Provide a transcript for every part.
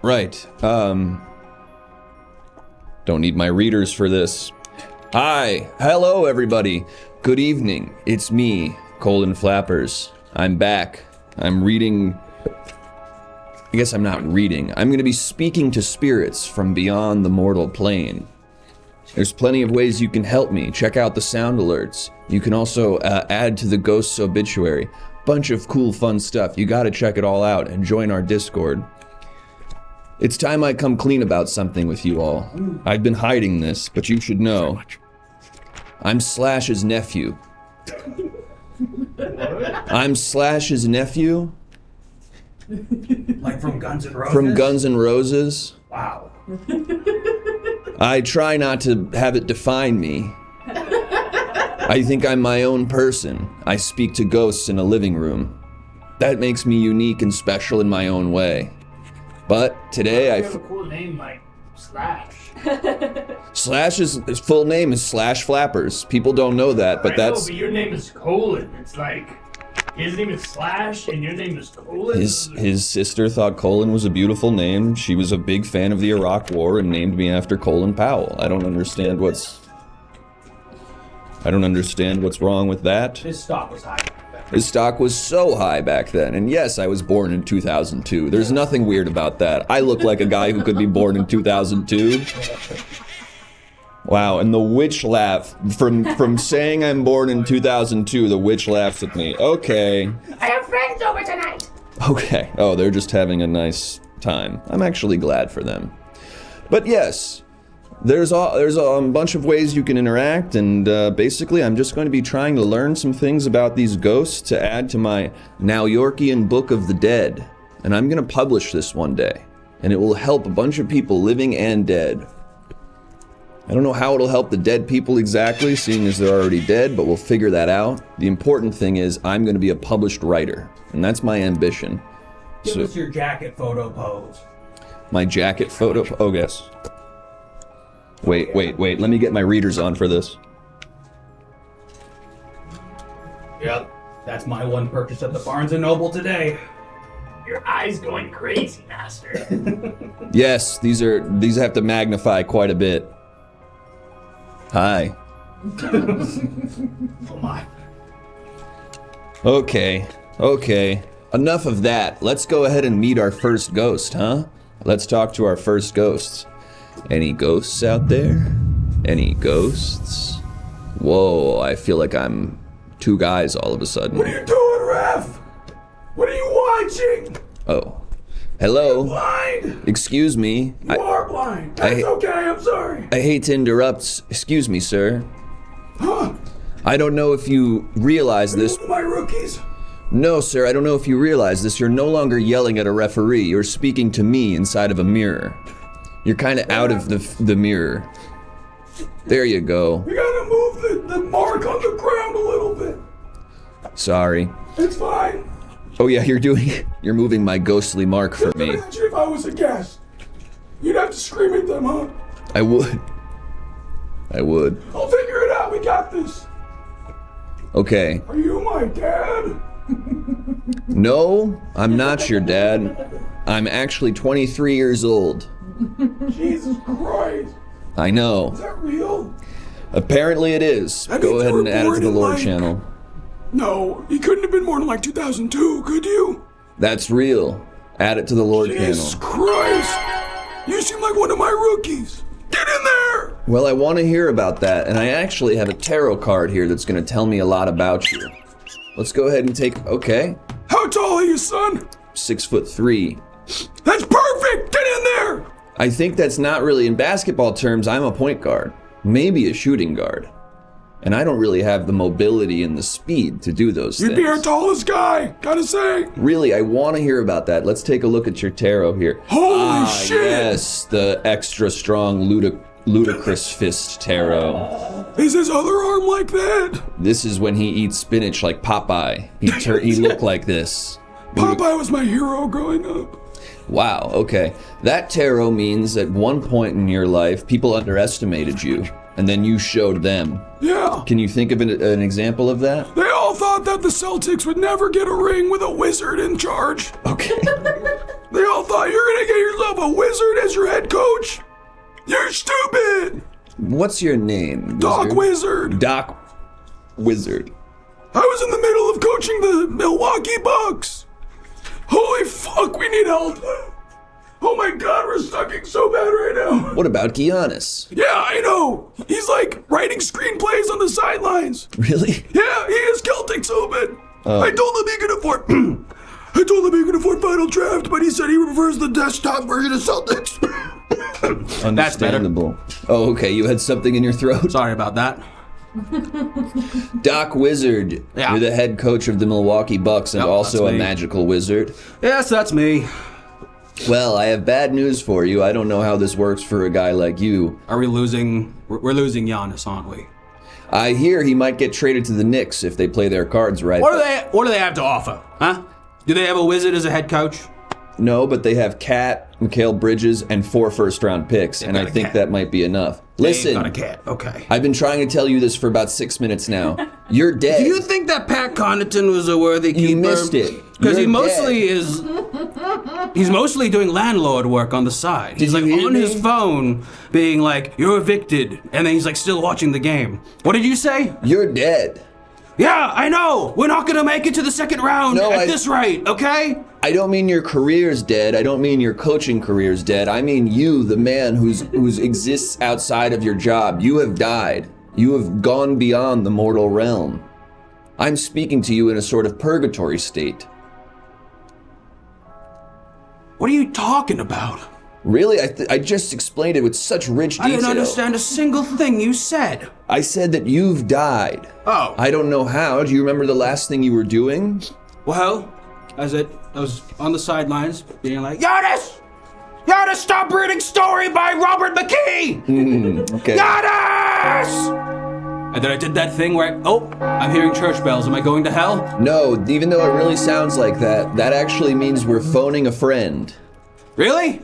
Right. Don't need my readers for this. Hi. Hello, everybody. Good evening. It's me, Colin Flappers. I'm back. I'm reading... I guess I'm not reading. I'm going to be speaking to spirits from beyond the mortal plane. There's plenty of ways you can help me. Check out the sound alerts. You can also add to the Ghost's obituary. Bunch of cool, fun stuff. You gotta check it all out and join our Discord. It's time I come clean about something with you all. I've been hiding this, but you should know. I'm Slash's nephew. I'm Slash's nephew? Like from Guns N' Roses? From Guns N' Roses. Wow. I try not to have it define me. I think I'm my own person. I speak to ghosts in a living room. That makes me unique and special in my own way. But today You have a cool name like Slash. Slash's full name is Slash Flappers. People don't know that, but that's... but your name is Colin. It's like, his name is Slash and your name is Colin? His sister thought Colin was a beautiful name. She was a big fan of the Iraq War and named me after Colin Powell. I don't understand what's wrong with that. His stock was high. His stock was so high back then. And yes, I was born in 2002. There's nothing weird about that. I look like a guy who could be born in 2002. Wow, and the witch laugh. From saying I'm born in 2002, the witch laughs at me. Okay. I have friends over tonight. Okay. Oh, they're just having a nice time. I'm actually glad for them. But yes, there's a bunch of ways you can interact, and basically I'm just going to be trying to learn some things about these ghosts to add to my Now Yorkian Book of the Dead. And I'm going to publish this one day, and it will help a bunch of people living and dead. I don't know how it'll help the dead people exactly, seeing as they're already dead, but we'll figure that out. The important thing is I'm going to be a published writer, and that's my ambition. Give us your jacket photo pose. My jacket photo... Oh, yes. Wait, let me get my readers on for this. Yep, that's my one purchase at the Barnes & Noble today. Your eye's going crazy, master. Yes, these have to magnify quite a bit. Hi. Oh my. Okay. Enough of that. Let's go ahead and meet our first ghost, huh? Let's talk to our first ghosts. Any ghosts out there? Any ghosts? Whoa, I feel like I'm two guys all of a sudden. What are you doing, Ref? What are you watching? Oh. Hello? Blind? Excuse me. You are blind. That's okay, I'm sorry. I hate to interrupt. Excuse me, sir. Huh? I don't know if you realize this. One of my rookies? No, sir, I don't know if you realize this. You're no longer yelling at a referee. You're speaking to me inside of a mirror. You're kind of out of the mirror. There you go. We gotta move the mark on the ground a little bit. Sorry. It's fine. Oh yeah, you're moving my ghostly mark for me. Imagine if I was a guest. You'd have to scream at them, huh? I would. I'll figure it out, we got this. Okay. Are you my dad? No, I'm not your dad. I'm actually 23 years old. Jesus Christ. I know. Is that real? Apparently it is. That Go means ahead you and were add it to born the in, lore like- channel. No, he couldn't have been born in like 2002, could you? That's real. Add it to the lore Jesus channel. Christ. You seem like one of my rookies. Get in there! Well, I want to hear about that, and I actually have a tarot card here that's going to tell me a lot about you. Let's go ahead and take... Okay. How tall are you, son? 6'3". That's perfect! Get in there! I think that's not really, in basketball terms, I'm a point guard. Maybe a shooting guard. And I don't really have the mobility and the speed to do those You'd things. be our tallest guy, gotta say. Really, I want to hear about that. Let's take a look at your tarot here. Holy shit! Yes, the extra strong ludicrous fist tarot. Is his other arm like that? This is when he eats spinach like Popeye. He looked like this. Popeye was my hero growing up. Wow, okay. That tarot means at one point in your life, people underestimated you, and then you showed them. Yeah. Can you think of an example of that? They all thought that the Celtics would never get a ring with a wizard in charge. Okay. They all thought you were gonna get yourself a wizard as your head coach. You're stupid. What's your name? Doc Wizard. Doc Wizard. I was in the middle of coaching the Milwaukee Bucks. Holy fuck, we need help. Oh my god, we're sucking so bad right now. What about Giannis? Yeah, I know. He's like writing screenplays on the sidelines. Really? Yeah, he is Celtic so bad. I told him he could afford Final Draft, but he said he prefers the desktop version of Celtics. Understandable. Oh, okay, you had something in your throat? Sorry about that. Doc Wizard. Yeah. You're the head coach of the Milwaukee Bucks and Yep, also that's a me. magical wizard. Yes, that's me. Well, I have bad news for you. I don't know how this works for a guy like you. Are we losing? We're losing Giannis, aren't we? I hear he might get traded to the Knicks if they play their cards right. What do they have to offer? Huh? Do they have a wizard as a head coach? No, but they have Cat, Mikal Bridges, and 4 first-round picks, and I got a think cat. that might be enough. They've Listen, got a cat. Okay. I've been trying to tell you this for about 6 minutes now. You're dead. Do you think that Pat Connaughton was a worthy keeper? You missed it. Because he You're mostly is. He's mostly doing landlord work on the side. He's like you hear on his me? phone, being like, "You're evicted," and then he's like still watching the game. What did you say? You're dead. Yeah, I know. We're not gonna make it to the second round No, at this rate, okay? I don't mean your career's dead. I don't mean your coaching career's dead. I mean you, the man who's exists outside of your job. You have died. You have gone beyond the mortal realm. I'm speaking to you in a sort of purgatory state. What are you talking about? Really? I just explained it with such rich detail. I didn't understand a single thing you said. I said that you've died. Oh. I don't know how. Do you remember the last thing you were doing? Well, I was on the sidelines being like, Giannis! Giannis, stop reading Story by Robert McKee! Okay. Giannis! And then I did that thing where, I'm hearing church bells. Am I going to hell? No, even though it really sounds like that, that actually means we're phoning a friend. Really?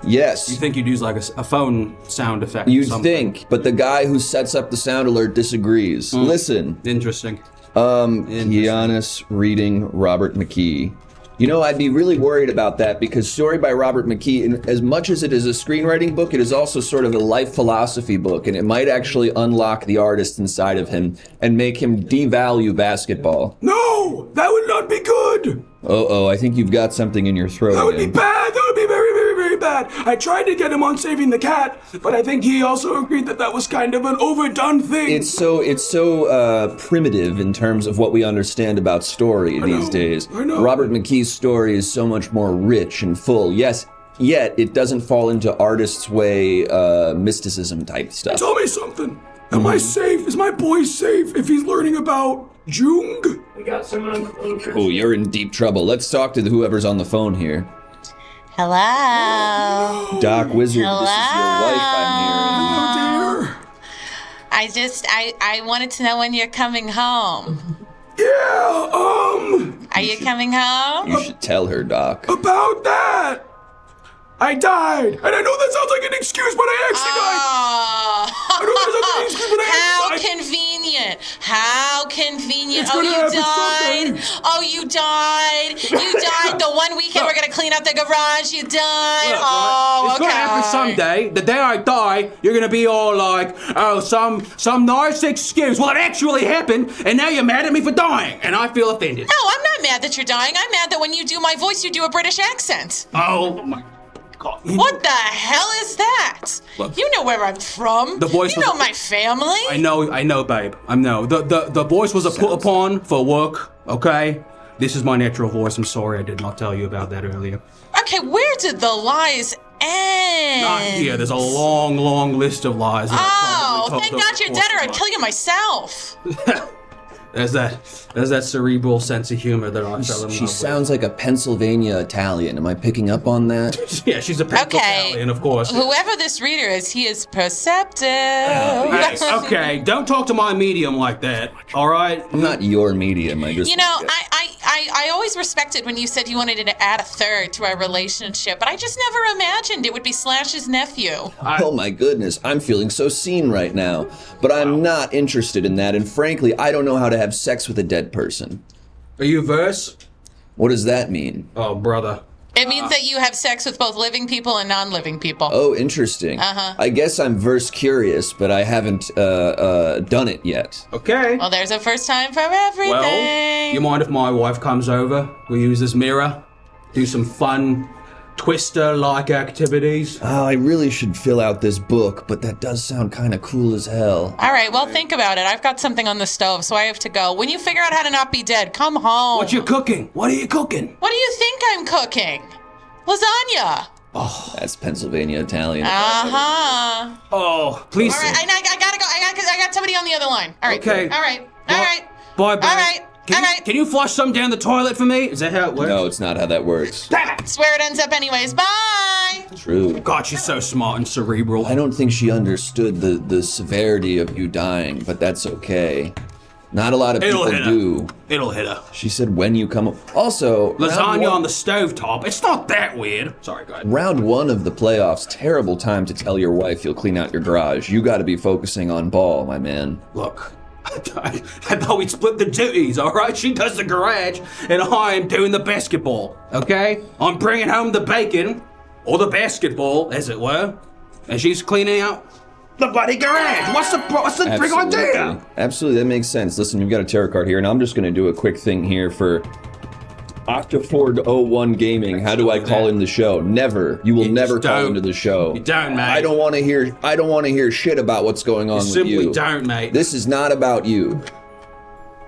Yes. You think you'd use like a phone sound effect or You'd something? think, but the guy who sets up the sound alert disagrees. Listen, Interesting. Giannis reading Robert McKee. You know, I'd be really worried about that because Story by Robert McKee, as much as it is a screenwriting book, it is also sort of a life philosophy book, and it might actually unlock the artist inside of him and make him devalue basketball. No, that would not be good. Uh-oh, I think you've got something in your throat That would be again. bad. That would be very, very, very bad. I tried to get him on saving the cat, but I think he also agreed that that was kind of an overdone thing. It's so primitive in terms of what we understand about story these days. I know. Robert McKee's story is so much more rich and full. Yes, yet it doesn't fall into artist's way mysticism type stuff. Tell me something. Am I safe? Is my boy safe if he's learning about Jung? We got someone on the phone. Oh, you're in deep trouble. Let's talk to whoever's on the phone here. Hello. Doc Wizard, Hello. this is your wife I'm hearing. Oh dear. I wanted to know when you're coming home. Yeah, Are you coming home? You should tell her, Doc. about that. I died. And I know that sounds like an excuse, but I actually died. I know that sounds like an excuse, but I How actually died. convenient. How convenient. It's Oh, gonna you happen died. someday. Oh, you died. You died the one weekend we're going to clean up the garage. You died. Oh, It's okay. gonna happen someday. The day I die, you're gonna be all like, oh, some nice excuse. Well, it actually happened, and now you're mad at me for dying, and I feel offended. No, I'm not mad that you're dying. I'm mad that when you do my voice, you do a British accent. Oh my God. What the hell is that? Look. You know where I'm from. The voice You was- know my family. I know, babe. I know. The voice was a put upon for work, okay? This is my natural voice. I'm sorry I did not tell you about that earlier. Okay, where did the lies end? Not here. There's a long, long list of lies. that I Oh, probably thank told God over you're the dead or course I'd of kill you myself. There's that cerebral sense of humor that I fell in She love sounds like a Pennsylvania Italian. Am I picking up on that? with. Yeah, she's a Italian, of course. Whoever this reader is, he is perceptive. Yes, okay, don't talk to my medium like that, all right? I'm not your medium. I just. You know, I always respected when you said you wanted to add a third to our relationship, but I just never imagined it would be Slash's nephew. Oh my goodness, I'm feeling so seen right now. But I'm not interested in that, and frankly, I don't know how to have sex with a dead person. Are you a verse? What does that mean? Oh, brother. It means that you have sex with both living people and non-living people. Oh, interesting. I guess I'm verse curious, but I haven't done it yet. Okay. Well, there's a first time for everything. Well, you mind if my wife comes over? We use this mirror, do some fun Twister-like activities. Oh, I really should fill out this book, but that does sound kind of cool as hell. All right, well, think about it. I've got something on the stove, so I have to go. When you figure out how to not be dead, come home. What you cooking? What are you cooking? What do you think I'm cooking? Lasagna. Oh, That's Pennsylvania Italian. Uh-huh. oh, please. All right, I gotta go. I got somebody on the other line. All right. Okay. All right. All right. Bye, babe. All right. Can you flush some down the toilet for me? Is that how it works? No, it's not how that works. Damn it! That's where it ends up anyways. Bye. True. God, she's so smart and cerebral. I don't think she understood the severity of you dying, but that's okay. Not a lot of It'll people hit her. do. It'll hit her. She said when you come. Also, Lasagna on the stovetop. It's not that weird. Sorry, go ahead. Round 1 of the playoffs, terrible time to tell your wife you'll clean out your garage. You gotta be focusing on ball, my man. Look, I thought we'd split the duties, all right? She does the garage, and I'm doing the basketball, okay? I'm bringing home the bacon, or the basketball, as it were, and she's cleaning out the bloody garage. What's the big idea? Absolutely, that makes sense. Listen, you've got a tarot card here, and I'm just gonna do a quick thing here for Octaford01 Gaming. How do I call in the show? Never. You will never call don't. into the show. You don't, mate. I don't want to hear shit about what's going on with Simply you. don't, mate. This is not about you.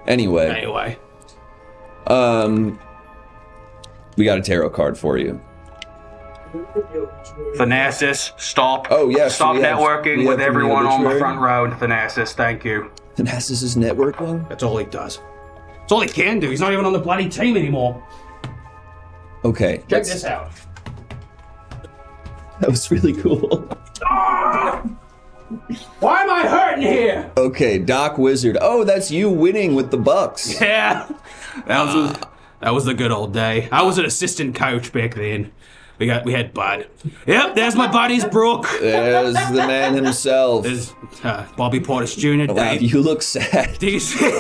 Anyway, we got a tarot card for you. Thanasis, stop. Oh, yes, Stop we have- networking we with have from the everyone on the obituary. front row. Thanasis, thank you. Thanasis is networking? That's all he does. That's all he can do. He's not even on the bloody team anymore. Okay. Check this out. That was really cool. Why am I hurting here? Okay, Doc Wizard. Oh, that's you winning with the Bucks. Yeah, that was the good old day. I was an assistant coach back then. We had Bud. Yep, there's my buddies, Brooke. There's the man himself. There's Bobby Portis Jr. Wow, Dave. you look sad. Do you see?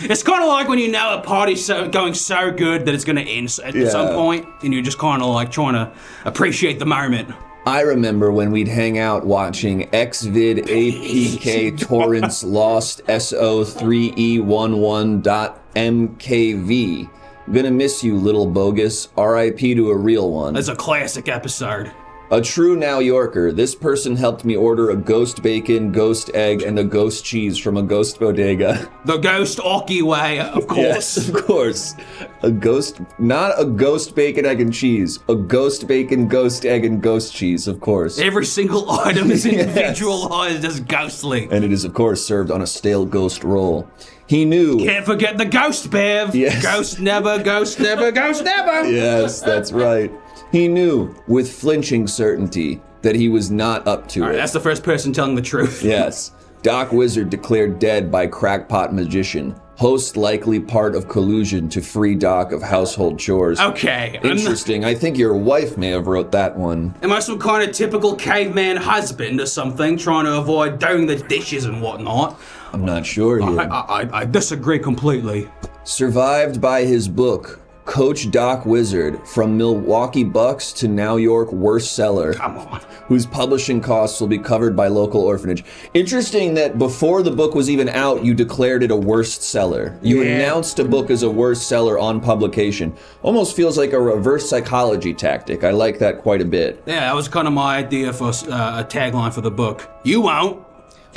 It's kind of like when you know a party's going so good that it's going to end at some point, and you're just kind of like trying to appreciate the moment. I remember when we'd hang out watching XVID APK torrents lost SO3E11.MKV. Gonna miss you, little bogus. RIP to a real one. That's a classic episode. A true Now Yorker. This person helped me order a ghost bacon, ghost egg, and a ghost cheese from a ghost bodega. The ghost Oki way, of course. Yes, of course. A ghost, not a ghost bacon, egg, and cheese. A ghost bacon, ghost egg, and ghost cheese, of course. Every single item is Yes. individualized as ghostly. And it is, of course, served on a stale ghost roll. He knew. Can't forget the ghost, Bev. Yes. Ghost never, ghost never, ghost never. Yes, that's right. He knew with flinching certainty that he was not up to All it. right, that's the first person telling the truth. Yes. Doc Wizard declared dead by crackpot magician. Host likely part of collusion to free Doc of household chores. Okay. Interesting. I think your wife may have wrote that one. Am I some kind of typical caveman husband or something, trying to avoid doing the dishes and whatnot? I'm not sure here. I disagree completely. Survived by his book, Coach Doc Wizard, From Milwaukee Bucks to Now York Worst Seller. Come on. Whose publishing costs will be covered by local orphanage. Interesting that before the book was even out, you declared it a worst seller. You announced a book as a worst seller on publication. Almost feels like a reverse psychology tactic. I like that quite a bit. Yeah, that was kind of my idea for a tagline for the book. You won't.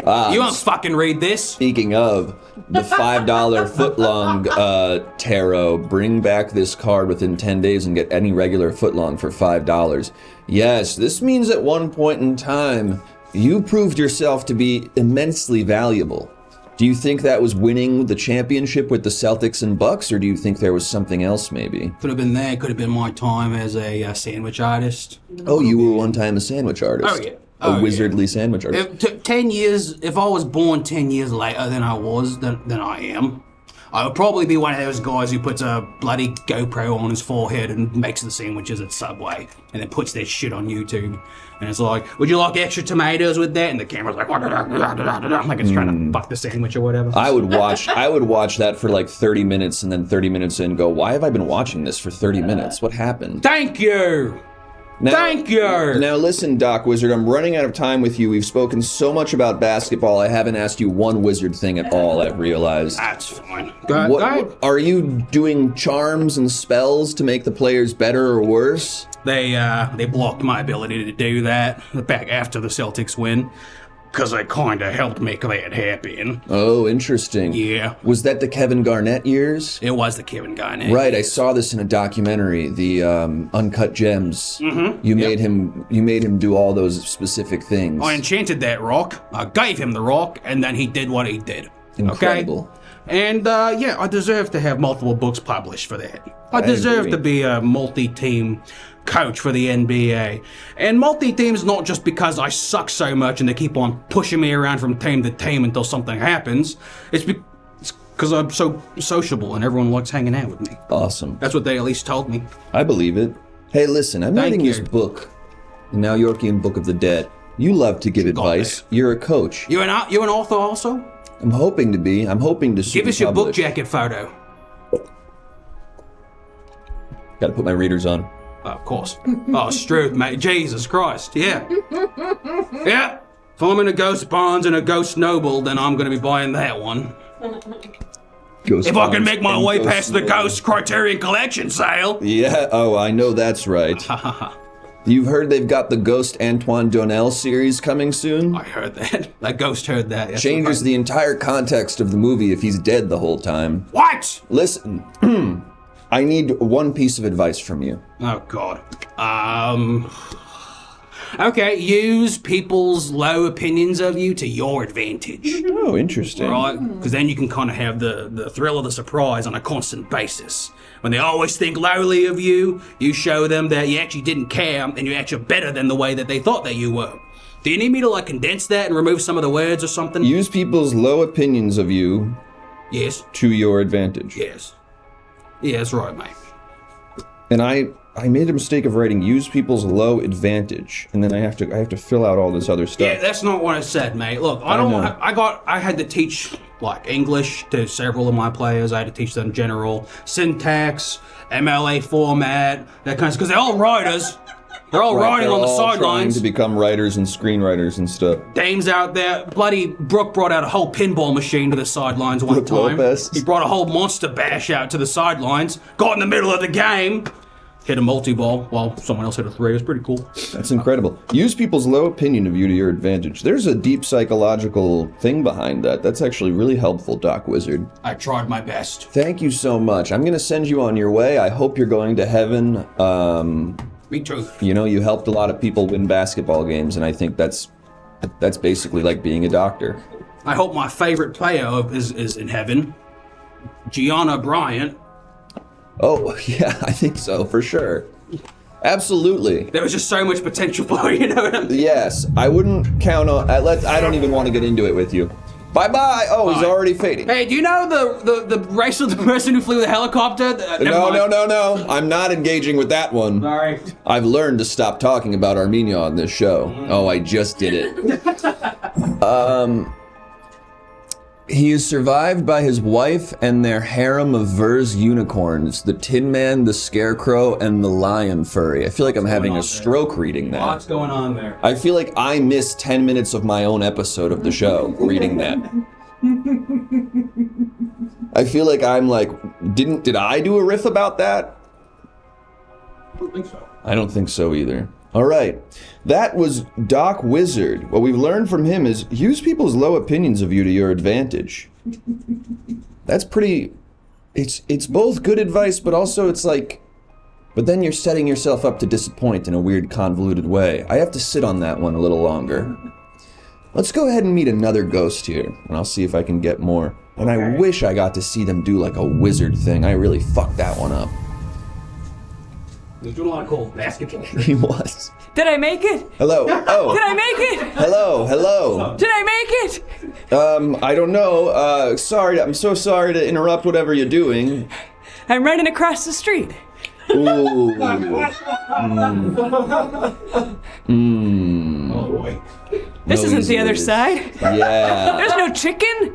You won't fucking read this. Speaking of, the $5 footlong tarot, bring back this card within 10 days and get any regular footlong for $5. Yes, this means at one point in time, you proved yourself to be immensely valuable. Do you think that was winning the championship with the Celtics and Bucks, or do you think there was something else maybe? Could have been there. Could have been my time as a sandwich artist. Oh, you were one time a sandwich artist. Oh, yeah. A wizardly sandwich artist. If 10 years, if I was born 10 years later than I am, I would probably be one of those guys who puts a bloody GoPro on his forehead and makes the sandwiches at Subway, and then puts that shit on YouTube. And it's like, would you like extra tomatoes with that? And the camera's like, like it's trying to fuck the sandwich or whatever. I would watch that for like 30 minutes, and then 30 minutes in go, why have I been watching this for 30 minutes? What happened? Thank you! Thank you! Now listen, Doc Wizard, I'm running out of time with you. We've spoken so much about basketball, I haven't asked you one wizard thing at all, I've realized. That's fine. Go ahead. Are you doing charms and spells to make the players better or worse? They blocked my ability to do that back after the Celtics win, because I kinda helped make that happen. Oh, interesting. Yeah. Was that the Kevin Garnett years? It was the Kevin Garnett. Right, I saw this in a documentary, the Uncut Gems. Mm-hmm. You made him do all those specific things. I enchanted that rock, I gave him the rock, and then he did what he did. Incredible. Okay? And yeah, I deserve to have multiple books published for that. I deserve to be a multi-team coach for the NBA. And multi-team's not just because I suck so much and they keep on pushing me around from team to team until something happens. It's because I'm so sociable and everyone likes hanging out with me. Awesome. That's what they at least told me. I believe it. Hey, listen, I'm writing this book, the Now Yorkian Book of the Dead. You love to give advice. You're a coach. You're an author also? I'm hoping to be. I'm hoping to Give us your book jacket photo. Gotta put my readers on. Oh, of course. Oh, Struth, mate. Jesus Christ. Yeah. Yeah. If I'm in a Ghost Barnes and a Ghost Noble, then I'm going to be buying that one. If I can make my way past the Ghost Criterion Collection sale. Yeah, oh, I know that's right. You've heard they've got the Ghost Antoine Donnell series coming soon? I heard that. That ghost heard that. Yes, changes the entire context of the movie if he's dead the whole time. What? Listen, I need one piece of advice from you. Oh, God. Okay, use people's low opinions of you to your advantage. Oh, interesting. Right? Because then you can kind of have the thrill of the surprise on a constant basis. When they always think lowly of you, you show them that you actually didn't care and you're actually better than the way that they thought that you were. Do you need me to, like, condense that and remove some of the words or something? Use people's low opinions of you. Yes. To your advantage. Yes. Yeah, that's right, mate. And I made a mistake of writing use people's low advantage, and then I have to fill out all this other stuff. Yeah, that's not what I said, mate. Look, I had to teach like English to several of my players. I had to teach them general syntax, MLA format, that kind of stuff, because they're all writers. They're all writing on the sidelines. Trying to become writers and screenwriters and stuff. Dame's out there. Bloody Brooke brought out a whole pinball machine to the sidelines one time. Lopez. He brought a whole monster bash out to the sidelines. Got in the middle of the game. Hit a multi-ball while someone else hit a three. It was pretty cool. That's incredible. Use people's low opinion of you to your advantage. There's a deep psychological thing behind that. That's actually really helpful, Doc Wizard. I tried my best. Thank you so much. I'm going to send you on your way. I hope you're going to heaven. Me too. You know, you helped a lot of people win basketball games, and I think that's basically like being a doctor. I hope my favorite player is in heaven. Gianna Bryant. Oh, yeah, I think so, for sure. Absolutely. There was just so much potential for her, you know what I mean? Yes, I wouldn't count on... I don't even want to get into it with you. Bye-bye! Oh, he's already fading. Hey, do you know the race of the person who flew the helicopter? No. I'm not engaging with that one. Sorry. I've learned to stop talking about Armenia on this show. Oh, I just did it. He is survived by his wife and their harem of Vers unicorns, the Tin Man, the Scarecrow, and the Lion Furry. I feel like I'm having a stroke reading that. What's going on there? I feel like I missed 10 minutes of my own episode of the show reading that. I feel like I'm like, did I do a riff about that? I don't think so. I don't think so either. All right, that was Doc Wizard. What we've learned from him is use people's low opinions of you to your advantage. That's pretty, it's both good advice, but also it's like, but then you're setting yourself up to disappoint in a weird convoluted way. I have to sit on that one a little longer. Let's go ahead and meet another ghost here, and I'll see if I can get more. And I wish I got to see them do like a wizard thing. I really fucked that one up. He was doing a lot of cool basketball. He was. Did I make it? Hello. Oh. Did I make it? Hello. Did I make it? I don't know. Sorry. I'm so sorry to interrupt whatever you're doing. I'm running across the street. Ooh. Oh boy. This No isn't easy the other ways. side. Yeah. There's no chicken.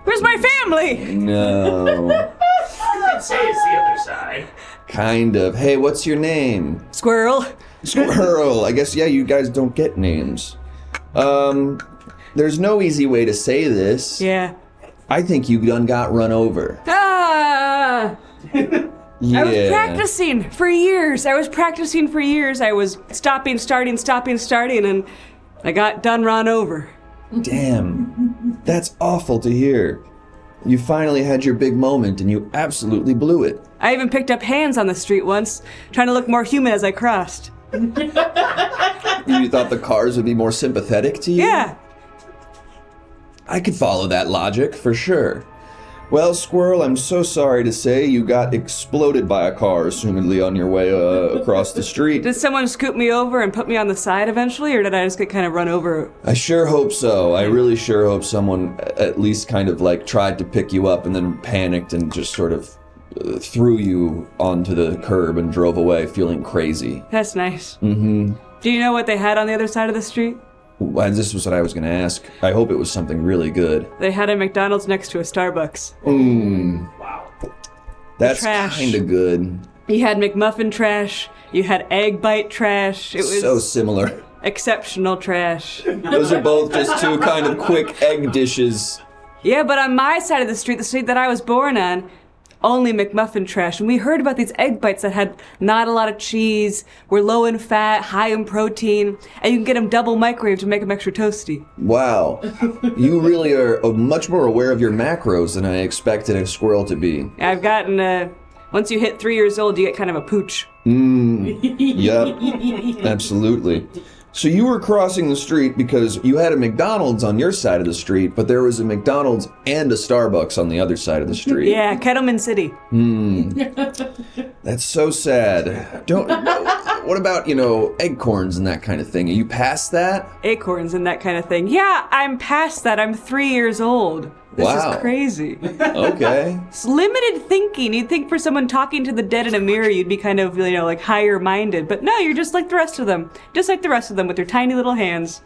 Where's my family? No. I'd say it's the other side. Kind of. Hey, what's your name? Squirrel. Squirrel. I guess, yeah, you guys don't get names. There's no easy way to say this. Yeah. I think you done got run over. Ah! Yeah. I was practicing for years. I was stopping, starting, and I got done run over. Damn. That's awful to hear. You finally had your big moment and you absolutely blew it. I even picked up hands on the street once, trying to look more human as I crossed. You thought the cars would be more sympathetic to you? Yeah. I could follow that logic, for sure. Well, Squirrel, I'm so sorry to say you got exploded by a car, assumedly on your way across the street. Did someone scoop me over and put me on the side eventually, or did I just get kind of run over? I sure hope so. I really sure hope someone at least kind of like tried to pick you up and then panicked and just sort of threw you onto the curb and drove away feeling crazy. That's nice. Mm-hmm. Do you know what they had on the other side of the street? Well, this was what I was going to ask. I hope it was something really good. They had a McDonald's next to a Starbucks. Wow. That's trash. kind of good. You had McMuffin trash. You had egg bite trash. It was So similar. exceptional trash. Those are both just two kind of quick egg dishes. Yeah, but on my side of the street that I was born on, only McMuffin trash. And we heard about these egg bites that had not a lot of cheese, were low in fat, high in protein, and you can get them double microwaved to make them extra toasty. Wow. You really are much more aware of your macros than I expected a squirrel to be. I've gotten, once you hit 3 years old, you get kind of a pooch. Yep. Absolutely. So you were crossing the street because you had a McDonald's on your side of the street, but there was a McDonald's and a Starbucks on the other side of the street. Yeah, Kettleman City. That's so sad. What about, acorns and that kind of thing? Are you past that? Acorns and that kind of thing. Yeah, I'm past that. I'm 3 years old. This Wow. is crazy. Okay. It's limited thinking. You'd think for someone talking to the dead in a mirror, you'd be kind of, like higher minded. But no, you're just like the rest of them. Just like the rest of them with their tiny little hands.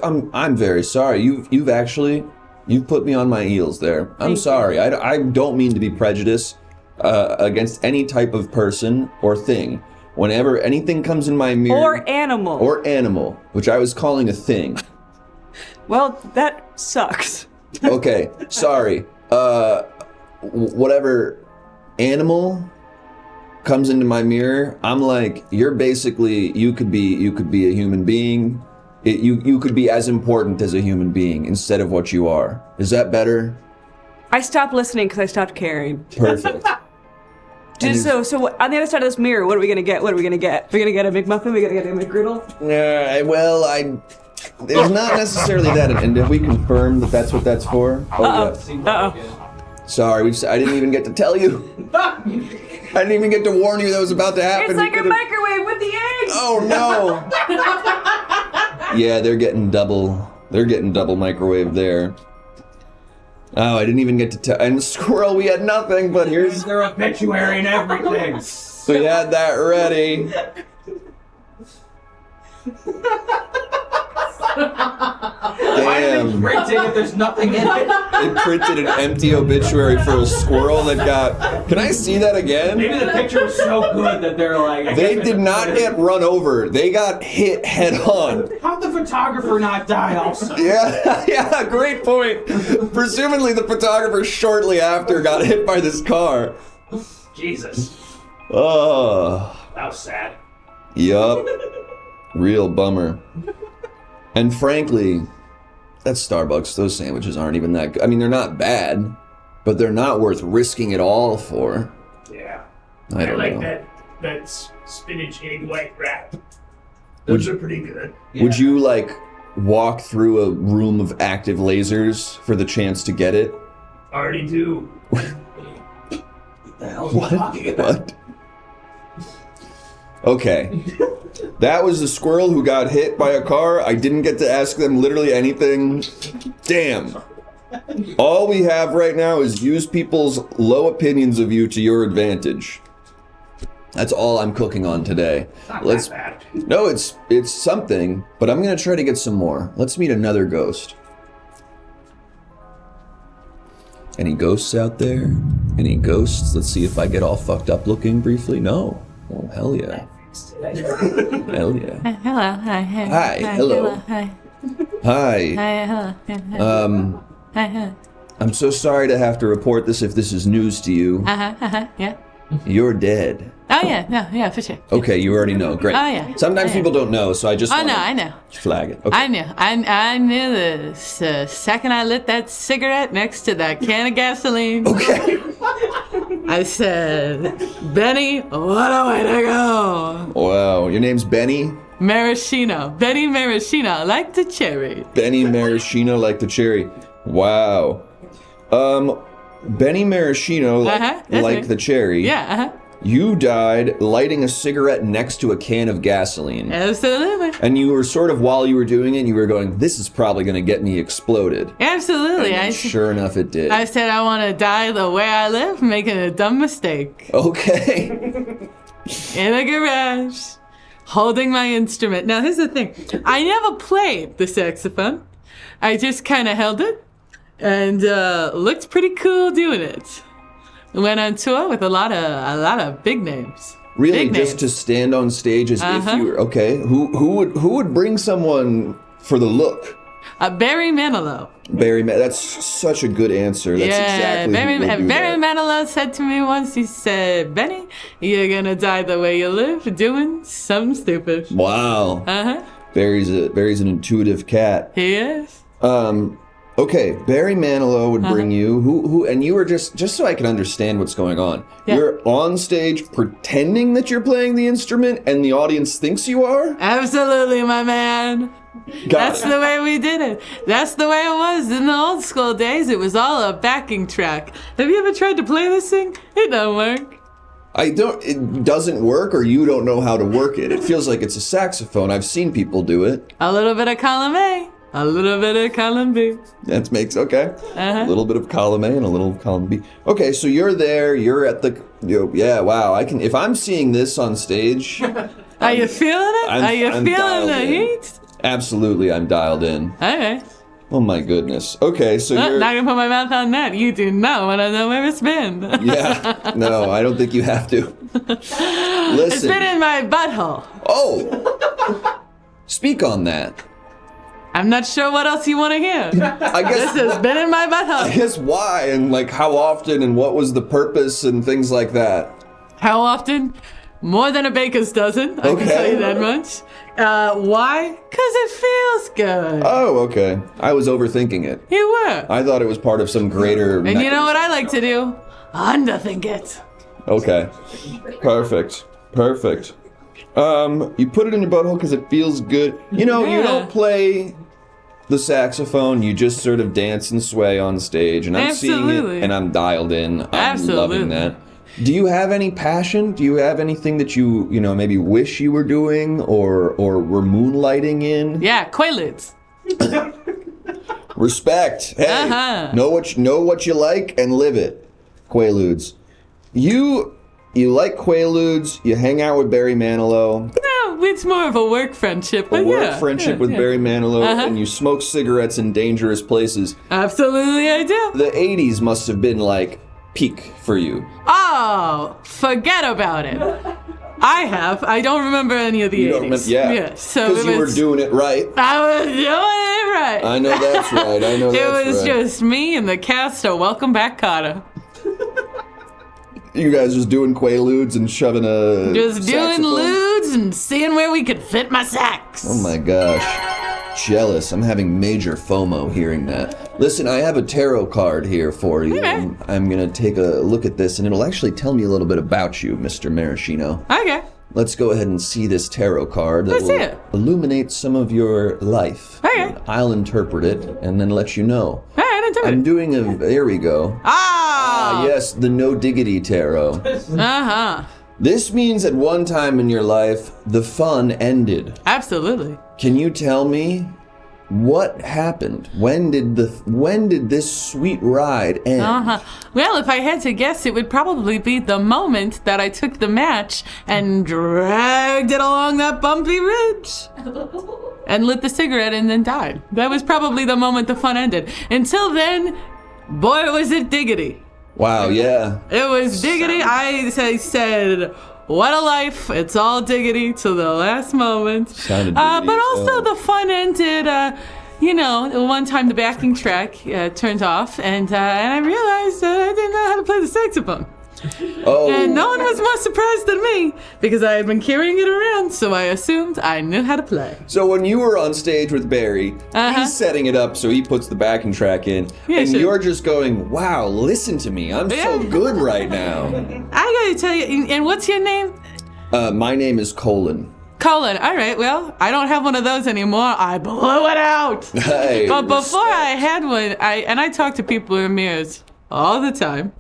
I'm very sorry. You've put me on my heels there. I'm sorry. I don't mean to be prejudiced against any type of person or thing. Whenever anything comes in my mirror... Or animal, which I was calling a thing. Well, that sucks. Okay, sorry. Whatever animal comes into my mirror, I'm like, you could be a human being. You could be as important as a human being instead of what you are. Is that better? I stopped listening because I stopped caring. Perfect. So on the other side of this mirror, what are we gonna get? We're gonna get a McMuffin? We're gonna get a McGriddle? There's not necessarily that. And did we confirm that that's what that's for? Uh-oh. Yeah. Sorry, I didn't even get to tell you. I didn't even get to warn you that was about to happen. It's like a microwave with the eggs! Oh no! Yeah, they're getting double microwave there. Oh, I didn't even get to tell. And Squirrel, we had nothing, but here's their obituary and everything. we had that ready. Why did they Damn. print it if there's nothing in it? They printed an empty obituary for a squirrel that got... Can I see that again? Maybe the picture was so good that they're like... They did not get run over. They got hit head on. How'd the photographer not die also? Yeah, great point. Presumably the photographer shortly after got hit by this car. Jesus. Oh. That was sad. Yup. Real bummer. And frankly, that Starbucks, those sandwiches aren't even that good. I mean, they're not bad, but they're not worth risking it all for. Yeah. I don't like know. that spinach egg white wrap. Those are pretty good. Would you, walk through a room of active lasers for the chance to get it? Already do. What the hell are you talking about? What? Okay. That was the squirrel who got hit by a car. I didn't get to ask them literally anything. Damn. All we have right now is use people's low opinions of you to your advantage. That's all I'm cooking on today. That bad. No, it's something, but I'm gonna try to get some more. Let's meet another ghost. Any ghosts out there? Any ghosts? Let's see if I get all fucked up looking briefly. No. Oh, hell yeah. Hell yeah. Hello. Hi. Hi. Hello. Hi. Hi. Hi. Hello. Hi. I'm so sorry to have to report this if this is news to you. Yeah. You're dead. Oh yeah. No. Yeah. For sure. Okay, you already know. Great. Oh, yeah. Sometimes people don't know, so I just Oh wanna no. I know. flag it. Okay. I knew. I knew this second I lit that cigarette next to that can of gasoline. Okay. I said, Benny, what a way to go. Wow. Your name's Benny? Marishino. Benny Marishino, like the cherry. Benny Marishino like the cherry. Wow. Benny Marishino that's like me. the cherry. Yeah. You died lighting a cigarette next to a can of gasoline. Absolutely. And you were sort of, while you were doing it, you were going, this is probably going to get me exploded. Absolutely. And sure enough, it did. I said I want to die the way I live, making a dumb mistake. Okay. In a garage, holding my instrument. Now, here's the thing. I never played the saxophone. I just kind of held it and looked pretty cool doing it. Went on tour with a lot of big names. Really, Big just names. to stand on stage as if you were, okay. Who would bring someone for the look? Barry Manilow. That's such a good answer. That's exactly Barry, who would do Barry that. Manilow said to me once, he said, Benny, you're gonna die the way you live, doing something stupid. Wow. Uh-huh. Barry's an intuitive cat. He is. Okay, Barry Manilow would bring you. Who? And you were just so I can understand what's going on. Yeah. You're on stage pretending that you're playing the instrument, and the audience thinks you are. Absolutely, my man. That's the way we did it. That's the way it was in the old school days. It was all a backing track. Have you ever tried to play this thing? It don't work. It doesn't work, or you don't know how to work it. It feels like it's a saxophone. I've seen people do it. A little bit of column A, a little bit of column B. That makes, okay. A little bit of column A and a little of column B. Okay, so you're there, you're at the, yeah, wow, if I'm seeing this on stage. Are you feeling it? Are you I'm feeling dialed the in. heat? Absolutely, I'm dialed in. Okay. Oh my goodness. Okay, so Not you're, gonna put my mouth on that. You do not want to know where it's been. yeah, no, I don't think you have to. Listen. It's been in my butthole. Oh, speak on that. I'm not sure what else you want to hear. I guess. This has been in my I butthole. guess why and like how often and what was the purpose and things like that. How often? More than a baker's dozen. I can Okay. tell you that much. Why? Because it feels good. Oh, okay. I was overthinking it. You were. I thought it was part of some greater. And you know what I like to do? Underthink it. Okay. Perfect. You put it in your butthole because it feels good. You know, you Yeah. don't play the saxophone. You just sort of dance and sway on stage, and I'm seeing Absolutely. it, and I'm dialed in. I'm Absolutely. loving that. Do you have any passion? Do you have anything that you maybe wish you were doing or were moonlighting in? Yeah, Quaaludes. Respect. Hey, know what you like and live it. Quaaludes. You like Quaaludes. You hang out with Barry Manilow. No, it's more of a work friendship. A But work yeah, friendship yeah, with yeah. Barry Manilow, and you smoke cigarettes in dangerous places. Absolutely, I do. The 80s must have been like peak for you. Oh, forget about it. I don't remember any of the 80s. You don't remember? Yeah. So Because it you were was, doing it right. I was doing it right. I know that's right. I know that's right. It was just me and the cast of Welcome Back, Kotter. You guys just doing Quaaludes and shoving a Just doing saxophone? lewds and seeing where we could fit my sax. Oh my gosh. Jealous. I'm having major FOMO hearing that. Listen, I have a tarot card here for you. Okay. I'm going to take a look at this, and it'll actually tell me a little bit about you, Mr. Marishino. Okay. Let's go ahead and see this tarot card that Let's see will it. illuminate some of your life. Okay. And I'll interpret it and then let you know. All right, into I'm it. doing a... There we go. Ah! Yes, the No Diggity Tarot. Uh-huh. This means at one time in your life, the fun ended. Absolutely. Can you tell me what happened? When did this sweet ride end? Well, if I had to guess, it would probably be the moment that I took the match and dragged it along that bumpy ridge and lit the cigarette and then died. That was probably the moment the fun ended. Until then, boy, was it diggity. Wow, yeah. It was diggity. I said, what a life. It's all diggity to the last moment. Sounded But diggity, also so. the fun ended, one time the backing track turned off and I realized I didn't know how to play the saxophone. Oh. And no one was more surprised than me because I had been carrying it around, so I assumed I knew how to play. So when you were on stage with Barry, he's setting it up so he puts the backing track in, Yeah, and sure. you're just going, wow, listen to me. I'm so good right now. I gotta tell you, and what's your name? My name is Colin. Colin. All right, well, I don't have one of those anymore. I blew it out. Hey, But before respect. I had one, I talk to people in mirrors all the time.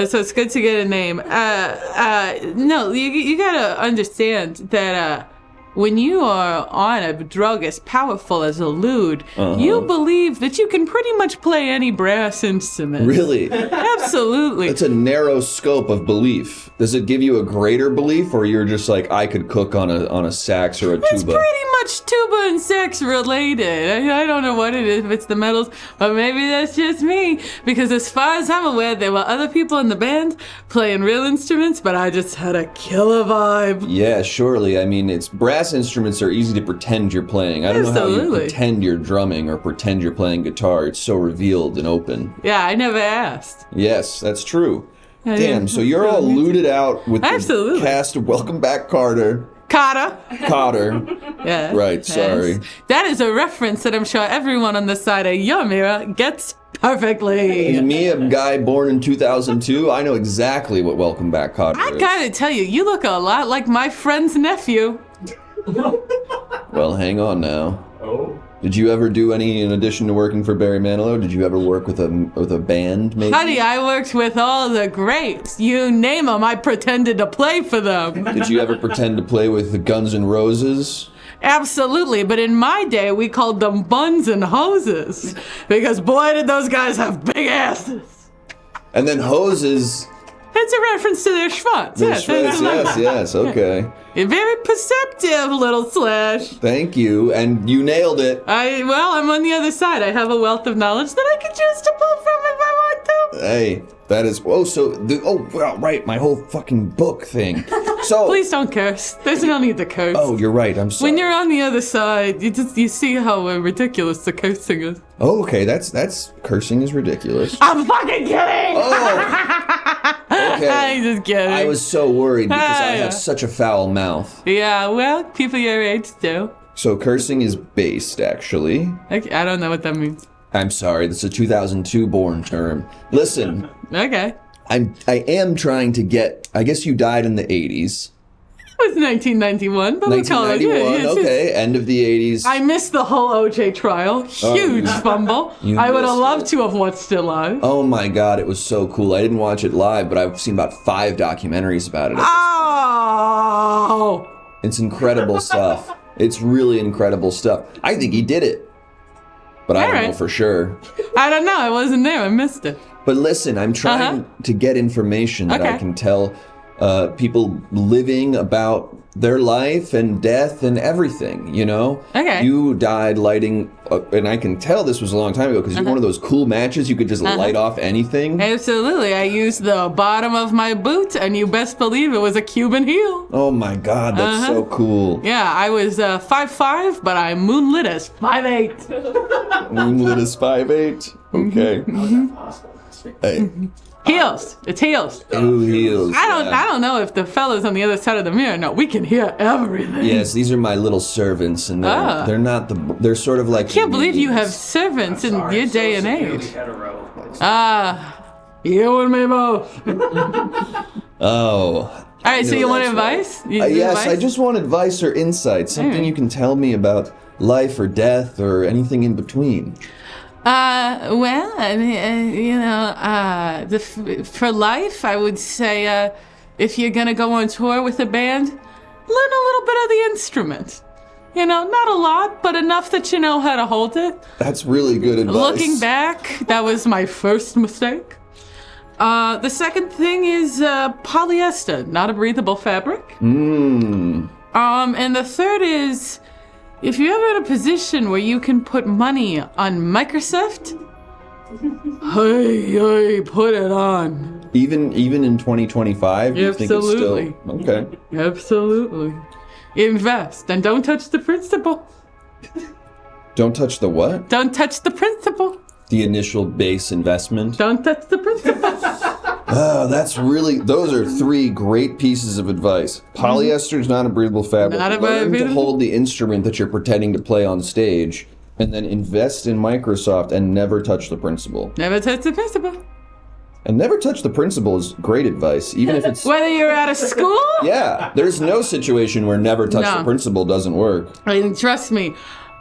So it's good to get a name. No, you gotta understand that when you are on a drug as powerful as a lewd, you believe that you can pretty much play any brass instrument. Really? Absolutely. It's a narrow scope of belief. Does it give you a greater belief, or you're just like, I could cook on a sax or a It's tuba? pretty much tuba and sex related. I don't know what it is, if it's the metals, but maybe that's just me. Because as far as I'm aware, there were other people in the band playing real instruments, but I just had a killer vibe. Yeah, surely. I mean, brass instruments are easy to pretend you're playing. I don't know how you Absolutely. pretend you're drumming or pretend you're playing guitar. It's so revealed and open. Yeah, I never asked. Yes, that's true. Yeah, Damn, yeah. so you're all looted out with Absolutely. the cast of Welcome Back, Cotter. Cotter. Yeah. Right, sorry. That is a reference that I'm sure everyone on the side of your mirror gets perfectly. And me, a guy born in 2002, I know exactly what Welcome Back, Cotter I is. gotta tell you, you look a lot like my friend's nephew. Well, hang on now. Oh. Did you ever do any, in addition to working for Barry Manilow, did you ever work with a band, maybe? Honey, I worked with all the greats. You name them, I pretended to play for them. Did you ever pretend to play with the Guns N' Roses? Absolutely, but in my day, we called them buns and hoses. Because boy, did those guys have big asses. And then Hoses. It's a reference to their schwanz. Yes, okay. A very perceptive little Slash. Thank you, and you nailed it. I'm on the other side. I have a wealth of knowledge that I can choose to pull from if I want to. Hey, that is, right, my whole fucking book thing. So, Please don't curse. There's no need to curse. oh, you're right, I'm sorry. When you're on the other side, you see how ridiculous the cursing is. Oh, okay, that's, cursing is ridiculous. I'm fucking kidding! Okay. I'm just kidding. I was so worried because I Yeah. have such a foul mouth. Yeah, well, people your age do. So cursing is based, actually. I don't know what that means. I'm sorry, that's a 2002 born term. Listen, Okay. I am trying to get, I guess you died in the 80s. It was 1991, but we'll call it. 1991, okay, end of the 80s. I missed the whole OJ trial. Huge fumble. You I would have missed loved it. to have watched it live. Oh my god, it was so cool. I didn't watch it live, but I've seen about 5 documentaries about it. Oh! It's incredible stuff. It's really incredible stuff. I think he did it. But I don't know Alright. for sure. I don't know. I wasn't there. I missed it. But listen, I'm trying to get information that I Okay. can tell people living about their life and death and everything, you know? Okay. You died lighting, and I can tell this was a long time ago because you're one of those cool matches you could just light off anything. Absolutely. I used the bottom of my boot, and you best believe it was a Cuban heel. Oh my god, that's so cool. Yeah, I was 5'5", but I moonlit as 5'8". Moonlit is 5'8". Okay. Hey. Heels. It's heels. Ooh, heels. I don't know if the fellas on the other side of the mirror know. We can hear everything. Yes, these are my little servants, and they're not they're sort of like. I can't believe you have servants in your day and age. You and me both. Oh. All right, so you want advice? Yes, I just want advice or insight, something you can tell me about life or death or anything in between. Well, I mean, for life, I would say if you're gonna go on tour with a band, learn a little bit of the instrument. You know, not a lot, but enough that you know how to hold it. That's really good advice. Looking back, that was my first mistake. The second thing is polyester, not a breathable fabric. And the third is, if you're ever in a position where you can put money on Microsoft, hey, put it on. Even in 2025, you think it's still Absolutely. okay? Absolutely. Invest and don't touch the principal. Don't touch the what? Don't touch the principal. The initial base investment. Don't touch the principal. Oh, those are 3 great pieces of advice. Polyester is not a breathable fabric. Not a Learn to breathable- hold the instrument that you're pretending to play on stage, and then invest in Microsoft and never touch the principal. Never touch the principal. And never touch the principal is great advice, even if it's... Whether you're out of school, Yeah, there's no situation where never touch No. the principal doesn't work. and trust me,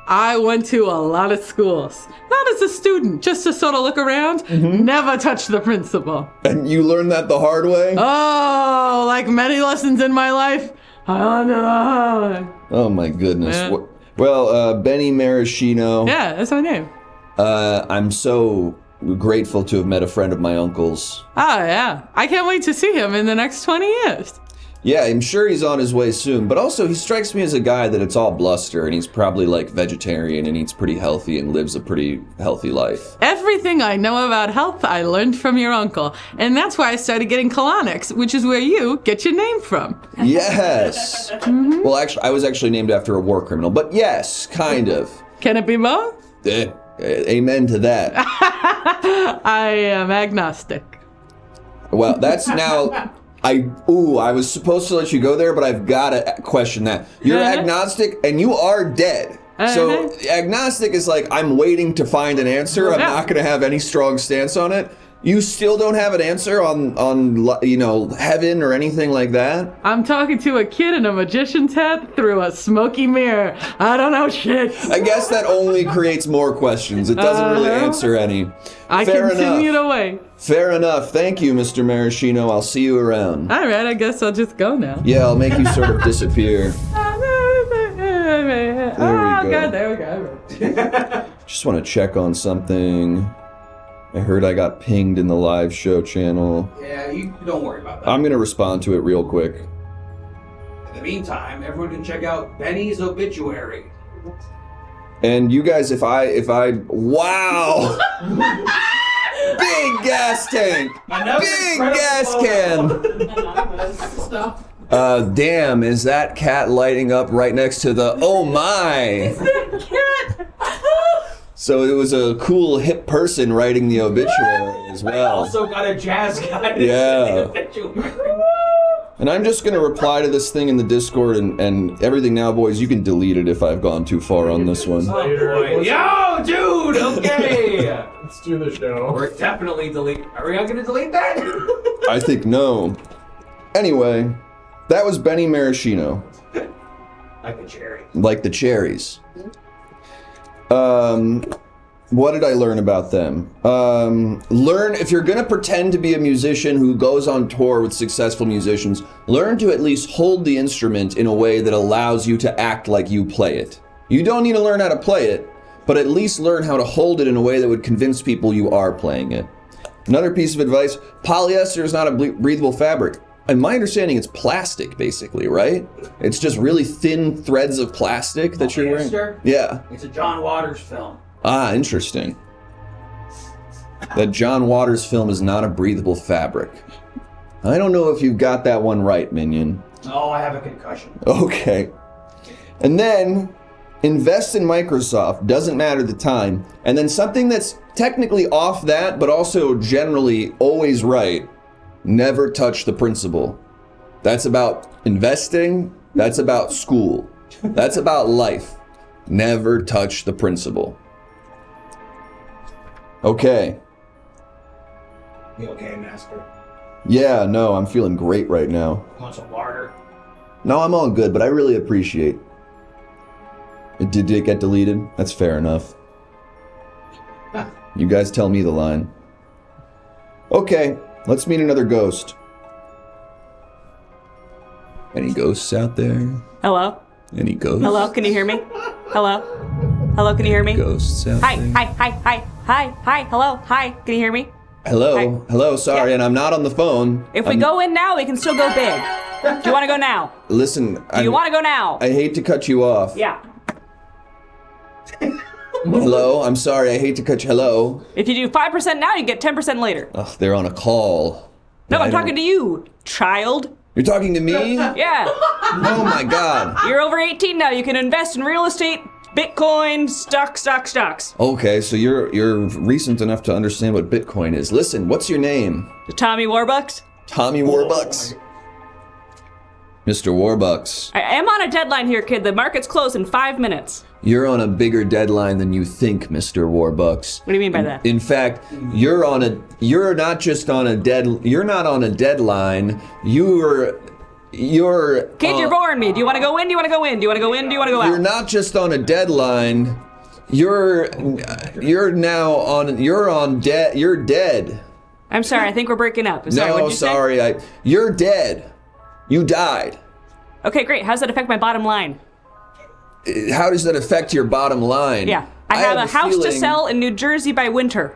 I went to a lot of schools. Not as a student, just to sort of look around. Never touch the principal. And you learned that the hard way? Oh, like many lessons in my life, I learned it all. Oh my goodness. Yeah. Well, Benny Marishino, Yeah, that's my name. I'm so grateful to have met a friend of my uncle's. Oh, yeah. I can't wait to see him in the next 20 years. Yeah, I'm sure he's on his way soon, but also he strikes me as a guy that it's all bluster and he's probably like vegetarian and eats pretty healthy and lives a pretty healthy life. Everything I know about health, I learned from your uncle. And that's why I started getting colonics, which is where you get your name from. Yes. Well, actually, I was actually named after a war criminal, but yes, kind of. Can it be more? Amen to that. I am agnostic. Well, that's now... I was supposed to let you go there, but I've got to question that. You're agnostic, and you are dead. So agnostic is like, I'm waiting to find an answer. I'm not going to have any strong stance on it. You still don't have an answer on heaven or anything like that? I'm talking to a kid in a magician's hat through a smoky mirror. I don't know shit. I guess that only creates more questions. It doesn't really answer any. I Fair continue enough. to wait. Fair enough. Thank you, Mr. Maraschino. I'll see you around. All right, I guess I'll just go now. Yeah, I'll make you sort of disappear. There we go. God, there we go. Just want to check on something. I heard I got pinged in the live show channel. Yeah, you don't worry about that. I'm going to respond to it real quick. In the meantime, everyone can check out Benny's obituary. And you guys, if I wow! Big gas tank! Big gas can! Damn, is that cat lighting up right next to the, oh my! So it was a cool hip person writing the obituary as I well. also got a jazz guy. Yeah. And I'm just gonna reply to this thing in the Discord and everything now, boys, you can delete it if I've gone too far on this one. Oh, boy. Yo, dude, okay. Let's do the show. We're definitely Are we all gonna delete that? I think no. Anyway, that was Benny Maraschino. Like a cherry. Like the cherries. What did I learn about them? Learn, if you're gonna pretend to be a musician who goes on tour with successful musicians, learn to at least hold the instrument in a way that allows you to act like you play it. You don't need to learn how to play it, but at least learn how to hold it in a way that would convince people you are playing it. Another piece of advice, polyester is not a breathable fabric. In my understanding, it's plastic, basically, right? It's just really thin threads of plastic that you're wearing. Polyester? Yeah. It's a John Waters film. Ah, interesting. That John Waters film is not a breathable fabric. I don't know if you got that one right, Minion. Oh, I have a concussion. Okay. And then, invest in Microsoft, doesn't matter the time. And then something that's technically off that, but also generally always right, never touch the principal. That's about investing, that's about school, that's about life. Never touch the principal. Okay. You okay, Master? Yeah, no, I'm feeling great right now. Want some water? No, I'm all good, but I really appreciate it. Did it get deleted? That's fair enough. You guys tell me the line. Okay, let's meet another ghost. Any ghosts out there? Hello? Any ghosts? Hello? Can you hear me? Hello? Hello? Can you hear me? Ghosts out Hi, there? hi. Hello? Hi. Can you hear me? Hello? Hi. Hello, sorry, Yeah. and I'm not on the phone. If we go in now, we can still go big. Do you want to go now? Listen, Do you want to go now? I hate to cut you off. Yeah. Hello? I'm sorry, I hate to cut you. Hello? If you do 5% now, you get 10% later. Ugh, they're on a call. No, I'm talking to you, child. You're talking to me? Yeah. Oh my god. You're over 18 now. You can invest in real estate, Bitcoin, stocks. Okay, so you're recent enough to understand what Bitcoin is. Listen, what's your name? Tommy Warbucks. Tommy Warbucks? Mr. Warbucks, I am on a deadline here, kid. The market's closed in 5 minutes. you're on a bigger deadline than you think, Mr. Warbucks. What do you mean by that? In fact, you're not on a deadline. You're Kid, you're boring me. Do you want to go in? Do you want to go in? Do you want to go in? Do you want to go out? You're not just on a deadline. You're dead. I'm sorry. I think we're breaking up. Sorry, what'd No, you say? sorry. You're dead. You died. Okay, great. How does that affect my bottom line? How does that affect your bottom line? Yeah. I have a house to feeling- sell in New Jersey by winter.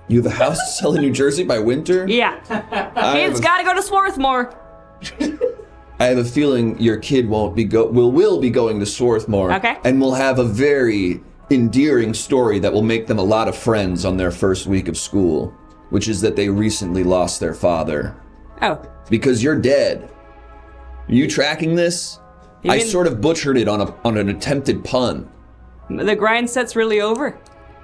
You have a house to sell in New Jersey by winter? Yeah. Kids gotta go to Swarthmore. I have a feeling your kid will be going to Swarthmore. Okay. And will have a very endearing story that will make them a lot of friends on their first week of school, which is that they recently lost their father. Oh. Because you're dead. Are you tracking this? You I mean- sort of butchered it on an attempted pun. The grind set's really over.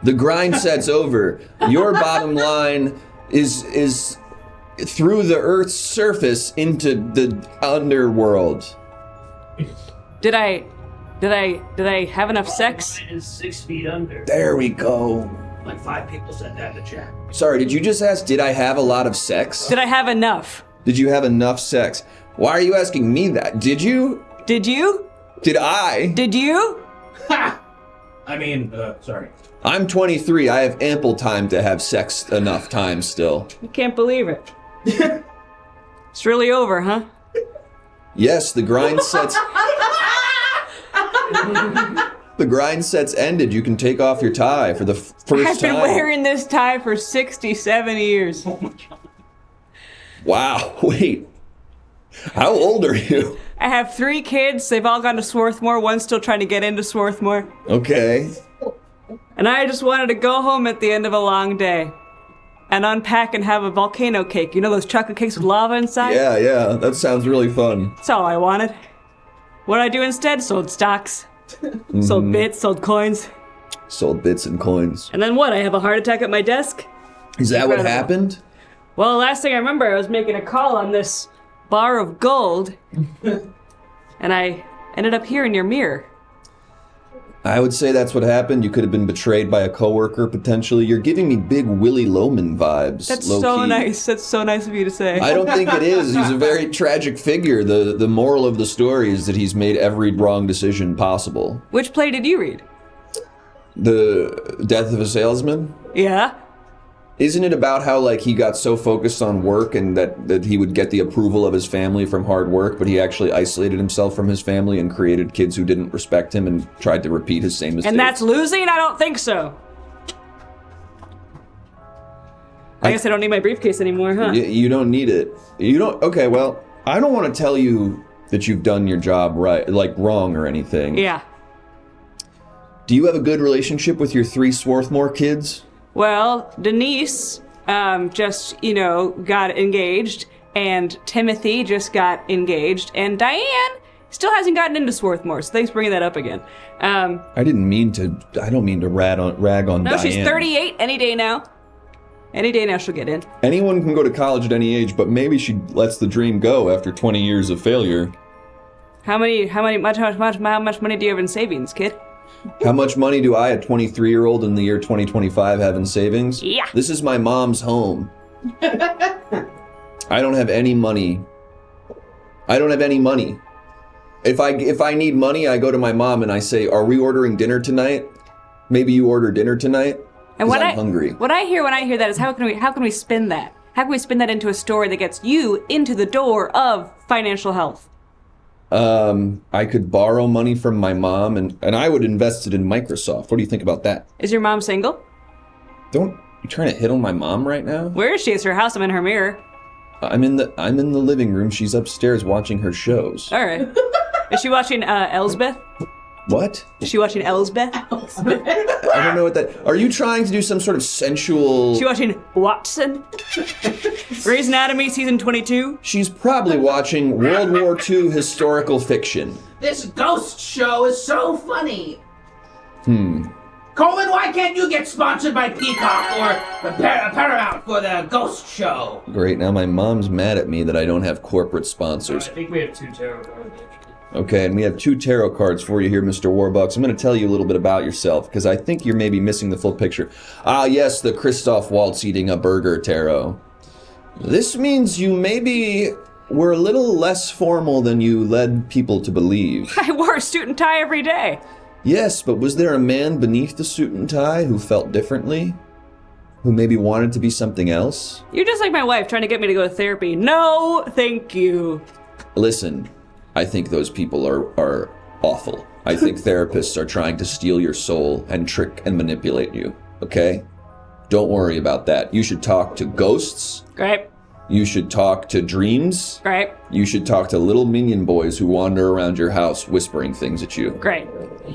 The grind set's over. Your bottom line is through the Earth's surface into the underworld. Did I have enough sex? Is 6 feet under. There we go. Like 5 people said that in the chat. Sorry, did you just ask, did I have a lot of sex? Did I have enough? Did you have enough sex? Why are you asking me that? Did you? Did you? Did I? Did you? Ha! I mean, sorry. I'm 23. I have ample time to have sex enough time still. I can't believe it. It's really over, huh? Yes, the grind sets... The grind set's ended. You can take off your tie for the first I've been time. wearing this tie for 67 years. Wow, wait. How old are you? I have 3 kids. They've all gone to Swarthmore. One's still trying to get into Swarthmore. Okay. And I just wanted to go home at the end of a long day and unpack and have a volcano cake. You know those chocolate cakes with lava inside? Yeah, that sounds really fun. That's all I wanted. What I do instead? Sold stocks. Sold bits, sold coins. Sold bits and coins. And then what? I have a heart attack at my desk? Is that what Incredible. happened? Well, the last thing I remember, I was making a call on this bar of gold. And I ended up here in your mirror. I would say that's what happened. You could have been betrayed by a coworker, potentially. You're giving me big Willie Loman vibes. That's low so key. nice. That's so nice of you to say. I don't think it is. He's a very tragic figure. The moral of the story is that he's made every wrong decision possible. Which play did you read? The Death of a Salesman? Yeah? Isn't it about how, like, he got so focused on work and that he would get the approval of his family from hard work, but he actually isolated himself from his family and created kids who didn't respect him and tried to repeat his same mistakes? And that's losing? I don't think so. I guess I don't need my briefcase anymore, huh? You don't need it. You don't... Okay, well, I don't want to tell you that you've done your job right, like, wrong or anything. Yeah. Do you have a good relationship with your 3 Swarthmore kids? Well, Denise just, got engaged, and Timothy just got engaged, and Diane still hasn't gotten into Swarthmore, so thanks for bringing that up again. I don't mean to rag on No, Diane. she's 38 any day now. Any day now she'll get in. Anyone can go to college at any age, but maybe she lets the dream go after 20 years of failure. How much money do you have in savings, kid? How much money do I, a 23-year-old in the year 2025, have in savings? Yeah. This is my mom's home. I don't have any money. If I need money, I go to my mom and I say, "Are we ordering dinner tonight? Maybe you order dinner tonight." And I'm hungry. What I hear when I hear that is how can we spin that? How can we spin that into a story that gets you into the door of financial health? I could borrow money from my mom, and I would invest it in Microsoft. What do you think about that? Is your mom single? You trying to hit on my mom right now? Where is she? Is her house? I'm in her mirror. I'm in the living room. She's upstairs watching her shows. All right. Is she watching Elsbeth? What? Is she watching Elsbeth? I don't know what that... Are you trying to do some sort of sensual... Is she watching Watson? Grey's Anatomy season 22? She's probably watching World War II historical fiction. This ghost show is so funny. Colin, why can't you get sponsored by Peacock or Paramount for the ghost show? Great, now my mom's mad at me that I don't have corporate sponsors. I think we have 2 tarot cards. Okay, and we have 2 tarot cards for you here, Mr. Warbucks. I'm going to tell you a little bit about yourself, because I think you're maybe missing the full picture. Ah, yes, the Christoph Waltz eating a burger tarot. This means you maybe were a little less formal than you led people to believe. I wore a suit and tie every day. Yes, but was there a man beneath the suit and tie who felt differently? Who maybe wanted to be something else? You're just like my wife trying to get me to go to therapy. No, thank you. Listen, I think those people are awful. I think therapists are trying to steal your soul and trick and manipulate you, okay? Don't worry about that. You should talk to ghosts. Great. You should talk to dreams. Great. You should talk to little minion boys who wander around your house whispering things at you. Great.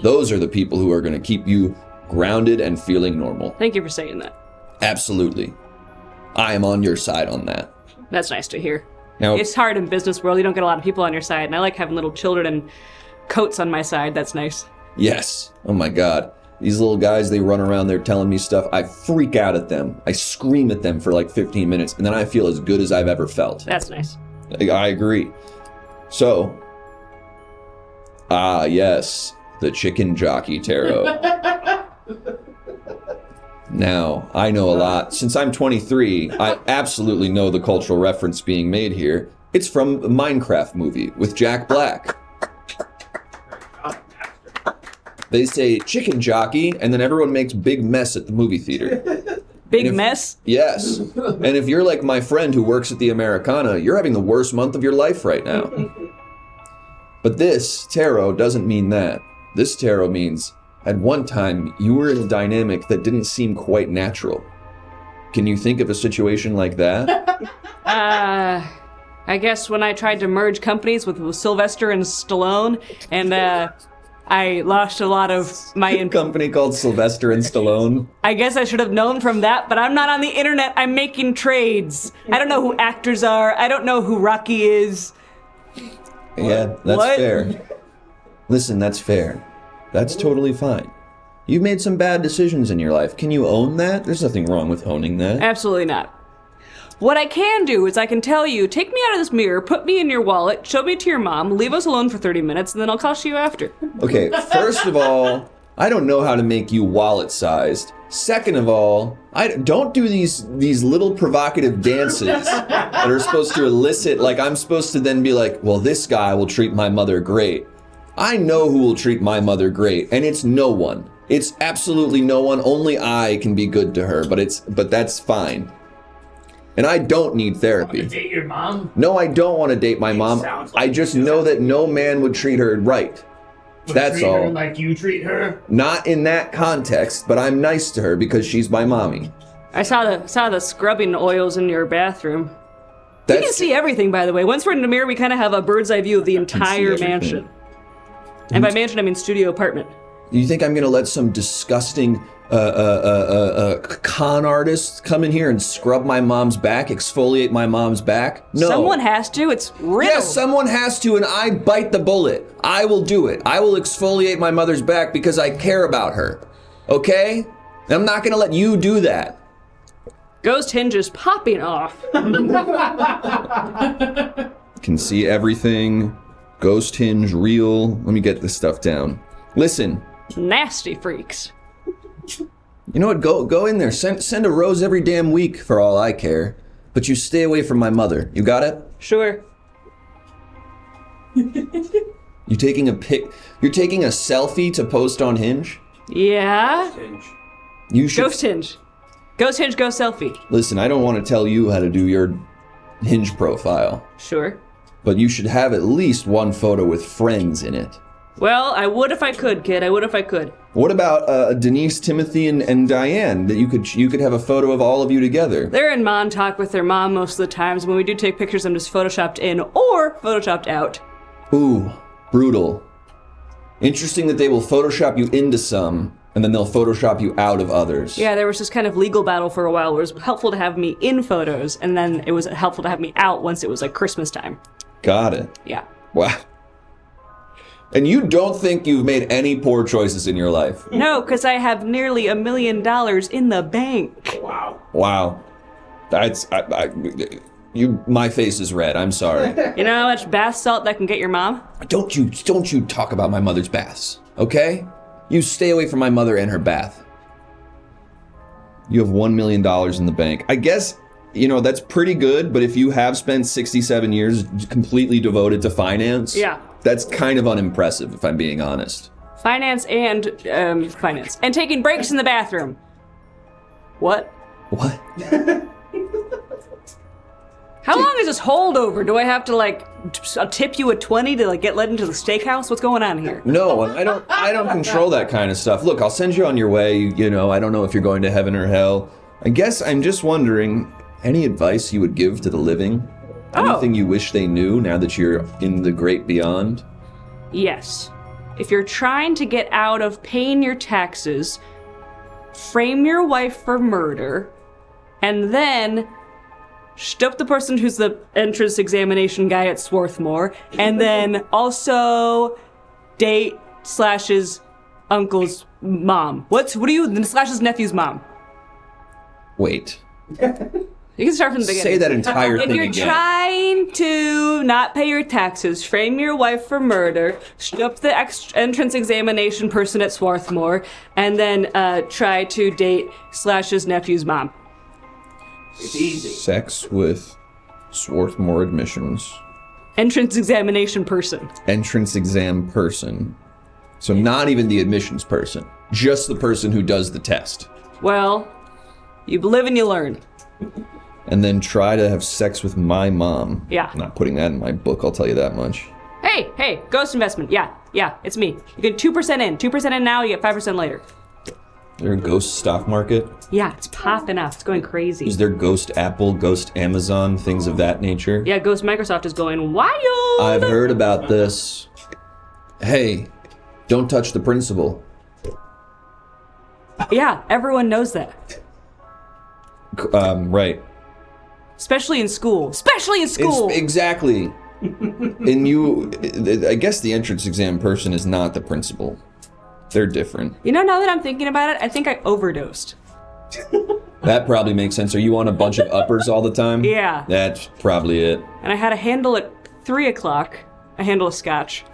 Those are the people who are going to keep you grounded and feeling normal. Thank you for saying that. Absolutely. I am on your side on that. That's nice to hear. Now, It's hard in business world. You don't get a lot of people on your side, and I like having little children and coats on my side. That's nice. yes. Oh my God. These little guys, they run around there telling me stuff. I freak out at them. I scream at them for like 15 minutes, and then I feel as good as I've ever felt. That's nice. I agree. So, yes, the Chicken Jockey Tarot. Now, I know a lot. Since I'm 23, I absolutely know the cultural reference being made here. It's from a Minecraft movie with Jack Black. They say chicken jockey, and then everyone makes big mess at the movie theater. Big mess? Yes. And if you're like my friend who works at the Americana, you're having the worst month of your life right now. But this tarot doesn't mean that. This tarot means at one time you were in a dynamic that didn't seem quite natural. Can you think of a situation like that? I guess when I tried to merge companies with Sylvester and Stallone, and I lost a lot of my... Company called Sylvester and Stallone. I guess I should have known from that, but I'm not on the internet. I'm making trades. I don't know who actors are. I don't know who Rocky is. Yeah, that's What? fair. Listen, that's fair. That's totally fine. You've made some bad decisions in your life. Can you own that? There's nothing wrong with owning that. Absolutely not. What I can do is I can tell you, take me out of this mirror, put me in your wallet, show me to your mom, leave us alone for 30 minutes, and then I'll cost you after. Okay, first of all, I don't know how to make you wallet-sized. Second of all, I don't do these little provocative dances that are supposed to elicit, like I'm supposed to then be like, well, this guy will treat my mother great. I know who will treat my mother great, and it's no one. It's absolutely no one. Only I can be good to her, but that's fine. And I don't need therapy. Want to date your mom? No, I don't want to date my mom. sounds like I just you. know that no man would treat her right. That's treat her all. like you treat her? Not in that context, but I'm nice to her because she's my mommy. I saw the scrubbing oils in your bathroom. You can see everything, by the way. Once we're in the mirror, we kind of have a bird's eye view of the entire everything. mansion. And by mansion, I mean studio apartment. You think I'm gonna let some disgusting con artist come in here and scrub my mom's back, exfoliate my mom's back? No. Someone has to. It's riddled. Yes, someone has to, and I bite the bullet. I will do it. I will exfoliate my mother's back because I care about her. Okay? And I'm not gonna let you do that. Ghost hinge is popping off. Can see everything. Ghost hinge, real. Let me get this stuff down. Listen. Nasty freaks. You know what? Go in there. Send a rose every damn week for all I care. But you stay away from my mother. You got it? Sure. You taking a pic? You're taking a selfie to post on Hinge? Yeah. You should. Ghost hinge. Ghost hinge, go selfie. Listen, I don't want to tell you how to do your Hinge profile. Sure. but you should have at least one photo with friends in it. Well, I would if I could, kid. I would if I could. What about Denise, Timothy, and Diane? That you could have a photo of all of you together. They're in Montauk with their mom most of the times. When we do take pictures, I'm just photoshopped in or photoshopped out. Ooh, brutal. Interesting that they will Photoshop you into some, and then they'll Photoshop you out of others. Yeah, there was this kind of legal battle for a while where it was helpful to have me in photos, and then it was helpful to have me out once it was like Christmas time. Got it. Yeah. Wow. And you don't think you've made any poor choices in your life? No, because I have nearly $1 million in the bank. Wow. That's my face is red. I'm sorry. You know how much bath salt that can get your mom? Don't you talk about my mother's baths, okay? You stay away from my mother and her bath. You have $1 million in the bank. I guess, that's pretty good, but if you have spent 67 years completely devoted to finance, Yeah. That's kind of unimpressive, if I'm being honest. Finance. And taking breaks in the bathroom. What? What? How long is this holdover? Do I have to tip you a 20 to get let into the steakhouse? What's going on here? No, I don't control that kind of stuff. Look, I'll send you on your way. I don't know if you're going to heaven or hell. I guess I'm just wondering, any advice you would give to the living? Anything you wish they knew now that you're in the great beyond? Yes. If you're trying to get out of paying your taxes, frame your wife for murder, and then shtup the person who's the entrance examination guy at Swarthmore, and then also date Slash's uncle's mom. What are you? Slash's nephew's mom. Wait. You can start from the beginning. Say that entire thing again. If you're trying to not pay your taxes, frame your wife for murder, shtup the entrance examination person at Swarthmore, and then try to date Slash's nephew's mom. It's easy. Sex with Swarthmore admissions. Entrance examination person. Entrance exam person. So not even the admissions person. Just the person who does the test. Well, you live and you learn. And then try to have sex with my mom. Yeah. I'm not putting that in my book, I'll tell you that much. Hey, ghost investment. Yeah, it's me. You get 2% in. 2% in now, you get 5% later. Is there a ghost stock market? Yeah, it's popping up. It's going crazy. Is there ghost Apple, ghost Amazon, things of that nature? Yeah, ghost Microsoft is going wild. I've heard about this. Hey, don't touch the principal. Yeah, everyone knows that. Right. Especially in school. Exactly. And I guess the entrance exam person is not the principal. They're different. Now that I'm thinking about it, I think I overdosed. That probably makes sense. Are you on a bunch of uppers all the time? Yeah. That's probably it. And I had a handle at 3 o'clock. A handle of scotch.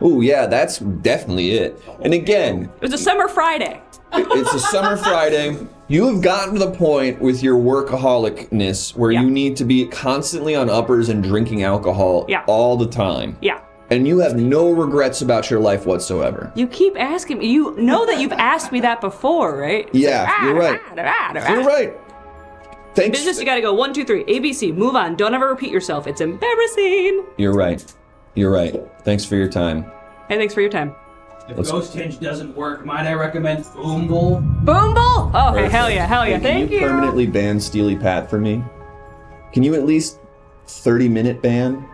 Oh, yeah, that's definitely it. And again... It was a summer Friday. It's a summer Friday. You have gotten to the point with your workaholicness where you need to be constantly on uppers and drinking alcohol all the time. Yeah. And you have no regrets about your life whatsoever. You keep asking me. You know that you've asked me that before, right? Yeah, you're right. You're right. Thanks. Business, you gotta go 1, 2, 3. ABC, move on. Don't ever repeat yourself. It's embarrassing. You're right. Thanks for your time. Hey, thanks for your time. If Ghost Hinge doesn't work, might I recommend Boomble? Boomble? Oh, okay, Perfect. hell yeah. Thank you. Can you permanently ban Steely Pat for me? Can you at least 30-minute ban?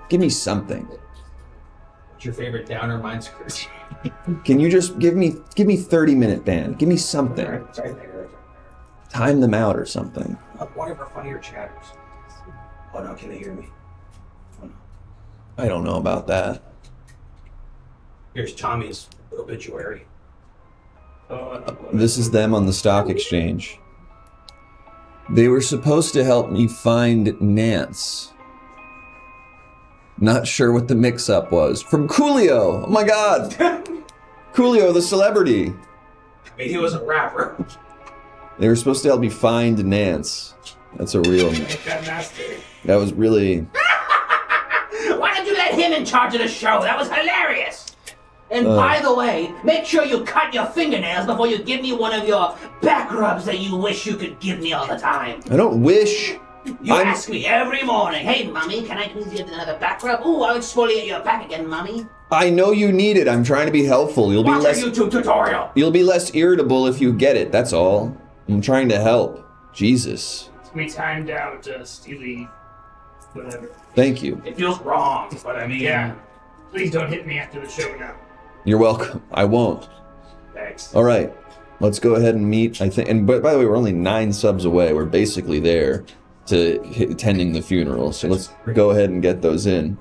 Give me something. What's your favorite downer? Mine's Chris. Can you just give me 30-minute ban? Give me something. Time them out or something. Whatever funnier chatters. Oh no, can they hear me? Oh, no. I don't know about that. Here's Tommy's obituary. This is them on the stock exchange. They were supposed to help me find Nance. Not sure what the mix-up was. From Coolio! Oh my god! Coolio, the celebrity! I mean, he was a rapper. They were supposed to help me find Nance. That's a real... That was really... Why don't you let him in charge of the show? That was hilarious. And by the way, make sure you cut your fingernails before you give me one of your back rubs that you wish you could give me all the time. I don't wish You ask me every morning, hey, Mummy, can I please get another back rub? Ooh, I'll exfoliate your back again, Mummy. I know you need it. I'm trying to be helpful. You'll Watch be less. a YouTube tutorial. You'll be less irritable if you get it. That's all. I'm trying to help. Jesus. We timed out Steely, whatever. Thank you. It feels wrong, but I mean... Yeah. Please don't hit me after the show now. You're welcome. I won't. Thanks. All right. Let's go ahead and meet. I think. And by the way, we're only 9 subs away. We're basically there to attending the funeral. So let's go ahead and get those in.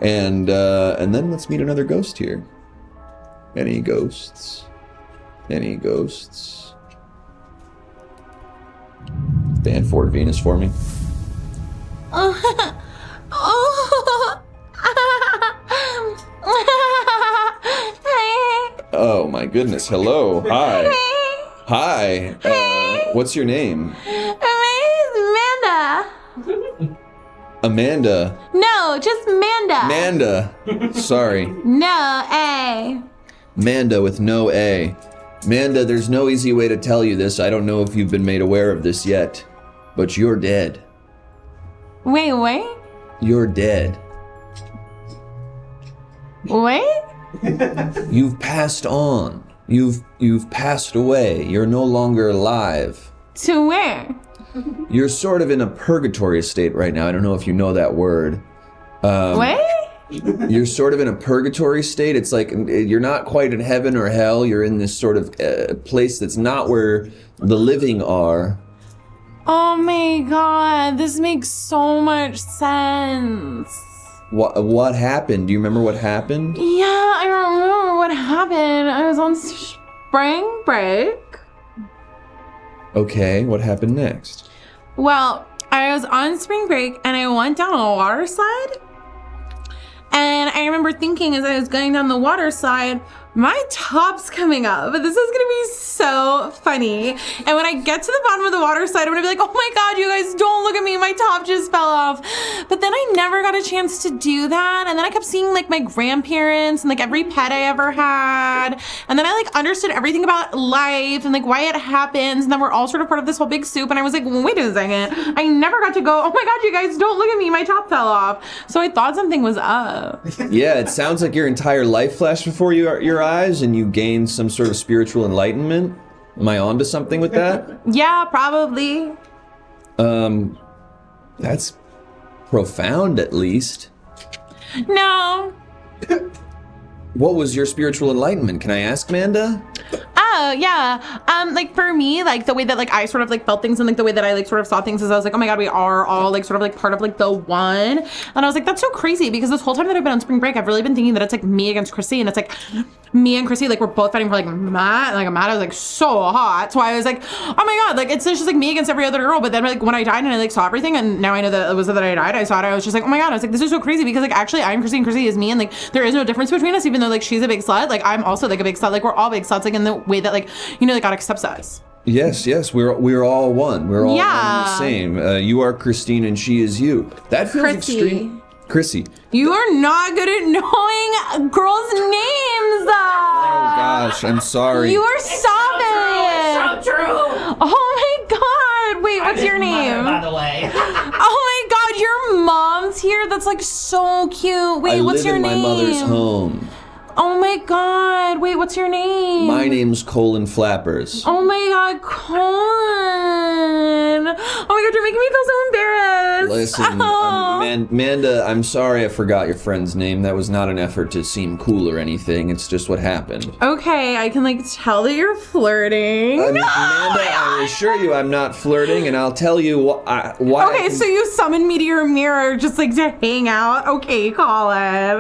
And then let's meet another ghost here. Any ghosts? Any ghosts? Ban Fort Venus for me. Oh my goodness! Hello, hi, hi. What's your name? My name's Manda. Amanda. No, just Manda. Manda. Sorry. No, A. Manda with no A. Manda, there's no easy way to tell you this. I don't know if you've been made aware of this yet, but you're dead. Wait. You're dead. Wait? You've passed on. You've passed away. You're no longer alive. To where? You're sort of in a purgatory state right now. I don't know if you know that word. Wait? You're sort of in a purgatory state. It's like you're not quite in heaven or hell. You're in this sort of place that's not where the living are. Oh my god, this makes so much sense. What happened? Do you remember what happened? Yeah, I remember what happened. I was on spring break. Okay, what happened next? Well, I was on spring break and I went down a water slide. And I remember thinking as I was going down the water slide, my top's coming up. This is gonna be so funny. And when I get to the bottom of the water slide, I'm gonna be like, oh my god, you guys, don't look at me, my top just fell off. But then I never got a chance to do that. And then I kept seeing like my grandparents and like every pet I ever had. And then I like understood everything about life and like why it happens. And then we're all sort of part of this whole big soup. And I was like, wait a second. I never got to go, oh my god, you guys, don't look at me, my top fell off. So I thought something was up. Yeah, it sounds like your entire life flashed before your eyes and you gained some sort of spiritual enlightenment. Am I onto something with that? Yeah, probably. That's profound at least. No. What was your spiritual enlightenment? Can I ask, Manda? Oh, yeah. Like for me, like the way that like I sort of like felt things and like the way that I like sort of saw things is I was like, oh my god, we are all like sort of like part of like the one. And I was like, that's so crazy because this whole time that I've been on spring break, I've really been thinking that it's like me against Chrissy, and it's like me and Chrissy, like we're both fighting for like Matt, and like Matt is like so hot. So I was like, oh my god, like it's just like me against every other girl. But then like when I died and I like saw everything, and now I know that it was that I died, I saw it, I was just like, oh my god, I was like, this is so crazy because like actually I'm Chrissy and Chrissy is me, and like there is no difference between us, even though like she's a big slut, like I'm also like a big slut, like we're all big sluts, like in the way that like, you know, like God accepts us. Yes, we're all one. We're all one and the same. You are Christine and she is you. That feels extreme. Chrissy. You are not good at knowing girls' names. Oh gosh, I'm sorry. You are savage. So true. Oh my god. Wait, what's your name? By the way. Oh my god, your mom's here. That's like so cute. Wait, what's your name? I live in my mother's home. Oh my god. Wait, what's your name? My name's Colin Flappers. Oh my god, Colin. Oh my god, you're making me feel so embarrassed. Listen, Manda, I'm sorry I forgot your friend's name. That was not an effort to seem cool or anything. It's just what happened. Okay, I can like tell that you're flirting. Amanda, I assure you I'm not flirting, and I'll tell you why. Okay, so you summoned me to your mirror just like to hang out? Okay, Colin.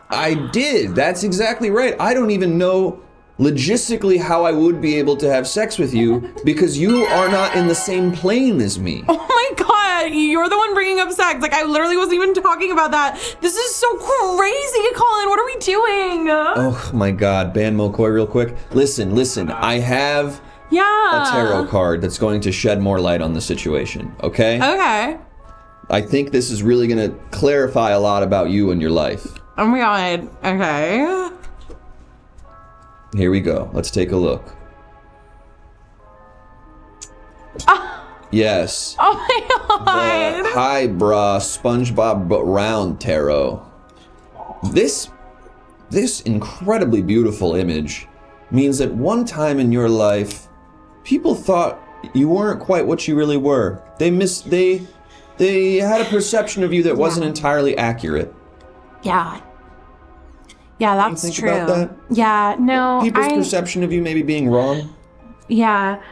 I did. That's exactly right. I don't even know logistically how I would be able to have sex with you because you are not in the same plane as me. Oh my god, you're the one bringing up sex. Like I literally wasn't even talking about that. This is so crazy, Colin. What are we doing? Oh my god, ban McCoy real quick. Listen. I have a tarot card that's going to shed more light on the situation, okay? Okay. I think this is really going to clarify a lot about you and your life. Oh my god. Okay. Here we go. Let's take a look. Yes. Oh my god. The Hi Bra SpongeBob but round tarot. This incredibly beautiful image means that one time in your life, people thought you weren't quite what you really were. They had a perception of you that wasn't entirely accurate. Yeah. Yeah, that's think true. about that? Yeah, no. People's perception of you maybe being wrong. Yeah.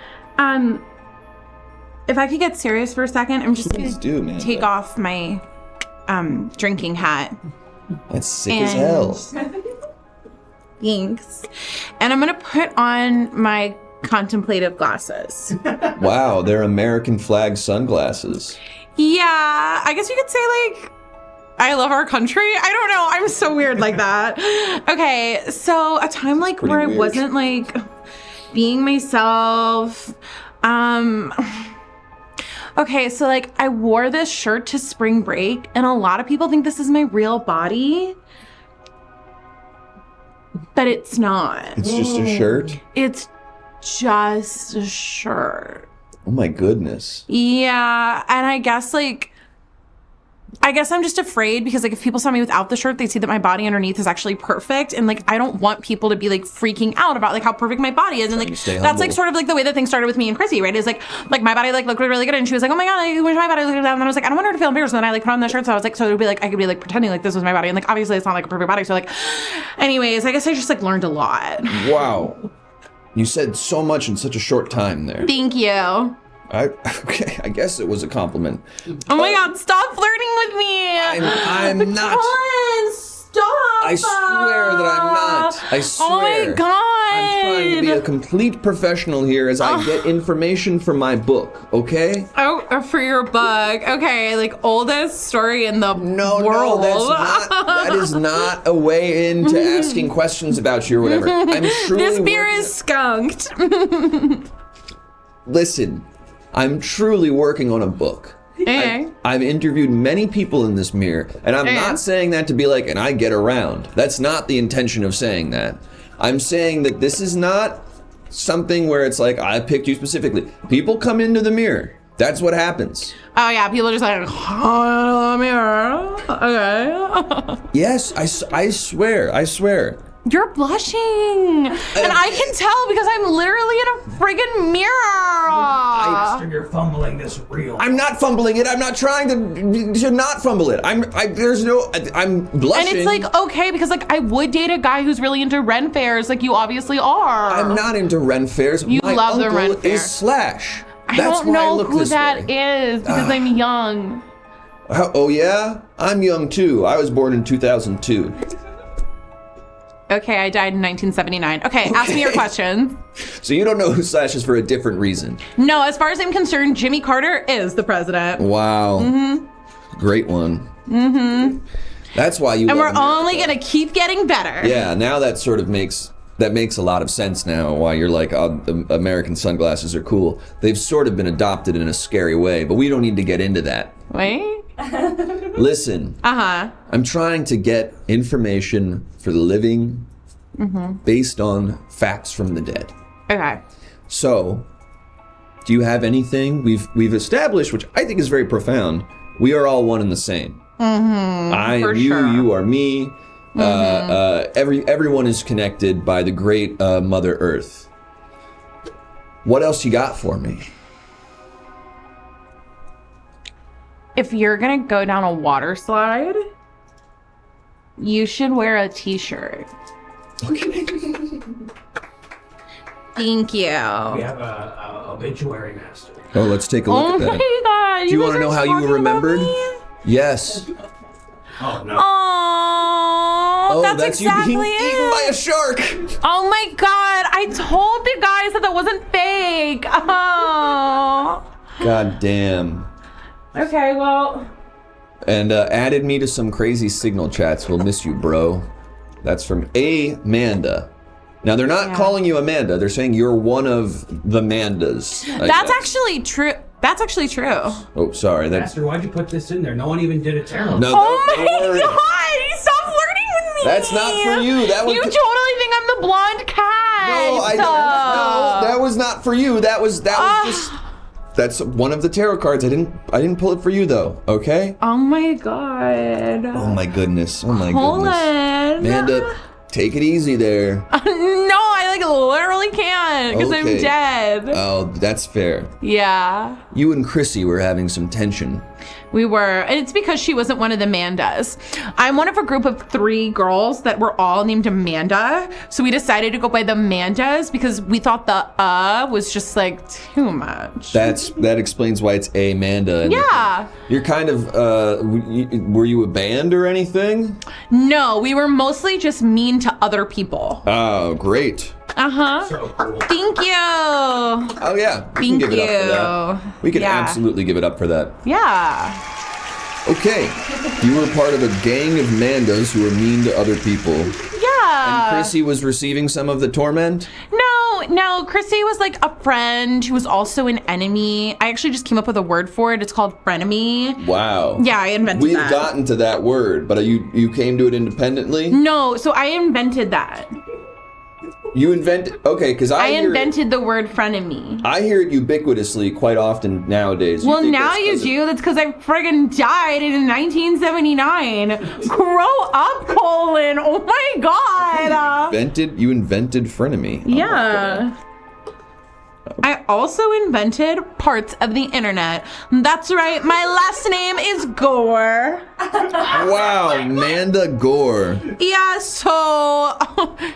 If I could get serious for a second, I'm just gonna take off my drinking hat. That's sick as hell. Thanks. And I'm gonna put on my contemplative glasses. Wow, they're American flag sunglasses. Yeah, I guess you could say like I love our country. I don't know. I'm so weird like that. Okay, so a time like Pretty where weird. I wasn't like being myself. Okay, so like I wore this shirt to spring break, and a lot of people think this is my real body, but it's not. It's just a shirt? It's just a shirt. Oh my goodness. Yeah, and I guess I'm just afraid because like if people saw me without the shirt, they'd see that my body underneath is actually perfect, and like I don't want people to be like freaking out about like how perfect my body is, and like that's like sort of like the way that things started with me and Chrissy, right? Is like my body like looked really good, and she was like, oh my god, I wish my body looked good, and then I was like, I don't want her to feel embarrassed, and then I like put on the shirt, so I was like, so it would be like I could be like pretending like this was my body, and like obviously it's not like a perfect body, so like, anyways, I guess I just like learned a lot. Wow, you said so much in such a short time there. Thank you. Okay, I guess it was a compliment. Oh my god, stop flirting with me! I'm not. Come on, stop! I swear that I'm not. I swear. Oh my god! I'm trying to be a complete professional here as I get information for my book, okay? Oh, for your book. Okay, like oldest story in the world. No, that is not a way into asking questions about you or whatever. I'm truly This beer is skunked. Listen, I'm truly working on a book. Okay. I've interviewed many people in this mirror, and I'm not saying that to be like, and I get around. That's not the intention of saying that. I'm saying that this is not something where it's like, I picked you specifically. People come into the mirror. That's what happens. Oh yeah, people are just like, oh, mirror. Okay. Yes, I swear. You're blushing. And I can tell because I'm literally in a friggin' mirror. Master, you're fumbling this real. I'm not fumbling it. I'm not trying to not fumble it. I'm blushing. And it's like, okay, because like I would date a guy who's really into Ren fairs, like you obviously are. I'm not into Ren fairs. You love the Ren fair. Is Slash. I don't know who that is because I'm young. Oh yeah? I'm young too. I was born in 2002. Okay, I died in 1979. Okay, ask me your question. So you don't know who Slash is for a different reason. No, as far as I'm concerned, Jimmy Carter is the president. Wow. Mm-hmm. Great one. Mm-hmm. That's why you. And love we're America. only gonna keep getting better. Yeah, now that sort of makes a lot of sense now. Why you're like, oh, the American sunglasses are cool. They've sort of been adopted in a scary way, but we don't need to get into that. Wait. Listen. I'm trying to get information for the living based on facts from the dead. Okay. So, do you have anything we've established, which I think is very profound? We are all one and the same. I am you, you are me. Everyone is connected by the great Mother Earth. What else you got for me? If you're gonna go down a water slide, you should wear a t-shirt. Okay. Thank you. We have a obituary master. Oh, let's take a look at that. Oh my god! Do you want to know how you were remembered? Yes. Oh no. Oh, that's exactly you being eaten by a shark. Oh my god! I told the guys that wasn't fake. Oh. God damn. Okay, well. And added me to some crazy signal chats. We'll miss you, bro. That's from Amanda. Now, they're not calling you Amanda. They're saying you're one of the Mandas. That's actually true. That's actually true. Oh, sorry. Master, why'd you put this in there? No one even did a tarot. No, Oh my don't worry. god! Stop flirting with me! That's not for you. That was You totally think I'm the blonde cat. No, that was not for you. That was just. That's one of the tarot cards. I didn't pull it for you though. Okay. Oh my god. Oh my goodness. Oh my Colin. goodness. Amanda, take it easy there. No, I literally can't because I'm Okay. dead. Oh, that's fair. Yeah. You and Chrissy were having some tension. We were, and it's because she wasn't one of the Mandas. I'm one of a group of 3 girls that were all named Amanda. So we decided to go by the Mandas because we thought the was just like too much. That explains why it's Amanda. Yeah. You're kind of, were you a band or anything? No, we were mostly just mean to other people. Oh, great. Uh-huh. So cool. Thank you. Oh yeah, we can Thank give it up for you. that. We can Yeah. absolutely give it up for that. Yeah. Okay, you were part of a gang of Mandas who were mean to other people. Yeah. And Chrissy was receiving some of the torment? No, Chrissy was like a friend who was also an enemy. I actually just came up with a word for it. It's called frenemy. Wow. Yeah, I invented We've that. gotten to that word, but you came to it independently? No, so I invented that. You invented, okay, because I invented the word frenemy. I hear it ubiquitously quite often nowadays. Well, now you do. That's because I friggin' died in 1979. Grow up, Colin. Oh my god. You invented frenemy. Yeah. I also invented parts of the internet. That's right, my last name is Gore. Wow, Manda Gore. Yeah, so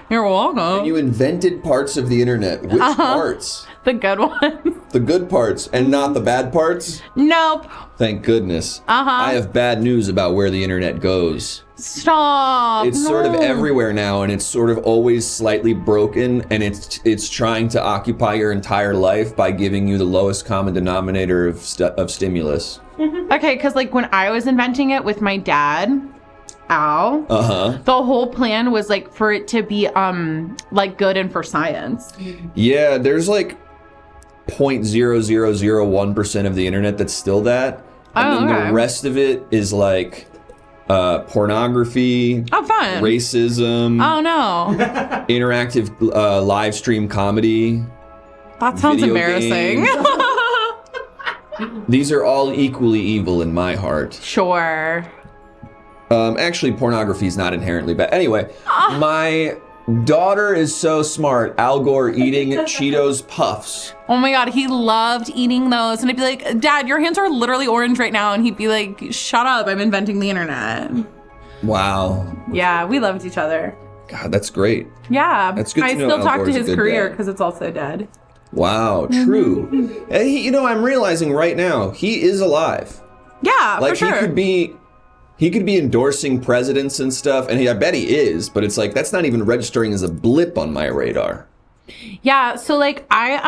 you're welcome. You invented parts of the internet. Which parts? The good one. The good parts and not the bad parts? Nope. Thank goodness. I have bad news about where the internet goes. Stop. It's sort of everywhere now, and it's sort of always slightly broken, and it's trying to occupy your entire life by giving you the lowest common denominator of stimulus. Okay, because like when I was inventing it with my dad, Al, the whole plan was like for it to be like good and for science. Yeah, there's like 0.0001% of the internet that's still that, and then the rest of it is like pornography, fun, racism, interactive live stream comedy. That sounds video embarrassing. These are all equally evil in my heart. Sure. Actually, pornography is not inherently bad. Anyway, my daughter is so smart. Al Gore eating Cheetos Puffs. Oh my god, he loved eating those. And I'd be like, Dad, your hands are literally orange right now. And he'd be like, shut up, I'm inventing the internet. Wow. Yeah, we loved each other. God, that's great. Yeah. That's good to I know still Al talk Gore's to a his good career dad. because it's also dead. Wow, true. And I'm realizing right now, he is alive. Yeah, Like for sure. he could be endorsing presidents and stuff, and I bet he is, but it's like that's not even registering as a blip on my radar. Yeah, so like I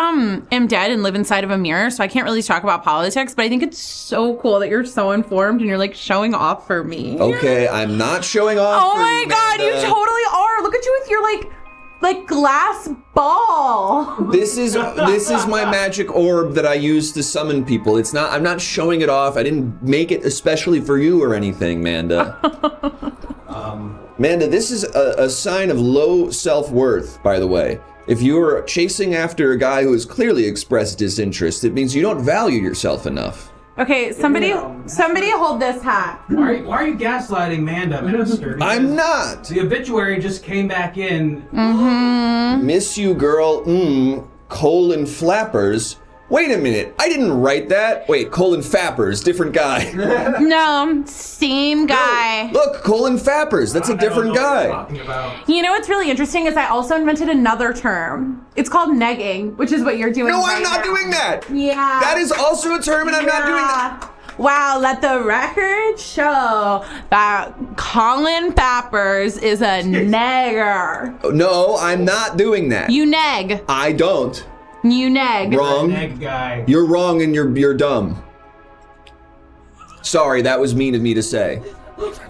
am dead and live inside of a mirror, so I can't really talk about politics, but I think it's so cool that you're so informed and you're like showing off for me. Okay, I'm not showing off. Oh for my you, god, you Manda. totally are. Look at you with your like glass ball. This is my magic orb that I use to summon people. I'm not showing it off. I didn't make it especially for you or anything, Manda. Manda, this is a sign of low self-worth, by the way. If you're chasing after a guy who has clearly expressed disinterest, it means you don't value yourself enough. Okay, somebody hold this hat. Why are you gaslighting Manda, Minister? I'm not. The obituary just came back in. Miss you, girl. Colon flappers. Wait a minute. I didn't write that. Wait, colon fappers. Different guy. No, same guy. Look, colon fappers. That's a different guy. You know what's really interesting is I also invented another term. It's called negging, which is what you're doing. No, right I'm not now. doing that. Yeah. That is also a term, and I'm not doing that. Wow, let the record show that Colin Fappers is a negger. No, I'm not doing that. You neg. I don't. You neg. Wrong. Egg guy. You're wrong, and you're dumb. Sorry, that was mean of me to say.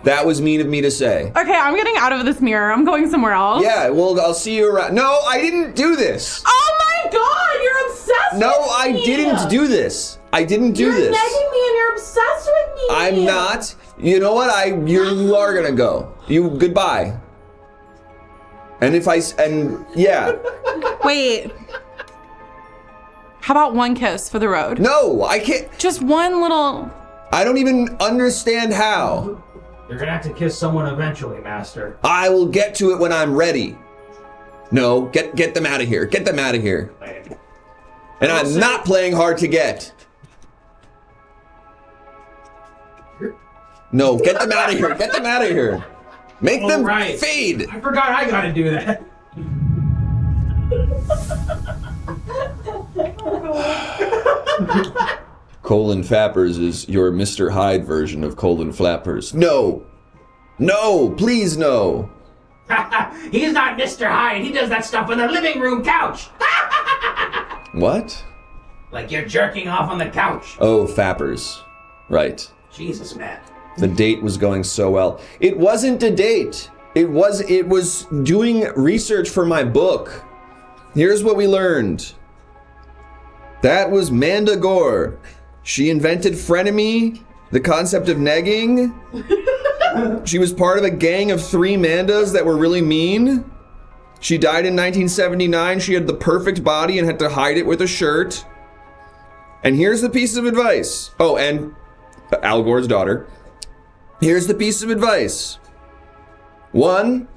That was mean of me to say. Okay, I'm getting out of this mirror. I'm going somewhere else. Yeah, well, I'll see you around. No, I didn't do this. Oh my god, you're obsessed No, with me. I didn't do this. I didn't do You're this. negging me and you're obsessed with me. I'm not. You know what? You are gonna go. Goodbye. And yeah. Wait. How about one kiss for the road? No, I can't. Just one little... I don't even understand how. You're gonna have to kiss someone eventually, Master. I will get to it when I'm ready. No, get them out of here. Get them out of here. And I'm not playing hard to get. No, get them out of here. Get them out of here. Make them fade. I forgot I gotta do that. Colin Flappers is your Mr. Hyde version of Colin Flappers. No! No! Please no! He's not Mr. Hyde. He does that stuff on the living room couch. What? Like you're jerking off on the couch. Oh, Fappers. Right. Jesus, man. The date was going so well. It wasn't a date. It was doing research for my book. Here's what we learned. That was Manda Gore. She invented frenemy, the concept of negging. She was part of a gang of 3 Mandas that were really mean. She died in 1979. She had the perfect body and had to hide it with a shirt. And here's the piece of advice. Oh, and Al Gore's daughter. Here's the piece of advice. 1,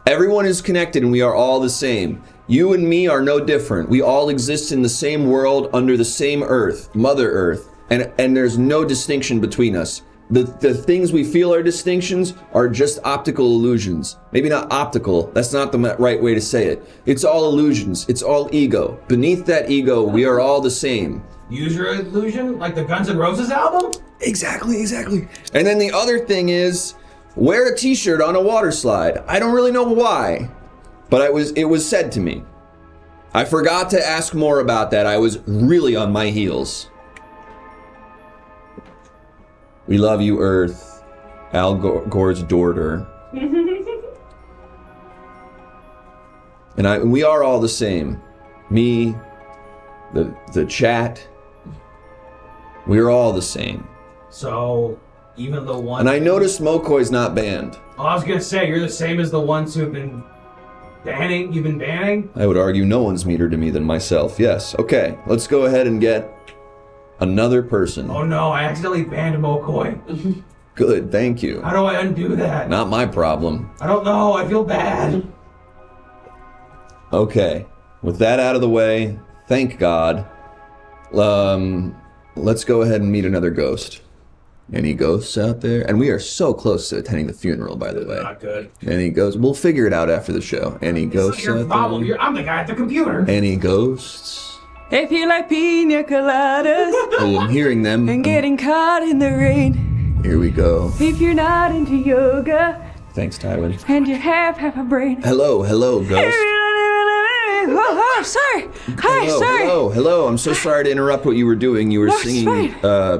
everyone is connected and we are all the same. You and me are no different. We all exist in the same world under the same earth, Mother Earth, and there's no distinction between us. The things we feel are distinctions are just optical illusions. Maybe not optical, that's not the right way to say it. It's all illusions, it's all ego. Beneath that ego, we are all the same. Use your illusion? Like the Guns N' Roses album? Exactly. And then the other thing is, wear a t-shirt on a water slide. I don't really know why, but it was said to me. I forgot to ask more about that. I was really on my heels. We love you, Earth. Al Gore's daughter. And we are all the same. Me, the chat. We're all the same. So, even the one... And I noticed Mokoi's not banned. Oh, I was gonna say, you're the same as the ones who've been banning? You've been banning? I would argue no one's meaner to me than myself. Yes. Okay, let's go ahead and get another person. Oh no, I accidentally banned Mokoi. Good, thank you. How do I undo that? Not my problem. I don't know, I feel bad. Okay, with that out of the way, thank God. Let's go ahead and meet another ghost. Any ghosts out there? And we are so close to attending the funeral, by the way. Not good. Any ghosts? We'll figure it out after the show. Any ghosts It's not your out problem. there? I'm the guy at the computer. Any ghosts? If you like pina coladas Oh, I'm hearing them. and getting caught in the rain. Here we go. If you're not into yoga Thanks, Tywin. and you have half a brain. Hello, ghost. Oh, sorry. Hi, sorry. Hello. I'm so sorry to interrupt what you were doing. You were No, it's singing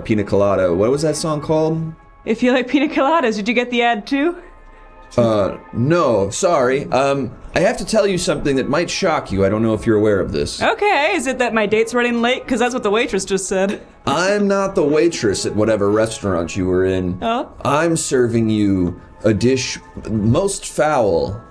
Pina Colada. What was that song called? If you like pina coladas, did you get the ad too? No, sorry. I have to tell you something that might shock you. I don't know if you're aware of this. Okay, is it that my date's running late? Because that's what the waitress just said. I'm not the waitress at whatever restaurant you were in. Oh? I'm serving you a dish most foul.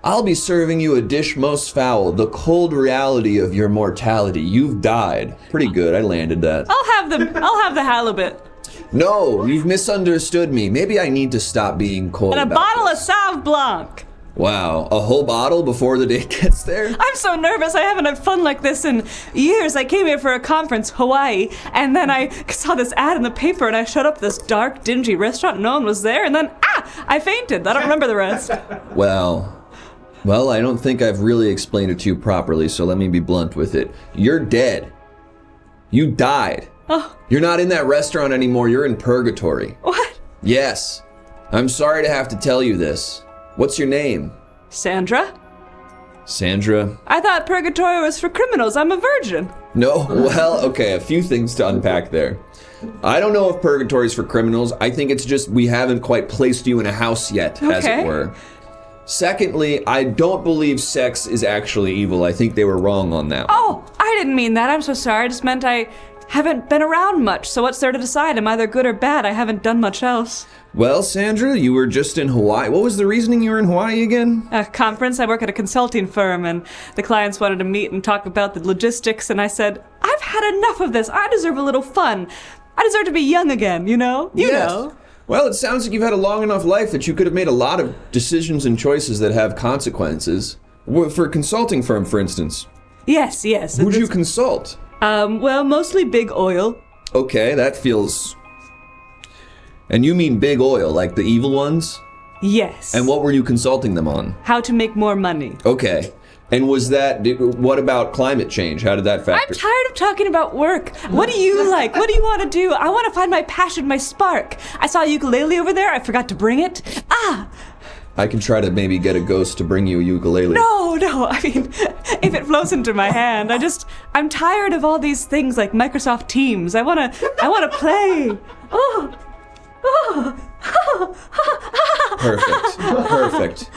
I'll be serving you a dish most foul, the cold reality of your mortality. You've died. Pretty good, I landed that. I'll have the halibut. No, you've misunderstood me. Maybe I need to stop being cold And a about bottle this. of Sauv Blanc. Wow, a whole bottle before the date gets there? I'm so nervous. I haven't had fun like this in years. I came here for a conference, Hawaii, and then I saw this ad in the paper, and I showed up at this dark, dingy restaurant. No one was there, and then, I fainted. I don't remember the rest. Well, I don't think I've really explained it to you properly, so let me be blunt with it. You're dead. You died. Oh. You're not in that restaurant anymore. You're in purgatory. What? Yes. I'm sorry to have to tell you this. What's your name? Sandra? Sandra? I thought purgatory was for criminals. I'm a virgin. No? Well, okay, a few things to unpack there. I don't know if purgatory's for criminals. I think it's just we haven't quite placed you in a house yet, as it were. Secondly, I don't believe sex is actually evil. I think they were wrong on that. Oh, I didn't mean that. I'm so sorry. I just meant I haven't been around much, so what's there to decide? I'm either good or bad. I haven't done much else. Well, Sandra, you were just in Hawaii. What was the reasoning you were in Hawaii again? A conference. I work at a consulting firm, and the clients wanted to meet and talk about the logistics, and I said, I've had enough of this. I deserve a little fun. I deserve to be young again, you know? You know. Well, it sounds like you've had a long enough life that you could have made a lot of decisions and choices that have consequences. For a consulting firm, for instance. Yes. Who'd you consult? Well, mostly big oil. Okay, that feels... And you mean big oil, like the evil ones? Yes. And what were you consulting them on? How to make more money. Okay. And what about climate change? How did that factor? I'm tired of talking about work. What do you like? What do you want to do? I want to find my passion, my spark. I saw a ukulele over there. I forgot to bring it. I can try to maybe get a ghost to bring you a ukulele. No. I mean, if it flows into my hand, I'm tired of all these things like Microsoft Teams. I wanna play. Perfect.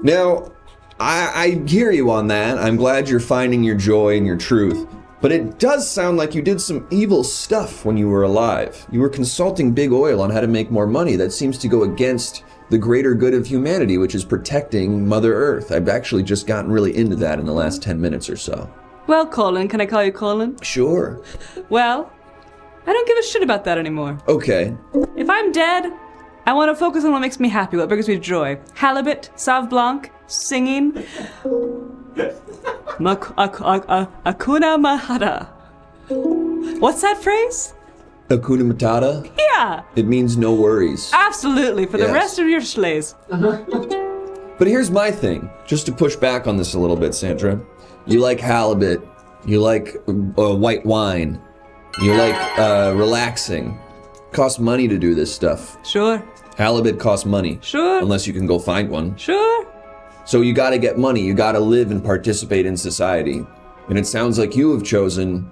Now, I hear you on that. I'm glad you're finding your joy and your truth. But it does sound like you did some evil stuff when you were alive. You were consulting Big Oil on how to make more money. That seems to go against the greater good of humanity, which is protecting Mother Earth. I've actually just gotten really into that in the last 10 minutes or so. Well, Colin, can I call you Colin? Sure. Well, I don't give a shit about that anymore. Okay. If I'm dead, I want to focus on what makes me happy, what brings me joy. Halibut, Sauv Blanc, singing. Akuna Matata. What's that phrase? Hakuna Matata? Yeah. It means no worries. Absolutely, for the rest of your sleighs. But here's my thing, just to push back on this a little bit, Sandra. You like halibut. You like white wine. You like relaxing. Costs money to do this stuff. Sure. Halibut costs money. Sure. Unless you can go find one. Sure. So you gotta get money. You gotta live and participate in society. And it sounds like you have chosen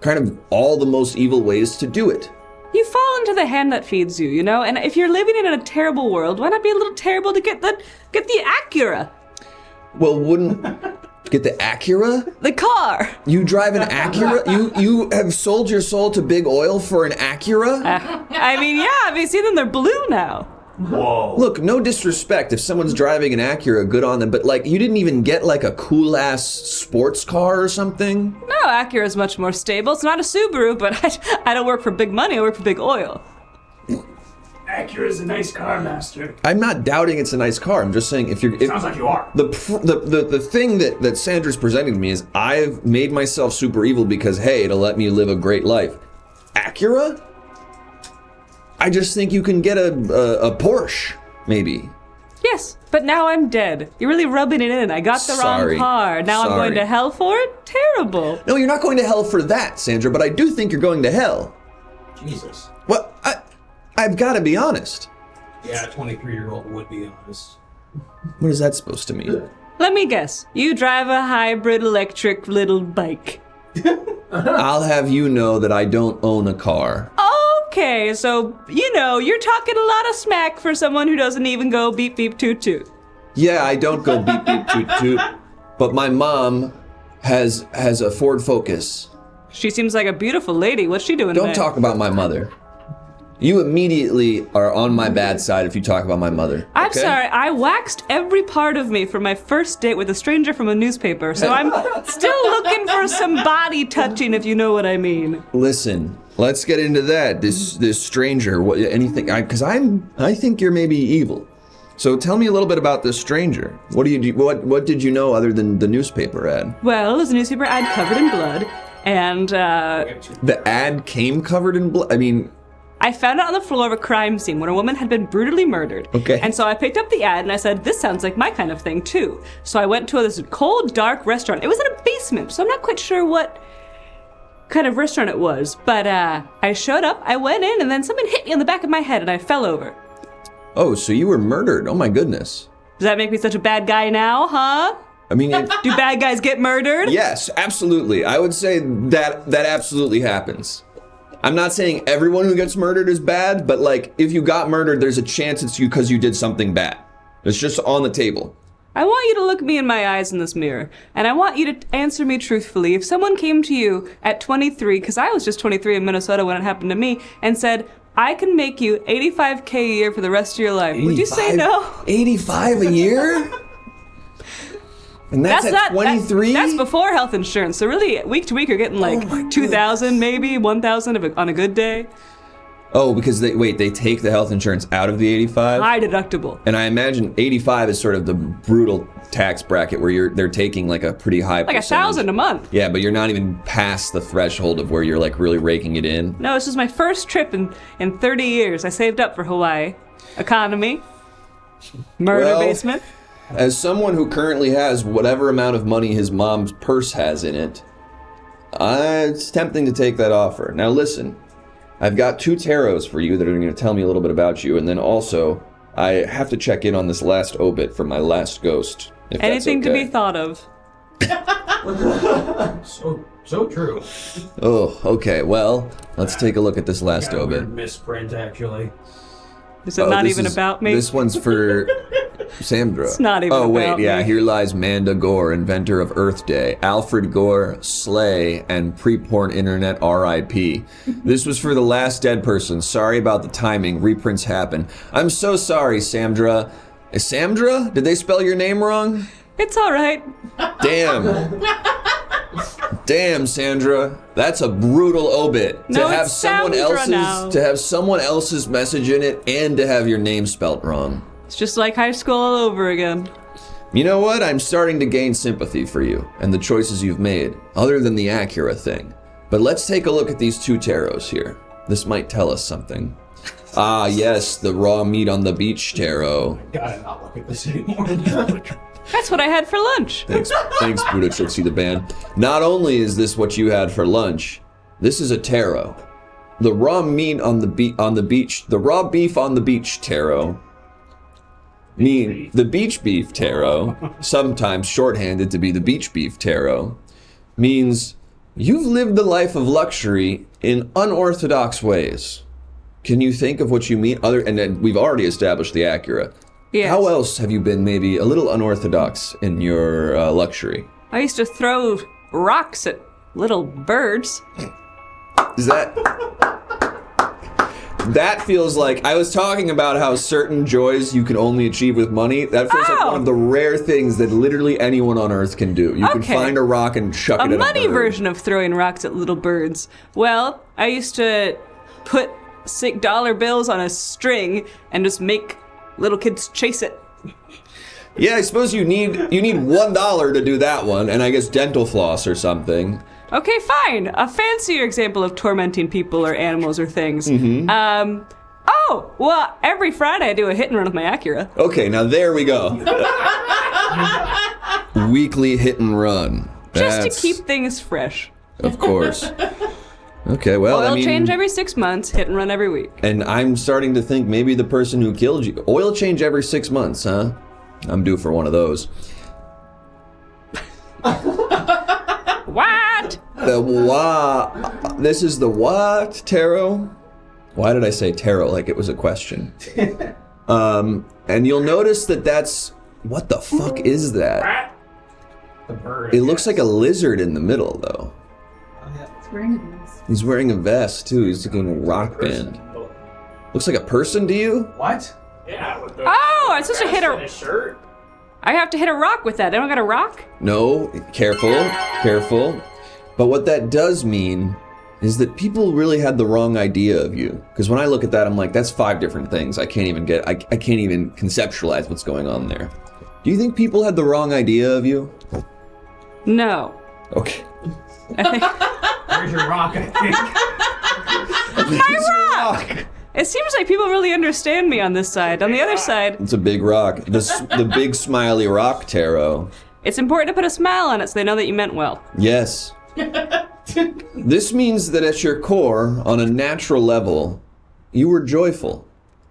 kind of all the most evil ways to do it. You fall into the hand that feeds you, you know? And if you're living in a terrible world, why not be a little terrible to get the Acura? Well, wouldn't... Get the Acura? The car. You drive an Acura? You have sold your soul to Big Oil for an Acura? I mean, yeah, have you seen them? They're blue now. Whoa. Look, no disrespect if someone's driving an Acura, good on them, but like, you didn't even get like a cool-ass sports car or something? No, Acura's much more stable. It's not a Subaru, but I don't work for big money, I work for Big Oil. Acura's a nice car, Master. I'm not doubting it's a nice car. I'm just saying if Sounds like you are. The thing that Sandra's presenting to me is I've made myself super evil because, hey, it'll let me live a great life. Acura? I just think you can get a Porsche, maybe. Yes, but now I'm dead. You're really rubbing it in. I got the wrong car. Now I'm going to hell for it? Terrible. No, you're not going to hell for that, Sandra, but I do think you're going to hell. Jesus. Well, I've got to be honest. Yeah, a 23-year-old would be honest. What is that supposed to mean? Let me guess. You drive a hybrid electric little bike. I'll have you know that I don't own a car. Okay, so, you know, you're talking a lot of smack for someone who doesn't even go beep beep toot toot. Yeah, I don't go beep beep toot toot, but my mom has a Ford Focus. She seems like a beautiful lady. What's she doing Don't there? talk about my mother. You immediately are on my bad side if you talk about my mother. I'm okay? sorry, I waxed every part of me for my first date with a stranger from a newspaper, so I'm still looking for some body touching, if you know what I mean. Listen, let's get into that. This stranger, because I think you're maybe evil. So tell me a little bit about this stranger. What did you know other than the newspaper ad? Well, there's a newspaper ad covered in blood, and The ad came covered in blood? I mean... I found it on the floor of a crime scene when a woman had been brutally murdered. Okay. And so I picked up the ad and I said, this sounds like my kind of thing too. So I went to this cold, dark restaurant. It was in a basement, so I'm not quite sure what kind of restaurant it was. But I showed up, I went in, and then someone hit me on the back of my head and I fell over. Oh, so you were murdered. Oh my goodness. Does that make me such a bad guy now, huh? I mean... Do bad guys get murdered? Yes, absolutely. I would say that absolutely happens. I'm not saying everyone who gets murdered is bad, but like, if you got murdered, there's a chance it's you because you did something bad. It's just on the table. I want you to look me in my eyes in this mirror, and I want you to answer me truthfully. If someone came to you at 23, because I was just 23 in Minnesota when it happened to me, and said, I can make you $85K a year for the rest of your life, would you say no? 85 a year? And that's at 23? That's before health insurance. So really, week to week, you're getting like 2,000 maybe, 1,000 on a good day. Oh, because they take the health insurance out of the 85? High deductible. And I imagine 85 is sort of the brutal tax bracket where they're taking like a pretty high like percentage. $1,000 a month. Yeah, but you're not even past the threshold of where you're like really raking it in. No, this is my first trip in 30 years. I saved up for Hawaii. Economy. Murder basement. As someone who currently has whatever amount of money his mom's purse has in it, it's tempting to take that offer. Now listen, I've got 2 tarots for you that are going to tell me a little bit about you, and then also, I have to check in on this last obit from my last ghost. If Anything that's okay. to be thought of. So true. Oh, okay, well, let's take a look at this last Got a obit. weird misprint, actually. Is it not even about me? This one's for Sandra. It's not even Oh, about wait, yeah, me. here lies Manda Gore, inventor of Earth Day, Alfred Gore, Slay, and pre-porn internet RIP. This was for the last dead person. Sorry about the timing. Reprints happen. I'm so sorry, Samdra. Is Samdra? Did they spell your name wrong? It's all right. Damn. Damn, Sandra. That's a brutal obit. No, to have it's someone Sandra now. to have someone else's message in it and to have your name spelt wrong. It's just like high school all over again. You know what? I'm starting to gain sympathy for you and the choices you've made, other than the Acura thing. But let's take a look at these 2 tarots here. This might tell us something. Ah, yes, the raw meat on the beach tarot. Gotta not look at this anymore. That's what I had for lunch. Thanks, Buddha Trixie the band. Not only is this what you had for lunch, this is a tarot. The raw meat on the beach, the raw beef on the beach tarot. The beach beef tarot, sometimes shorthanded to be the beach beef tarot, means you've lived the life of luxury in unorthodox ways. Can you think of what you mean? And then we've already established the Acura. Yes. How else have you been maybe a little unorthodox in your luxury? I used to throw rocks at little birds. Is that... That feels like... I was talking about how certain joys you can only achieve with money. That feels like one of the rare things that literally anyone on Earth can do. You can find a rock and chuck it at a bird. A money version of throwing rocks at little birds. Well, I used to put $6 bills on a string and just make little kids chase it. Yeah, I suppose you need $1 to do that one, and I guess dental floss or something. Okay, fine. A fancier example of tormenting people or animals or things. Well, every Friday I do a hit and run with my Acura. Okay, now there we go. Weekly hit and run. Just to keep things fresh. Of course. Okay, well, Oil change every 6 months, hit and run every week. And I'm starting to think maybe the person who killed you... Oil change every 6 months, huh? I'm due for one of those. What? This is the what tarot? Why did I say tarot like it was a question? And you'll notice that that's... What the fuck is that? The bird. It looks like a lizard in the middle, though. He's wearing a vest, too. He's looking a rock band. Looks like a person to you? What? Yeah. With the I'm supposed to hit a shirt. I have to hit a rock with that. I don't got a rock? No, careful. But what that does mean is that people really had the wrong idea of you. Because when I look at that, I'm like, that's 5 different things. I can't even conceptualize what's going on there. Do you think people had the wrong idea of you? No. Okay. Where's your rock, I think? My rock! It seems like people really understand me on this side. On the other side... It's a big rock. The big smiley rock tarot. It's important to put a smile on it so they know that you meant well. Yes. This means that at your core, on a natural level, you were joyful.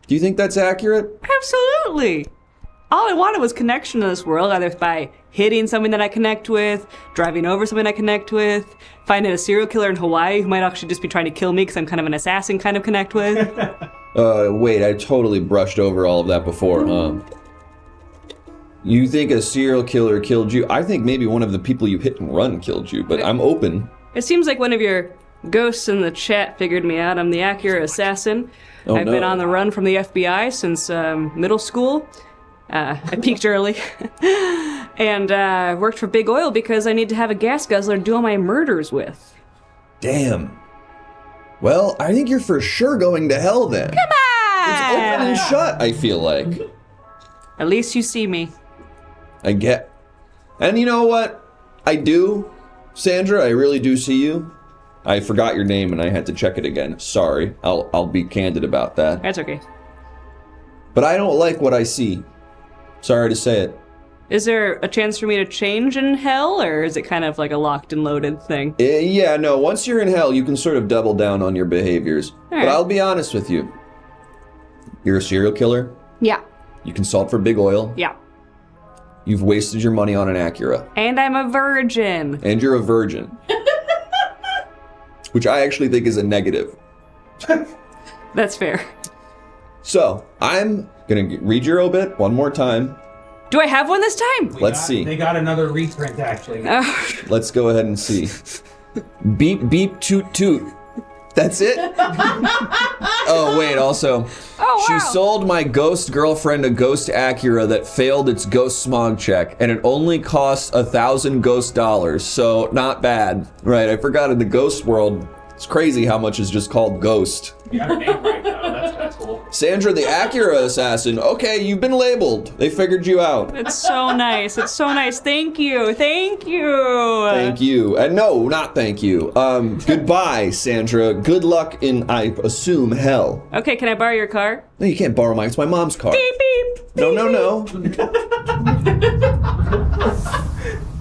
Do you think that's accurate? Absolutely. All I wanted was connection to this world, either by hitting someone that I connect with, driving over someone I connect with, finding a serial killer in Hawaii who might actually just be trying to kill me because I'm kind of an assassin kind of connect with. Wait, I totally brushed over all of that before, huh? You think a serial killer killed you? I think maybe one of the people you hit and run killed you, but I'm open. It seems like one of your ghosts in the chat figured me out. I'm the Acura assassin. Oh, I've been on the run from the FBI since middle school. I peaked early. And worked for Big Oil because I need to have a gas guzzler to do all my murders with. Damn. Well, I think you're for sure going to hell then. Come on! It's open and shut, I feel like. At least you see me. I get. And you know what? I do. Sandra, I really do see you. I forgot your name and I had to check it again. Sorry. I'll be candid about that. That's okay. But I don't like what I see. Sorry to say it. Is there a chance for me to change in hell, or is it kind of like a locked and loaded thing? Yeah, no, once you're in hell, you can sort of double down on your behaviors. Alright. But I'll be honest with you. You're a serial killer. Yeah. You consult for Big Oil. Yeah. You've wasted your money on an Acura. And I'm a virgin. And you're a virgin. Which I actually think is a negative. That's fair. So, I'm gonna read your obit one more time. Do I have one this time? Let's see. They got another reprint, actually. Let's go ahead and see. Beep, beep, toot, toot. That's it? Oh, wait, also. Oh, She wow. sold my ghost girlfriend a ghost Acura that failed its ghost smog check, and it only cost 1,000 ghost dollars, so not bad. Right, I forgot in the ghost world, it's crazy how much is just called ghost. You got a name right, though. That's cool. Sandra, the Acura assassin. Okay, you've been labeled. They figured you out. It's so nice. It's so nice. Thank you. Thank you. Thank you. And no, not thank you. Goodbye, Sandra. Good luck in, I assume, hell. Okay, can I borrow your car? No, you can't borrow mine. It's my mom's car. Beep, beep. No.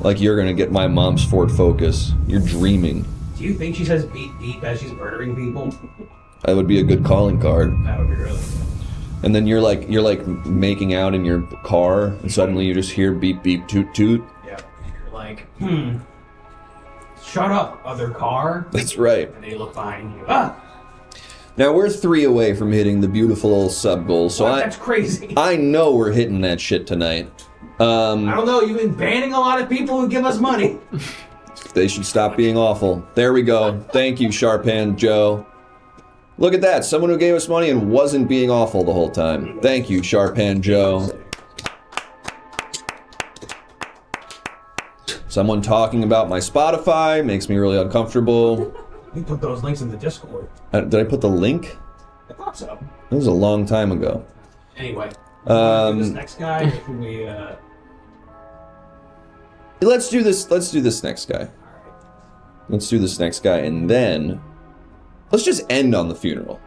Like you're gonna get my mom's Ford Focus. You're dreaming. Do you think she says beep beep as she's murdering people? That would be a good calling card. That would be really good. And then you're like making out in your car, and suddenly you just hear beep beep toot toot. Yeah. You're like, shut up, other car. That's right. And they look behind you. Now we're 3 away from hitting the beautiful old sub goal, so That's crazy. I know we're hitting that shit tonight. I don't know, you've been banning a lot of people who give us money. They should stop being awful. There we go. Thank you, Sharp-Hand Joe. Look at that, someone who gave us money and wasn't being awful the whole time. Thank you, Sharp-Hand Joe. Someone talking about my Spotify makes me really uncomfortable. We put those links in the Discord. Did I put the link? I thought so. It was a long time ago. Anyway, this next guy, or should we, Let's do this next guy. Let's do this next guy, and then let's just end on the funeral.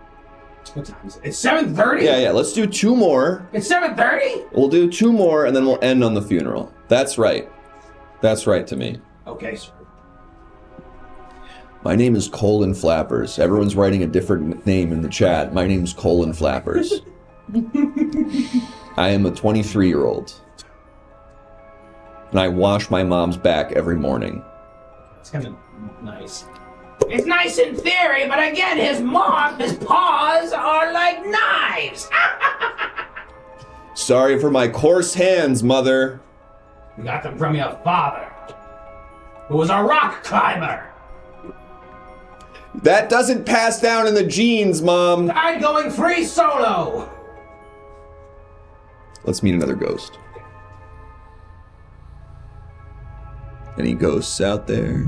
What time is it? It's 7:30? Yeah, let's do 2 more. It's 7:30? We'll do 2 more, and then we'll end on the funeral. That's right. That's right to me. Okay, sir. My name is Colin Flappers. Everyone's writing a different name in the chat. My name's Colin Flappers. I am a 23-year-old. And I wash my mom's back every morning. It's kind of nice. It's nice in theory, but again, his paws are like knives. Sorry for my coarse hands, mother. We got them from your father, who was a rock climber. That doesn't pass down in the genes, Mom. I'm going free solo. Let's meet another ghost. Any ghosts out there?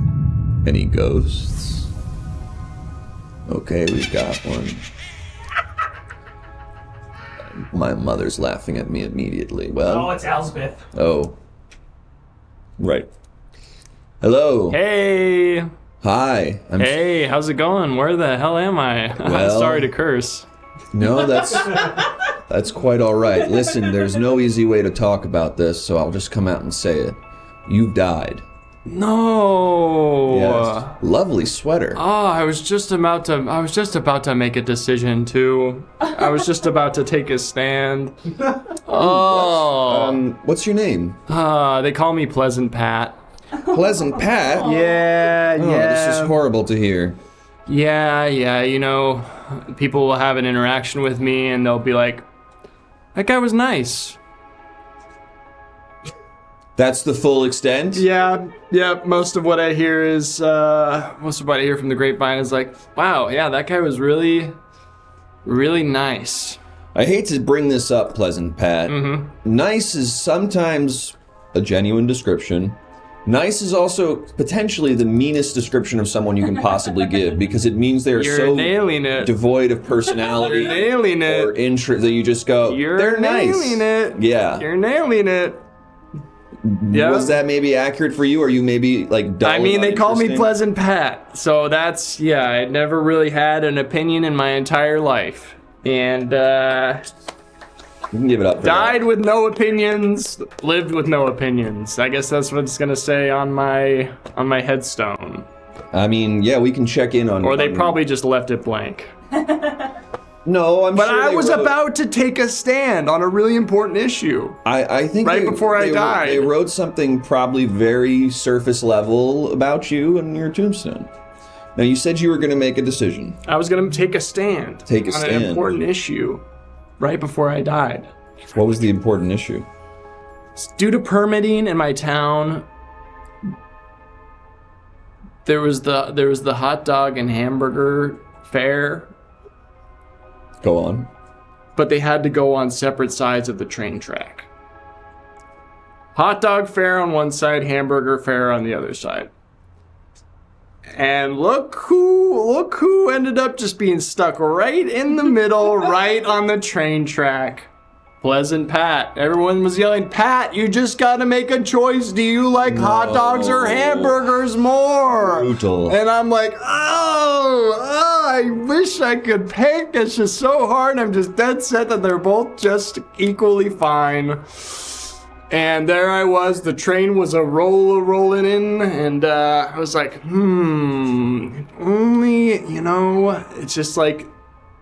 Any ghosts? Okay, we've got one. My mother's laughing at me immediately. Well, Oh, it's Elsbeth. oh. Right. Hello. Hey! Hi. Hey, how's it going? Where the hell am I? I'm Well- sorry to curse. No, that's quite all right. Listen, there's no easy way to talk about this, so I'll just come out and say it. You've died. No. Yes. Lovely sweater. Oh, I was just about to make a decision too. I was just about to take a stand. Oh. What's your name? They call me Pleasant Pat. Pleasant Pat? Yeah, Oh, yeah. this is horrible to hear. Yeah, you know, people will have an interaction with me and they'll be like, that guy was nice. That's the full extent? Yeah, most of what I hear is, most of what I hear from the grapevine is like, wow, yeah, that guy was really, really nice. I hate to bring this up, Pleasant Pat. Nice is sometimes a genuine description. Nice is also potentially the meanest description of someone you can possibly give because it means they're so nailing it. Devoid of personality You're nailing it. or interest that you just go, they're nice. Nailing it. Yeah. You're nailing it. Yeah. Was that maybe accurate for you? Or you maybe like dull I mean, and they call me uninteresting? Pleasant Pat, so that's, yeah, I never really had an opinion in my entire life. And, You can give it up for died with no opinions, lived with no opinions. I guess that's what it's gonna say on my headstone. that. I mean, yeah, we can check in on. Or they on- probably just left it blank. No, I'm But sure. I they was wrote- about to take a stand on a really important issue. I think right before I died. They wrote something probably very surface level about you in your tombstone. Now you said you were going to make a decision. I was gonna take a stand. Take a on stand. an important issue right before I died. What was the important issue? Due to permitting in my town, there was the hot dog and hamburger fair, Go on. but they had to go on separate sides of the train track. Hot dog fair on one side, hamburger fair on the other side. And look who ended up just being stuck right in the middle, right on the train track. Pleasant Pat. Everyone was yelling, Pat, you just gotta make a choice. Do you like hot dogs or hamburgers more? Brutal. And I'm like, I wish I could pick. It's just so hard. I'm just dead set that they're both just equally fine. And there I was, the train was rolling in, and I was like, if only, it's just like,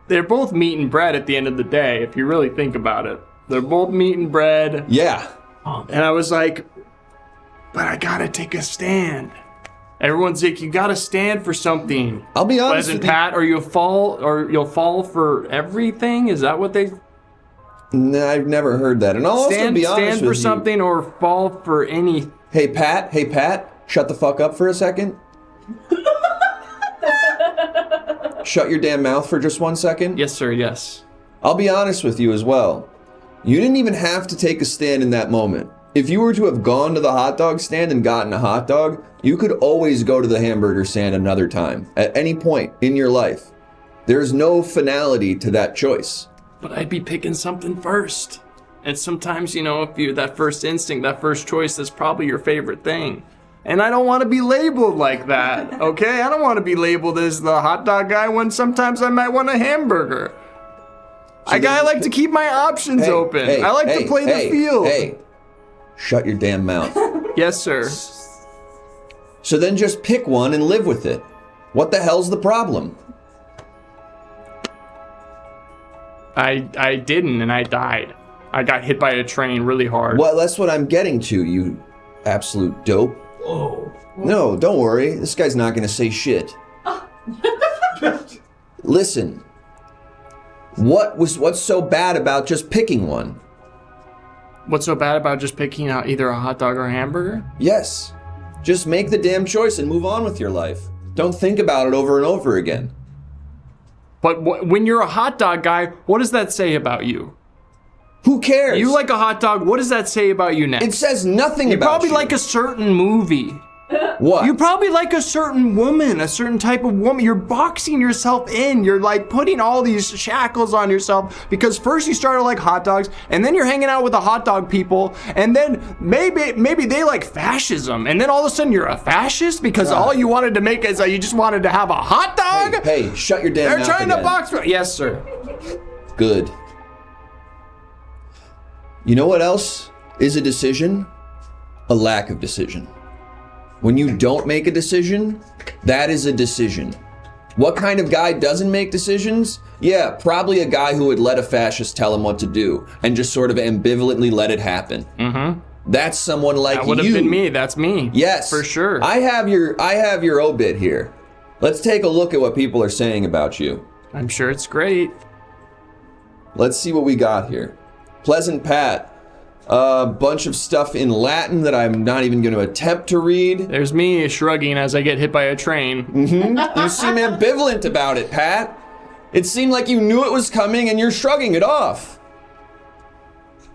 they're both meat and bread at the end of the day, if you really think about it. They're both meat and bread. Yeah. And I was like, but I gotta take a stand. Everyone's like, you gotta stand for something. I'll be honest Pleasant with you. Pat, or you'll fall for everything? Is that what they... No, I've never heard that. And I'll also be honest stand for with you. something or fall for any... Hey Pat, shut the fuck up for a second. Shut your damn mouth for just 1 second. Yes, sir, yes. I'll be honest with you as well. You didn't even have to take a stand in that moment. If you were to have gone to the hot dog stand and gotten a hot dog, you could always go to the hamburger stand another time, at any point in your life. There's no finality to that choice. But I'd be picking something first. And sometimes, if you're that first instinct, that first choice, that's probably your favorite thing. And I don't want to be labeled like that, okay? I don't want to be labeled as the hot dog guy when sometimes I might want a hamburger. I like to keep my options open. I like to play the field. Hey, shut your damn mouth. Yes, sir. So then just pick one and live with it. What the hell's the problem? I didn't, and I died. I got hit by a train really hard. Well, that's what I'm getting to, you absolute dope. Oh. No, don't worry. This guy's not gonna say shit. Listen. What's so bad about just picking one? What's so bad about just picking out either a hot dog or a hamburger? Yes. Just make the damn choice and move on with your life. Don't think about it over and over again. But when you're a hot dog guy, what does that say about you? Who cares? You like a hot dog, what does that say about you next? It says nothing You about probably you. like a certain movie. What? You probably like a certain woman, a certain type of woman. You're boxing yourself in. You're like putting all these shackles on yourself because first you started like hot dogs, and then you're hanging out with the hot dog people, and then maybe they like fascism, and then all of a sudden you're a fascist because all you wanted to make is you just wanted to have a hot dog. Hey, shut your damn They're mouth trying again. to box. Yes, sir. Good. You know what else is a decision? A lack of decision. When you don't make a decision, that is a decision. What kind of guy doesn't make decisions? Yeah, probably a guy who would let a fascist tell him what to do and just sort of ambivalently let it happen. Mm-hmm. That's someone like you. That would have been me. That's me. Yes. For sure. I have your obit here. Let's take a look at what people are saying about you. I'm sure it's great. Let's see what we got here. Pleasant Pat. a bunch of stuff in Latin that I'm not even going to attempt to read. There's me shrugging as I get hit by a train. Mm-hmm. You seem ambivalent about it, Pat. It seemed like you knew it was coming and you're shrugging it off.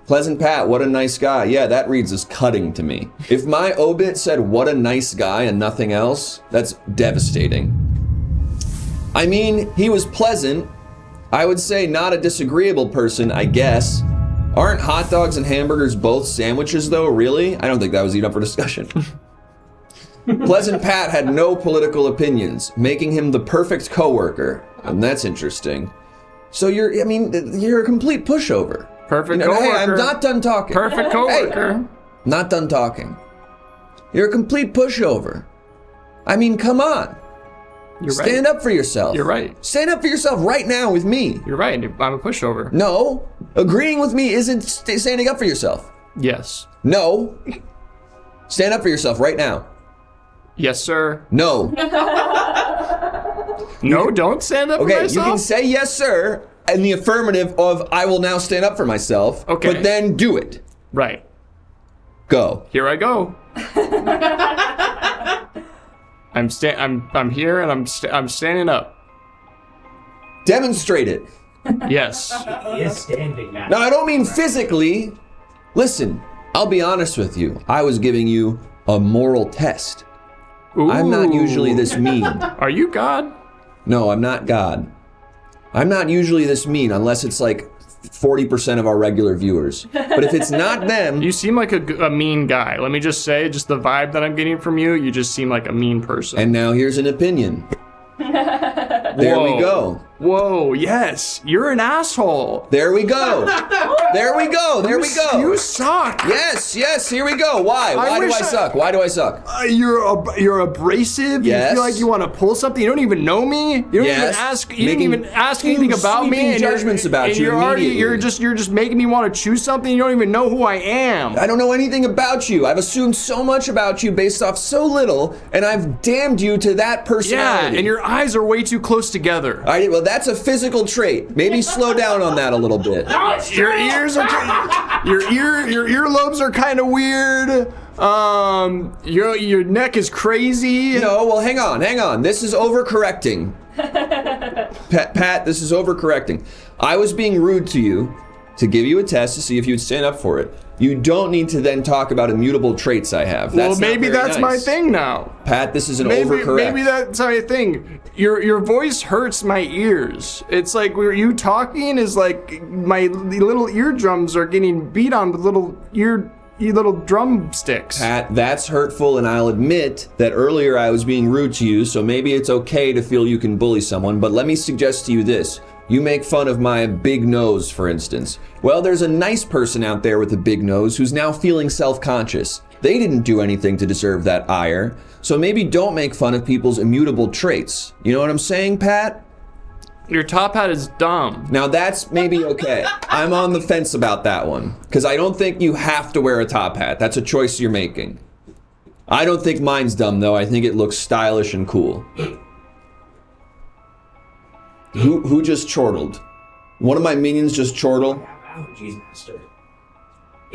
Pleasant Pat, what a nice guy. Yeah, that reads as cutting to me. If my obit said what a nice guy and nothing else, that's devastating. I mean, he was pleasant. I would say not a disagreeable person, I guess. Aren't hot dogs and hamburgers both sandwiches, though, really? I don't think that was even up for discussion. Pleasant Pat had no political opinions, making him the perfect coworker. And that's interesting. So you're a complete pushover. Perfect coworker. Hey, I'm not done talking. Perfect coworker. Hey, not done talking. You're a complete pushover. I mean, come on. You're right. Stand up for yourself. You're right. Stand up for yourself right now with me. You're right. I'm a pushover. No. Agreeing with me isn't standing up for yourself. Yes. No. Stand up for yourself right now. Yes, sir. No. No, don't stand up for myself. Okay, you can say yes, sir, in the affirmative of I will now stand up for myself. Okay. But then do it. Right. Go. Here I go. I'm here and I'm standing up. Demonstrate it. Yes. He is standing now. No, I don't mean physically. Listen, I'll be honest with you. I was giving you a moral test. Ooh. I'm not usually this mean. Are you God? No, I'm not God. I'm not usually this mean unless it's like 40% of our regular viewers. But if it's not them... You seem like a mean guy. Let me just say, just the vibe that I'm getting from you, you just seem like a mean person. And now here's an opinion. There we go. Whoa, yes. You're an asshole. There we go. There we go. There we go. You suck. Yes, here we go. Why? Why do I suck? Why do I suck? You're abrasive. Yes. You feel like you want to pull something. You don't even know me. You don't even ask. You didn't even ask anything about me. And judgments about you. You're just making me want to choose something. You don't even know who I am. I don't know anything about you. I've assumed so much about you based off so little, and I've damned you to that personality. Yeah, and your eyes are way too close together. Well, that's a physical trait. Maybe slow down on that a little bit. Your ears are your earlobes are kind of weird. Your neck is crazy. No, well, hang on. This is overcorrecting. Pat, this is overcorrecting. I was being rude to you to give you a test to see if you'd stand up for it. You don't need to then talk about immutable traits I have. Well, maybe that's my thing now. Pat, this is an overcorrect. Maybe that's my thing. Your voice hurts my ears. It's like you talking is like my little eardrums are getting beat on with little drumsticks. Pat, that's hurtful, and I'll admit that earlier I was being rude to you, so maybe it's okay to feel you can bully someone, but let me suggest to you this. You make fun of my big nose, for instance. Well, there's a nice person out there with a big nose who's now feeling self-conscious. They didn't do anything to deserve that ire, so maybe don't make fun of people's immutable traits. You know what I'm saying, Pat? Your top hat is dumb. Now that's maybe okay. I'm on the fence about that one, because I don't think you have to wear a top hat. That's a choice you're making. I don't think mine's dumb, though. I think it looks stylish and cool. Who just chortled? One of my minions just chortled? Allergies, master.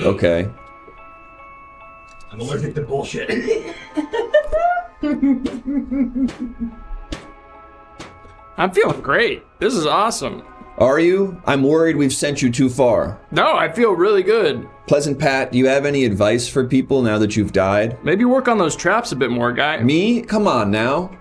Okay. I'm allergic to bullshit. I'm feeling great. This is awesome. Are you? I'm worried we've sent you too far. No, I feel really good. Pleasant Pat, do you have any advice for people now that you've died? Maybe work on those traps a bit more, guy. Me? Come on now.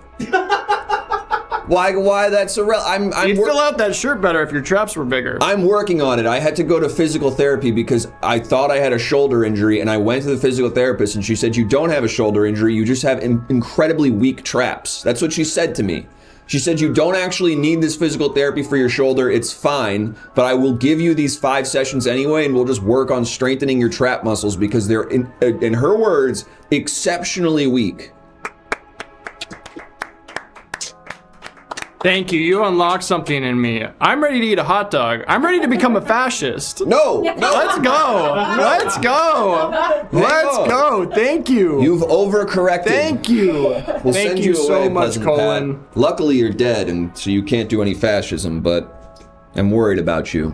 Why that's irrelevant? You'd fill out that shirt better if your traps were bigger. I'm working on it. I had to go to physical therapy because I thought I had a shoulder injury, and I went to the physical therapist, and she said, you don't have a shoulder injury, you just have incredibly weak traps. That's what she said to me. She said, you don't actually need this physical therapy for your shoulder, it's fine, but I will give you these 5 sessions anyway, and we'll just work on strengthening your trap muscles because they're, in her words, exceptionally weak. Thank you. You unlocked something in me. I'm ready to eat a hot dog. I'm ready to become a fascist. No. Let's go. Let's go. Let's go. Thank you. You've overcorrected. Thank you. We'll Thank send you so away, much, Pleasant Colin. Pat. Luckily, you're dead, and so you can't do any fascism, but I'm worried about you.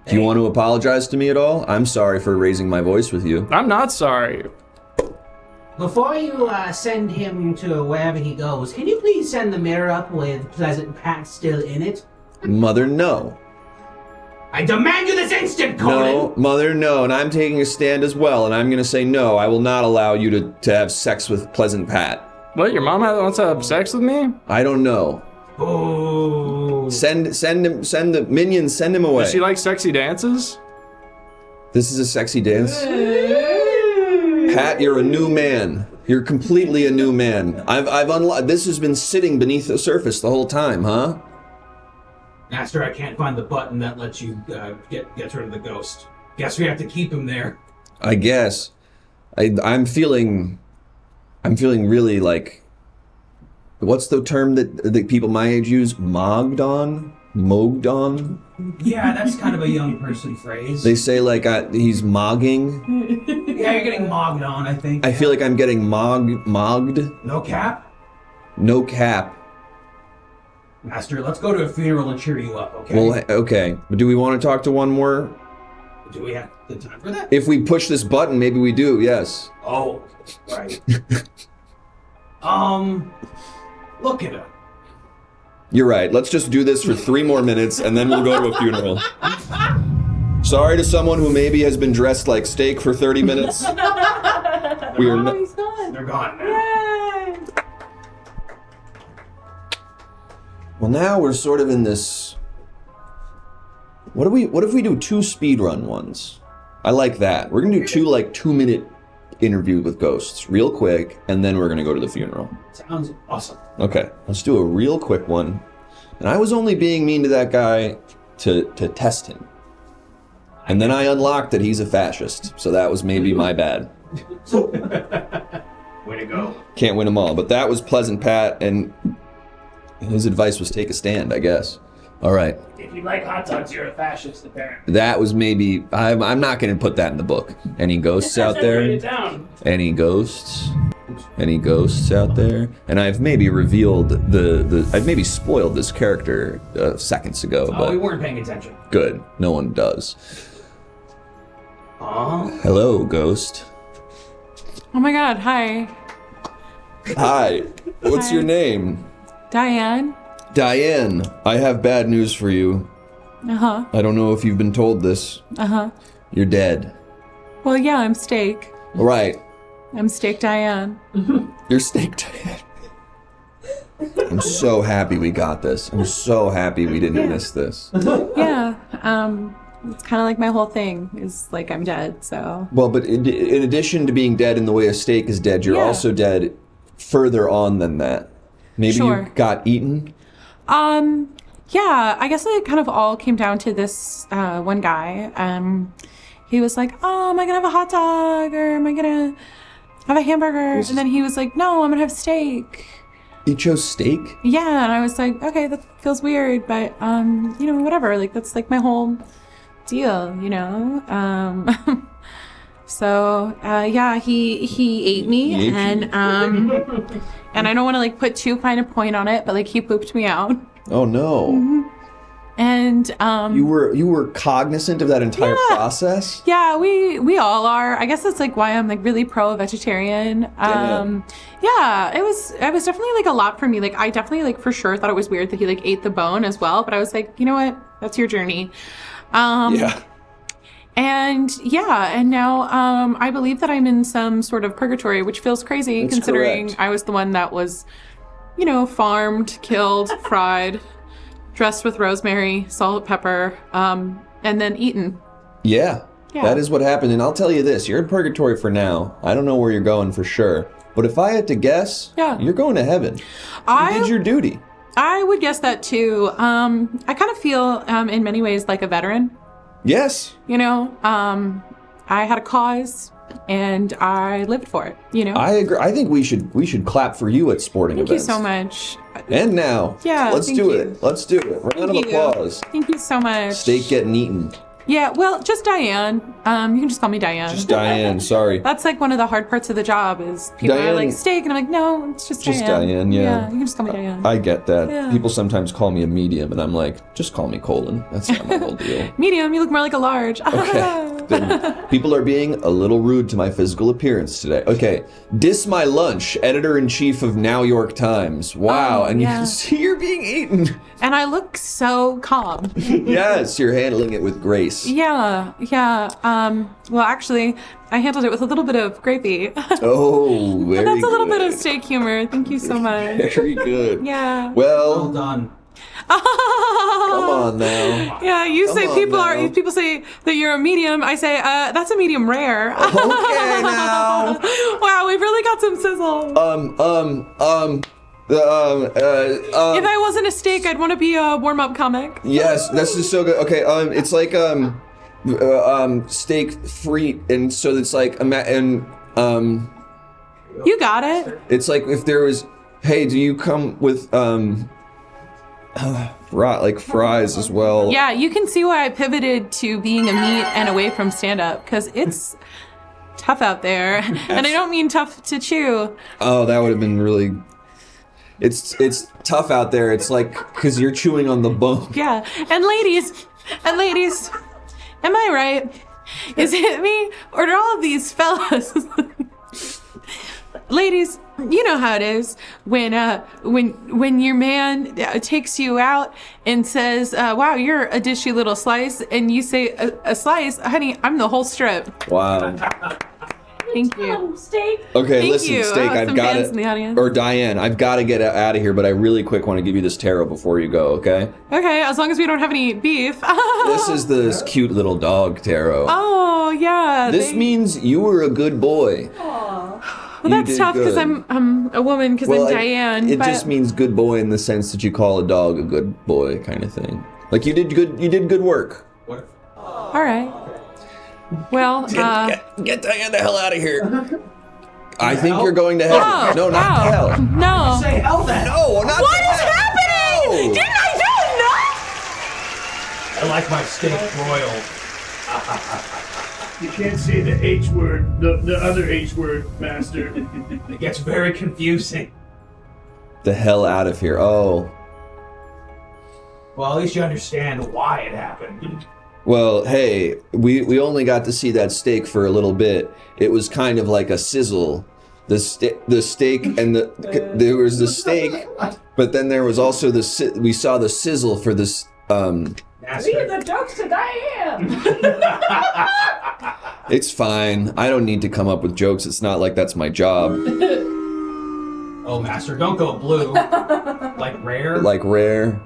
Do you want to apologize to me at all? I'm sorry for raising my voice with you. I'm not sorry. Before you send him to wherever he goes, can you please send the mirror up with Pleasant Pat still in it? Mother, no. I demand you this instant, Conan! No, Mother, no. And I'm taking a stand as well, and I'm going to say no. I will not allow you to have sex with Pleasant Pat. What, your mom wants to have sex with me? I don't know. Oh. Send the minions, send him away. Does she like sexy dances? This is a sexy dance. Pat, you're a new man. You're completely a new man. I've unlocked. This has been sitting beneath the surface the whole time, huh? Master, I can't find the button that lets you get rid of the ghost. Guess we have to keep him there. I guess. I'm feeling really like. What's the term that people my age use? Mogged on? Yeah, that's kind of a young person phrase. They say like he's mogging. Yeah, you're getting mogged on, I think. I feel like I'm getting mogged. No cap? No cap. Master, let's go to a funeral and cheer you up, okay? Well, okay. But do we want to talk to one more? Do we have the time for that? If we push this button, maybe we do, yes. Oh, right. Look at him. You're right. Let's just do this for 3 more minutes, and then we'll go to a funeral. Sorry to someone who maybe has been dressed like steak for 30 minutes. We are He's gone. They're gone now. Yay! Well, now we're sort of in this. What if we do 2 speedrun ones? I like that. We're gonna do 2 2-minute interview with ghosts, real quick, and then we're gonna go to the funeral. Sounds awesome. Okay, let's do a real quick one. And I was only being mean to that guy to test him. And then I unlocked that he's a fascist, so that was maybe my bad. Way to go. Can't win them all, but that was Pleasant Pat, and his advice was take a stand, I guess. All right. If you like hot dogs, you're a fascist, apparently. That was maybe. I'm not going to put that in the book. Any ghosts out there? Write it down. Any ghosts? Any ghosts out there? And I've maybe revealed I've maybe spoiled this character seconds ago, Oh, but we weren't paying attention. good. No one does. Aw. Hello, ghost. Oh my god, hi. Hi. What's Hi. your name? Diane. Diane. I have bad news for you. Uh-huh. I don't know if you've been told this. Uh-huh. You're dead. Well, yeah, I'm Steak. Right. I'm Steak Diane. You're Steak Diane. I'm so happy we got this. I'm so happy we didn't miss this. Yeah, it's kind of like my whole thing is like I'm dead, so. Well, but in addition to being dead in the way a steak is dead, you're Yeah. also dead further on than that. Maybe Sure. you got eaten? Yeah, I guess it kind of all came down to this one guy. He was like, oh, am I gonna have a hot dog or am I gonna have a hamburger? And then he was like, no, I'm gonna have steak. You chose steak? Yeah, and I was like, okay, that feels weird, but whatever. Like that's like my whole deal, you know. So yeah, he ate me, He ate and and I don't want to like put too fine a point on it, but like he pooped me out, Oh no. and You were cognizant of that entire process? yeah, we all are. I guess that's like why I'm like really pro vegetarian. Yeah, it was definitely like a lot for me. Like I definitely like for sure thought it was weird that he like ate the bone as well, but I was like, you know what? That's your journey. Yeah. And yeah, and now I believe that I'm in some sort of purgatory, which feels crazy That's considering correct. I was the one that was, farmed, killed, fried, dressed with rosemary, salt, pepper, and then eaten. Yeah. Yeah. That is what happened. And I'll tell you this, you're in purgatory for now. I don't know where you're going for sure. But if I had to guess, Yeah. you're going to heaven. You did your duty. I would guess that too. I kind of feel in many ways like a veteran. Yes. I had a cause and I lived for it, I agree. I think we should clap for you at sporting Thank you events. so much. And now, Yeah, let's thank do you. it. Let's do it. Round of Thank you. applause. Thank you so much. Steak getting eaten. Yeah, well, just Diane. You can just call me Diane. Just Diane, sorry. That's like one of the hard parts of the job is people are like, steak, and I'm like, no, it's just Diane. Just Diane, yeah. Yeah, you can just call me Diane. I get that. Yeah. People sometimes call me a medium, and I'm like, just call me Colin. That's not my whole deal. Medium, you look more like a large. Okay. Then people are being a little rude to my physical appearance today. Okay. Diss my lunch, editor-in-chief of Now York Times. Wow, and you can see you're being eaten. And I look so calm. Yes, you're handling it with grace. Yeah. Well, actually, I handled it with a little bit of gravy. Oh, very That's a little good. bit of steak humor. Thank you so much. Very good. Yeah. Well done. Come on now. Yeah, you say Come people say that you're a medium. I say, that's a medium rare. Okay now. Wow, we've really got some sizzle. If I wasn't a steak, I'd want to be a warm-up comic. Yes, this is so good. Okay, it's like steak frite, and so it's like You got it. it's like if there was, hey, do you come with like fries as well? Yeah, you can see why I pivoted to being a meat and away from stand-up, because it's tough out there, and I don't mean tough to chew. Oh, that would have been really. It's tough out there. It's like because you're chewing on the bone. Yeah, and ladies, am I right? Is it me, or do all of these fellas? Ladies, you know how it is when your man takes you out and says, "Wow, you're a dishy little slice," and you say, "A slice, honey, I'm the whole strip." Wow. Thank you. Steak. Okay, Thank listen, you. Steak, I've Some got fans it. in the audience. Or Diane, I've got to get out of here, but I really quick want to give you this tarot before you go, okay? Okay, as long as we don't have any beef. This is this cute little dog tarot. Oh yeah. This means you were a good boy. Well, You that's did tough because good. I'm a woman because I'm Diane. It but just means good boy in the sense that you call a dog a good boy kind of thing. Like you did good work. all right. Well, Get Diane the hell out of here. I think you're going to hell. No, not to hell. no. Say hell then. No, not What to is hell. happening? No. Didn't I do enough? I like my steak broiled. You can't say the H word, the other H word, master. It gets very confusing. The hell out of here. Oh. Well, at least you understand why it happened. Well, hey, we only got to see that steak for a little bit. It was kind of like a sizzle. The steak and there was the steak, but then there was also we saw the sizzle for this Leave the jokes to Diane! It's fine. I don't need to come up with jokes. It's not like that's my job. Oh, Master, don't go blue. Like rare? Like rare.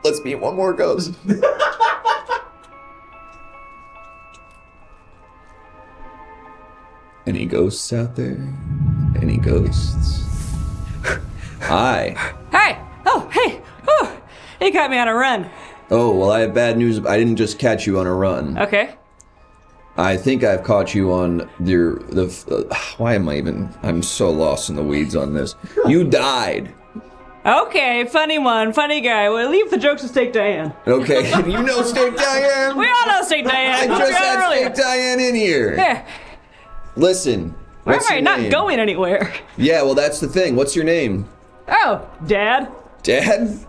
Let's meet one more ghost. Any ghosts out there? Any ghosts? Hi. Hey! Oh, hey! Oh, you got me on a run. Oh, well, I have bad news. I didn't just catch you on a run. Okay. I think I've caught you on why am I even... I'm so lost in the weeds on this. You died. Okay, funny one, funny guy. Well, leave the jokes to Steak Diane. Okay, you know Steak Diane? We all know Steak Diane. I just had earlier. Steak Diane in here. Yeah. Listen. Why am what's I your not name? going anywhere? Yeah, well, that's the thing. What's your name? Oh, Dad. Dad?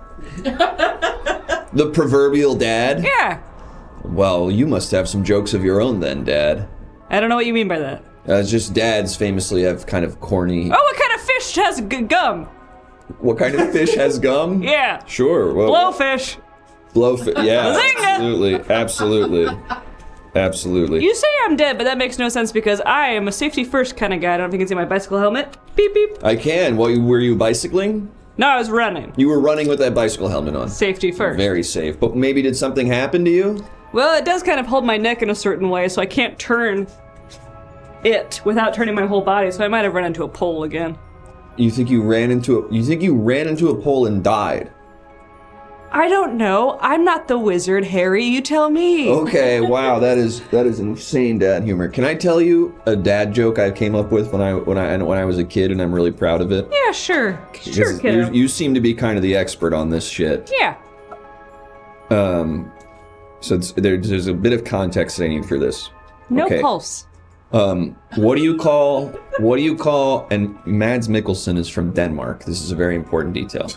The proverbial dad? Yeah. Well, you must have some jokes of your own then, Dad. I don't know what you mean by that. It's just dads famously have kind of corny... Oh, what kind of fish has gum? What kind of fish has gum? Yeah. Sure. Well, Blowfish. Blowfish. Yeah, Bazinga! absolutely. You say I'm dead, but that makes no sense because I am a safety first kind of guy. I don't know if you can see my bicycle helmet. Beep, beep. I can. Well, were you bicycling? No, I was running. You were running with that bicycle helmet on. Safety first. Very safe. But maybe did something happen to you? Well, it does kind of hold my neck in a certain way, so I can't turn it without turning my whole body, so I might have run into a pole again. You think you ran into a pole and died? I don't know. I'm not the wizard, Harry. You tell me. Okay, wow, that is insane dad humor. Can I tell you a dad joke I came up with when I was a kid, and I'm really proud of it? Yeah, sure. Sure, Because kiddo. you seem to be kind of the expert on this shit. Yeah. So there's a bit of context I need for this. No Okay. pulse. What do you call, and Mads Mikkelsen is from Denmark. This is a very important detail.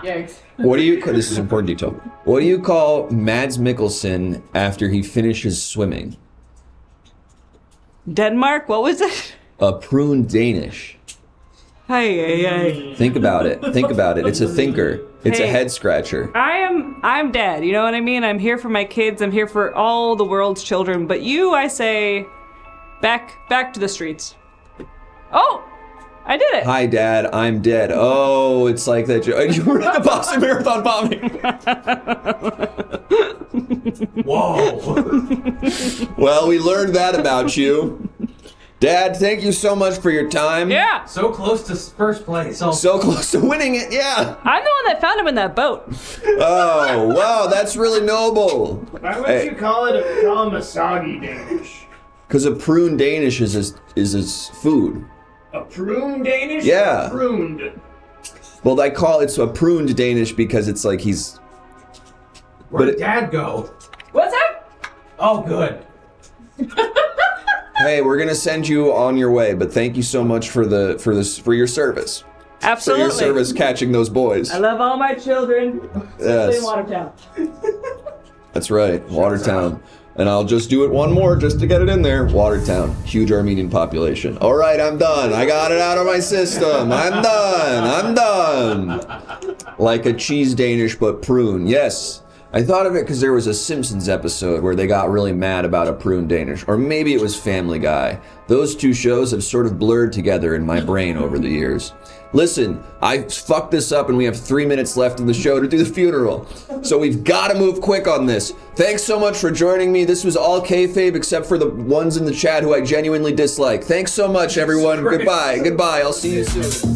Yikes. This is important detail. What do you call Mads Mikkelsen after he finishes swimming? Denmark? What was it? A prune Danish. Hey. Think about it. It's a thinker. It's a Hey. head scratcher. I'm dad, you know what I mean? I'm here for my kids, I'm here for all the world's children, but you, I say, back to the streets. Oh! I did it! Hi, Dad. I'm dead. Oh, it's like that. You were at the Boston Marathon bombing. Whoa. Well, we learned that about you. Dad, thank you so much for your time. Yeah! So close to first place. Oh, So close to winning it, yeah. I'm the one that found him in that boat. Oh, wow, that's really noble. Why would you call him a soggy Danish? Because a prune Danish is his food. A prune Danish? Yeah. Pruned. Well, I call it a pruned Danish because it's like he's... where'd Dad go? What's up? Oh, good. Hey, we're gonna send you on your way, but thank you so much for your service. Absolutely. For your service catching those boys. I love all my children. Yes. In Watertown. That's right, Watertown. And I'll just do it one more just to get it in there. Watertown, huge Armenian population. All right, I'm done. I got it out of my system. I'm done. Like a cheese Danish, but prune. Yes. I thought of it because there was a Simpsons episode where they got really mad about a prune Danish. Or maybe it was Family Guy. Those two shows have sort of blurred together in my brain over the years. Listen, I fucked this up and we have 3 minutes left in the show to do the funeral. So we've got to move quick on this. Thanks so much for joining me. This was all kayfabe except for the ones in the chat who I genuinely dislike. Thanks so much, everyone. Goodbye. Goodbye. I'll see you soon.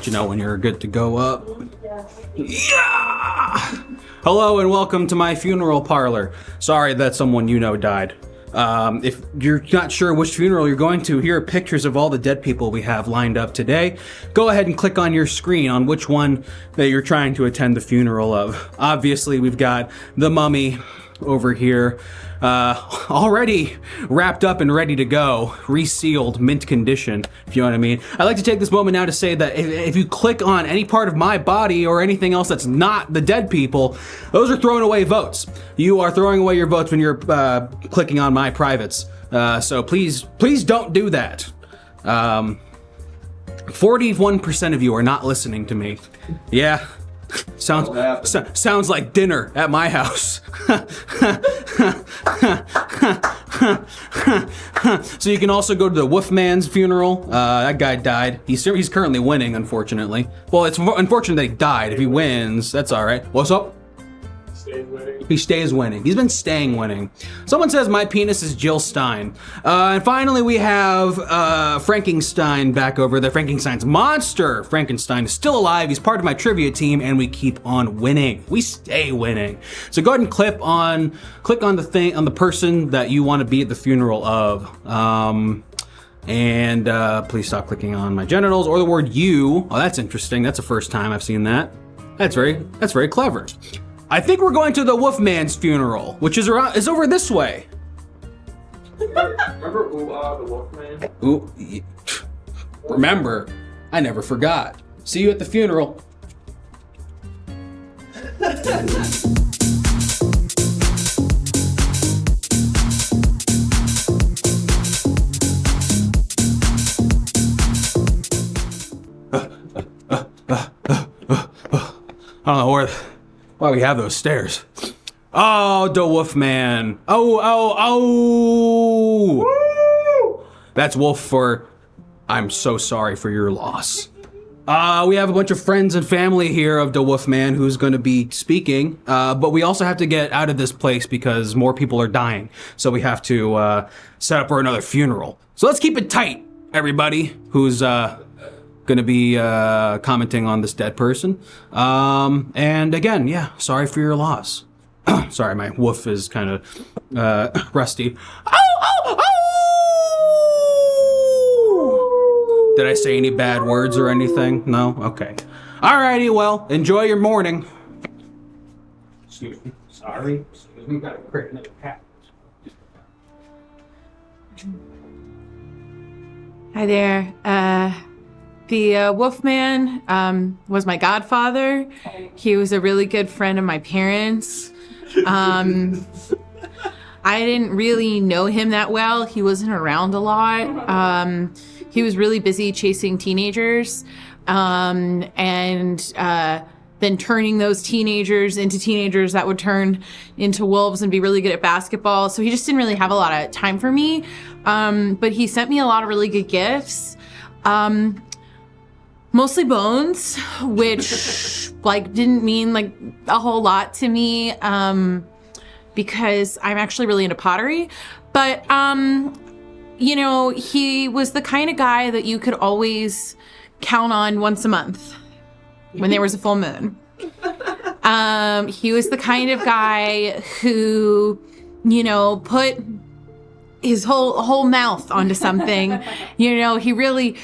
You know when you're good to go up. Yeah! Hello and welcome to my funeral parlor. Sorry that someone you know died. If you're not sure which funeral you're going to, here are pictures of all the dead people we have lined up today. Go ahead and click on your screen on which one that you're trying to attend the funeral of. Obviously, we've got the mummy, over here, already wrapped up and ready to go, resealed, mint condition, if you know what I mean. I'd like to take this moment now to say that if you click on any part of my body or anything else that's not the dead people, those are thrown away votes. You are throwing away your votes when you're clicking on my privates. So please don't do that. 41% of you are not listening to me. Yeah. Sounds like dinner at my house. So you can also go to the Wolfman's funeral. That guy died. He's currently winning, unfortunately. Well, it's unfortunate that he died. If he wins, that's all right. What's up? He stays winning. He's been staying winning. Someone says my penis is Jill Stein. And finally we have Frankenstein back over there. Frankenstein's monster. Frankenstein is still alive. He's part of my trivia team and we keep on winning. We stay winning. So go ahead and click on the person that you want to be at the funeral of. And please stop clicking on my genitals or the word you. Oh, that's interesting. That's the first time I've seen that. That's very clever. I think we're going to the Wolfman's funeral, which is over this way. Remember the Wolfman? Ooh, remember, I never forgot. See you at the funeral. I don't know why we have those stairs. Oh, the Wolfman. Oh. Woo! That's Wolf for I'm so sorry for your loss. We have a bunch of friends and family here of the Wolfman who's going to be speaking, but we also have to get out of this place because more people are dying. So we have to set up for another funeral. So let's keep it tight, everybody who's going to be commenting on this dead person. And again, yeah, sorry for your loss. Sorry, my woof is kind of rusty. Did I say any bad words or anything? No? Okay. Alrighty, well, enjoy your morning. Excuse me. Sorry. Excuse me. Gotta create another cat. Hi there. The Wolfman was my godfather. He was a really good friend of my parents. I didn't really know him that well. He wasn't around a lot. He was really busy chasing teenagers and then turning those teenagers into teenagers that would turn into wolves and be really good at basketball. So he just didn't really have a lot of time for me. But he sent me a lot of really good gifts. Mostly bones, which didn't mean a whole lot to me because I'm actually really into pottery. But he was the kind of guy that you could always count on once a month when there was a full moon. He was the kind of guy who, put his whole mouth onto something. He really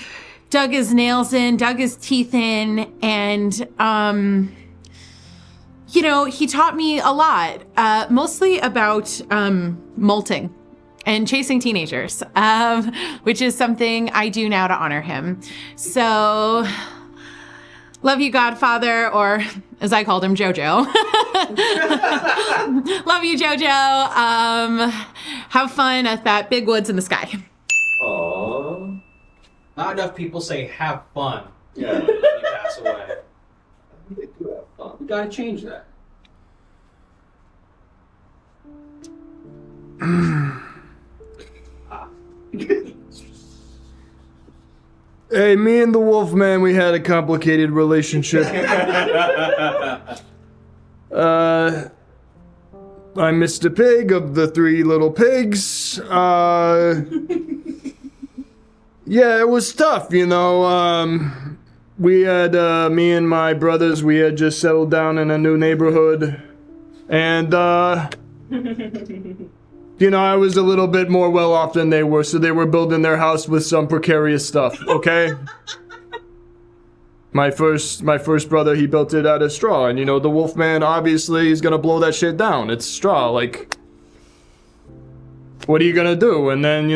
dug his nails in, dug his teeth in, and, he taught me a lot, mostly about molting and chasing teenagers, which is something I do now to honor him. So, love you, Godfather, or as I called him, Jojo. Love you, Jojo. Have fun at that big woods in the sky. Aww. Not enough people say have fun. Yeah. When you pass away. They do have fun. We gotta change that. Hey, me and the Wolfman, we had a complicated relationship. I'm Mr. Pig of the Three Little Pigs. Yeah, it was tough, we had, me and my brothers, we had just settled down in a new neighborhood. And, I was a little bit more well off than they were, so they were building their house with some precarious stuff, okay? my first brother, he built it out of straw, and the Wolfman obviously is gonna blow that shit down. It's straw, like, what are you gonna do? And then,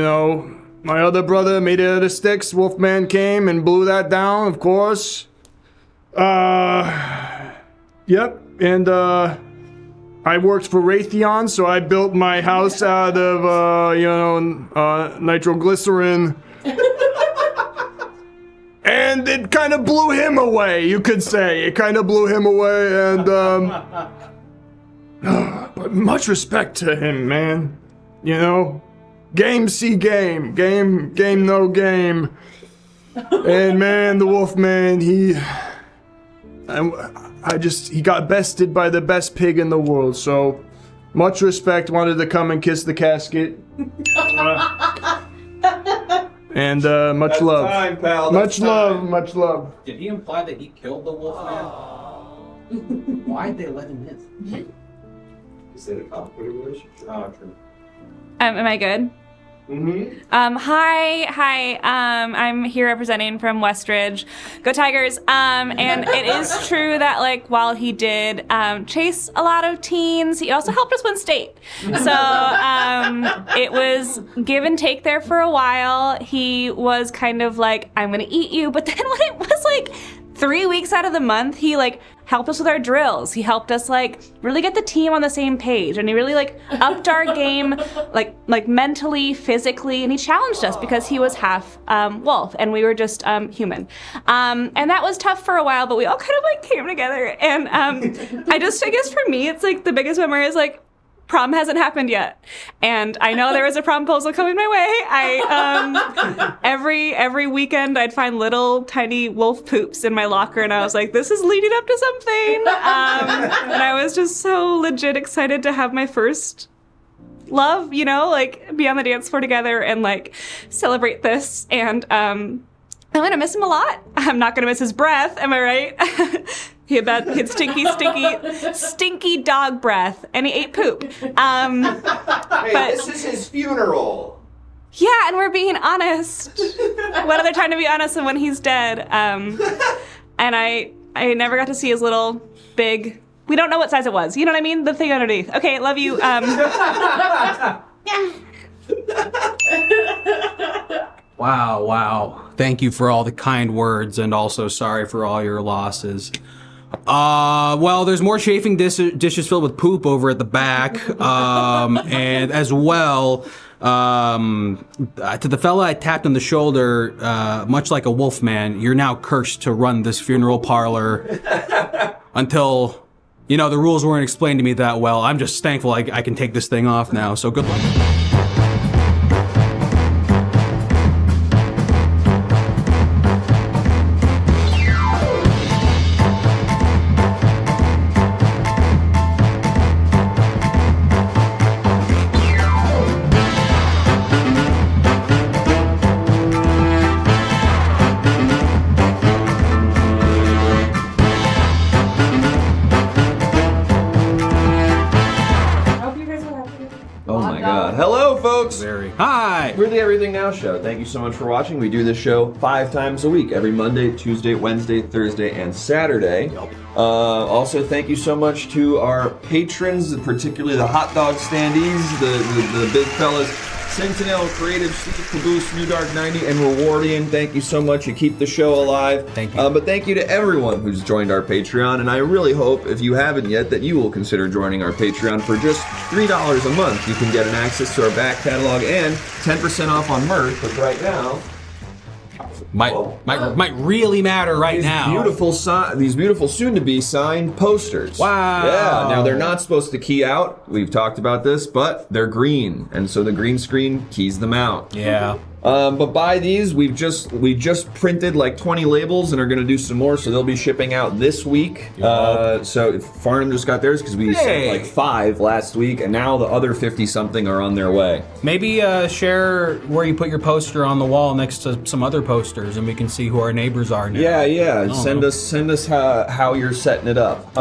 my other brother made it out of sticks. Wolfman came and blew that down, of course. Yep, and I worked for Raytheon, so I built my house out of, nitroglycerin. And it kind of blew him away, you could say. It kind of blew him away, and, but much respect to him, man. Game see game, game no game. And man, the Wolfman, he got bested by the best pig in the world, so much respect, wanted to come and kiss the casket. And much love. Time, pal. Much love. Did he imply that he killed the Wolfman? Why'd they let him in? Is that a complicated relationship? Oh, true. Am I good? Mm-hmm. Hi. I'm here representing from Westridge. Go Tigers. And it is true that while he did chase a lot of teens, he also helped us win state. So it was give and take there for a while. He was kind of like, I'm gonna eat you, but then when it was 3 weeks out of the month, he helped us with our drills. He helped us really get the team on the same page, and he really upped our game mentally, physically, and he challenged us because he was half wolf and we were just human. And that was tough for a while, but we all kind of came together. And I guess for me, it's the biggest memory is prom hasn't happened yet, and I know there was a prom proposal coming my way. I every weekend I'd find little tiny wolf poops in my locker, and I was like, this is leading up to something. And I was just so legit excited to have my first love, be on the dance floor together and celebrate this. And I'm gonna miss him a lot. I'm not gonna miss his breath. Am I right? He had stinky dog breath, and he ate poop. Hey, But this is his funeral. yeah, and we're being honest. What other time to be honest than when he's dead? And I never got to see his little big. We don't know what size it was. You know what I mean? The thing underneath. Okay, love you. Wow. Thank you for all the kind words, and also sorry for all your losses. Well, there's more chafing dishes filled with poop over at the back, and as well, to the fella I tapped on the shoulder, much like a wolf man, you're now cursed to run this funeral parlor until, the rules weren't explained to me that well. I'm just thankful I can take this thing off now, so good luck. Hi! We're the Everything Now Show. Thank you so much for watching. We do this show 5 times a week, every Monday, Tuesday, Wednesday, Thursday, and Saturday. Also, thank you so much to our patrons, particularly the hot dog standees, the big fellas, Sentinel, Creative, Steve Caboose, New Dark 90, and Rewardian. Thank you so much. You keep the show alive. Thank you. But thank you to everyone who's joined our Patreon, and I really hope, if you haven't yet, that you will consider joining our Patreon. For just $3 a month, you can get an access to our back catalog and 10% off on merch. But right now, might really matter right now. These beautiful soon-to-be signed posters. Wow. Yeah. Now they're not supposed to key out. We've talked about this, but they're green, and so the green screen keys them out. Yeah. But buy these. We just printed 20 labels and are going to do some more, so they'll be shipping out this week. So Farnham just got theirs because we sent 5 last week, and now the other 50-something are on their way. Maybe share where you put your poster on the wall next to some other posters, and we can see who our neighbors are now. Yeah. Send us how you're setting it up.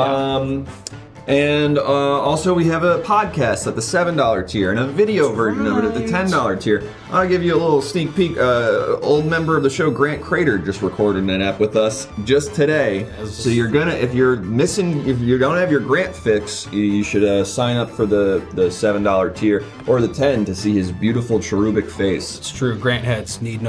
And also we have a podcast at the $7 tier and a video version of it at the $10 tier. I'll give you a little sneak peek. Old member of the show, Grant Crater, just recorded an app with us just today. So you're gonna, if you don't have your Grant fix, you should sign up for the $7 tier or the 10 to see his beautiful cherubic face. It's true. Grant heads need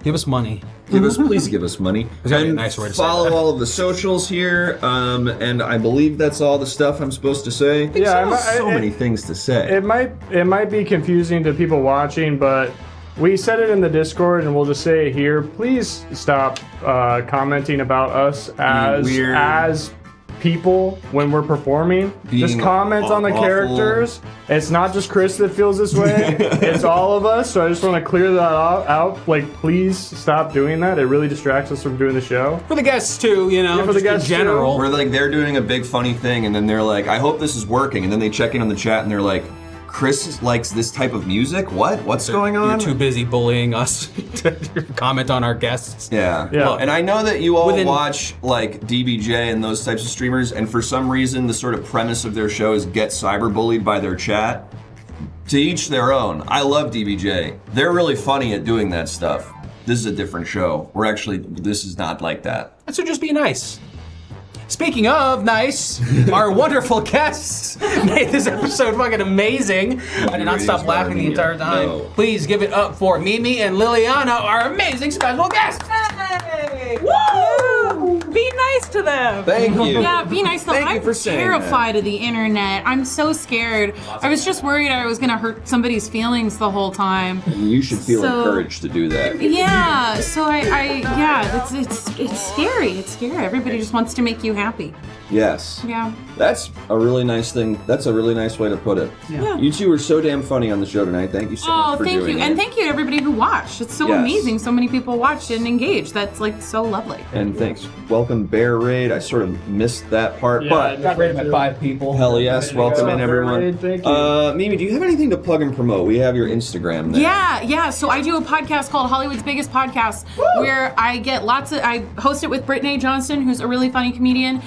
give us money. Please give us money. That'd be a nice way to say follow that. all of the socials here, and I believe that's all the stuff I'm supposed to say. Yeah, so many things to say. It might be confusing to people watching, but we said it in the Discord, and we'll just say it here. Please stop commenting about us as people when we're performing. Just comment on the characters. It's not just Chris that feels this way. It's all of us. So I just want to clear that out. Like, please stop doing that. It really distracts us from doing the show. For the guests too, for the guests in general. Where like they're doing a big funny thing, and then they're like, "I hope this is working," and then they check in on the chat, and they're like, Chris likes this type of music? What's going on? You're too busy bullying us to comment on our guests. Yeah. And I know that you all watch like DBJ and those types of streamers, and for some reason the sort of premise of their show is get cyberbullied by their chat. To each their own. I love DBJ. They're really funny at doing that stuff. This is a different show. This is not like that. So just be nice. Speaking of nice, our wonderful guests made this episode fucking amazing. I did not stop laughing the entire time. No. Please give it up for Mimi and Lilliana, our amazing special guests. Hey! Woo! Be nice to them. Thank you. Yeah, be nice to them. Thank you for I'm saying terrified of the internet. I'm so scared. I was just worried I was going to hurt somebody's feelings the whole time. You should feel So- encouraged to do that. Yeah, so it's scary. It's scary. Everybody just wants to make you happy. Yes. Yeah. That's a really nice thing. That's a really nice way to put it. Yeah. You two were so damn funny on the show tonight. Thank you so much for thank doing you. it. And thank you to everybody who watched. It's so Yes. amazing. So many people watched and engaged. That's like so lovely. And thanks. Welcome Bear Raid. I sort of missed that part, but got rated by 5 people. hell yes. Welcome in everyone. Thank you. Mimi, do you have anything to plug and promote? We have your Instagram there. Yeah. So I do a podcast called Hollywood's Biggest Podcast, where I host it with Brittany Johnston, who's a really funny comedian.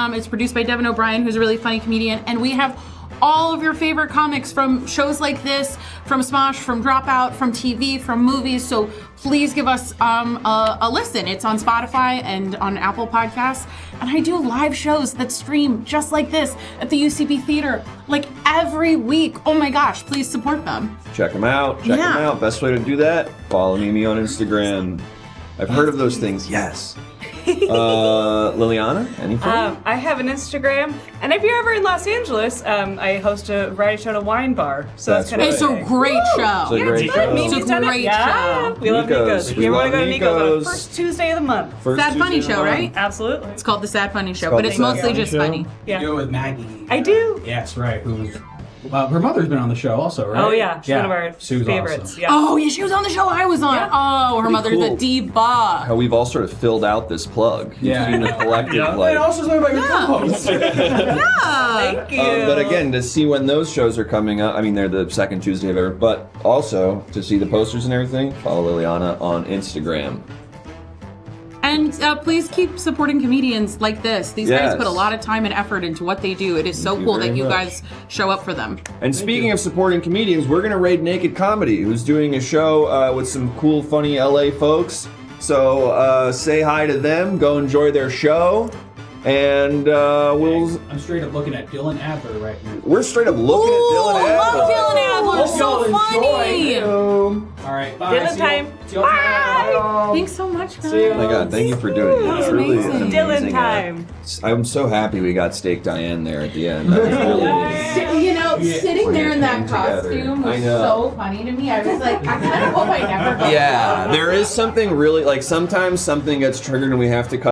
It's produced by Devin O'Brien, who's a really funny comedian, and we have all of your favorite comics from shows like this, from Smosh, from Dropout, from TV, from movies. So please give us a listen. It's on Spotify and on Apple Podcasts. And I do live shows that stream just like this at the UCB Theater, like every week. Oh my gosh, please support them. Check them out. Check them out. Best way to do that, follow Mimi on Instagram. I've heard of those things, yes. Lilliana, anything? I have an Instagram, and if you're ever in Los Angeles, I host a variety show at a wine bar. So that's kind of It's a great show. It's a great show. Mimi's done it. great Yeah, show. we love Nico's. If you want to go to Nico's on Nico's. the first Tuesday of the month. First Sad Funny Tuesday of Show, the month. right? Absolutely. It's called The Sad Funny Show, called but it's The Sad mostly Funny just Show. funny. Yeah. You do it with Maggie. I do. Yes, right. Who's her mother's been on the show also, right? Oh yeah, she's one of our Sue's favorites. awesome. Yeah. Oh, yeah, she was on the show I was on. Yeah. Oh, her mother's cool. a diva. How we've all sort of filled out this plug. Yeah. You've seen the collective, And like. also something about your co-host. Thank you. But again, to see when those shows are coming up, I mean, they're the second Tuesday of every, but also to see the posters and everything, follow Liliana on Instagram. And please keep supporting comedians like this. These Yes. guys put a lot of time and effort into what they do. It is so you cool very that you much. guys show up for them. And speaking of supporting comedians, we're going to raid Naked Comedy, who's doing a show with some cool, funny LA folks. So say hi to them, go enjoy their show, and I'm straight up looking at Dylan Adler right now. we're straight up looking at Dylan I Adler. love Dylan Adler. So funny. All right, bye. Dylan See time. you all tomorrow. Thanks so much, guys. Oh my God, thank you for doing it. It's really amazing. amazing. Dylan time. I'm so happy we got Steak Diane there at the end. That was really... You know, sitting there in that Came together. costume I was know. so funny to me. I was like, I kind of hope I never go. Yeah, there is something really, like sometimes something gets triggered and we have to cut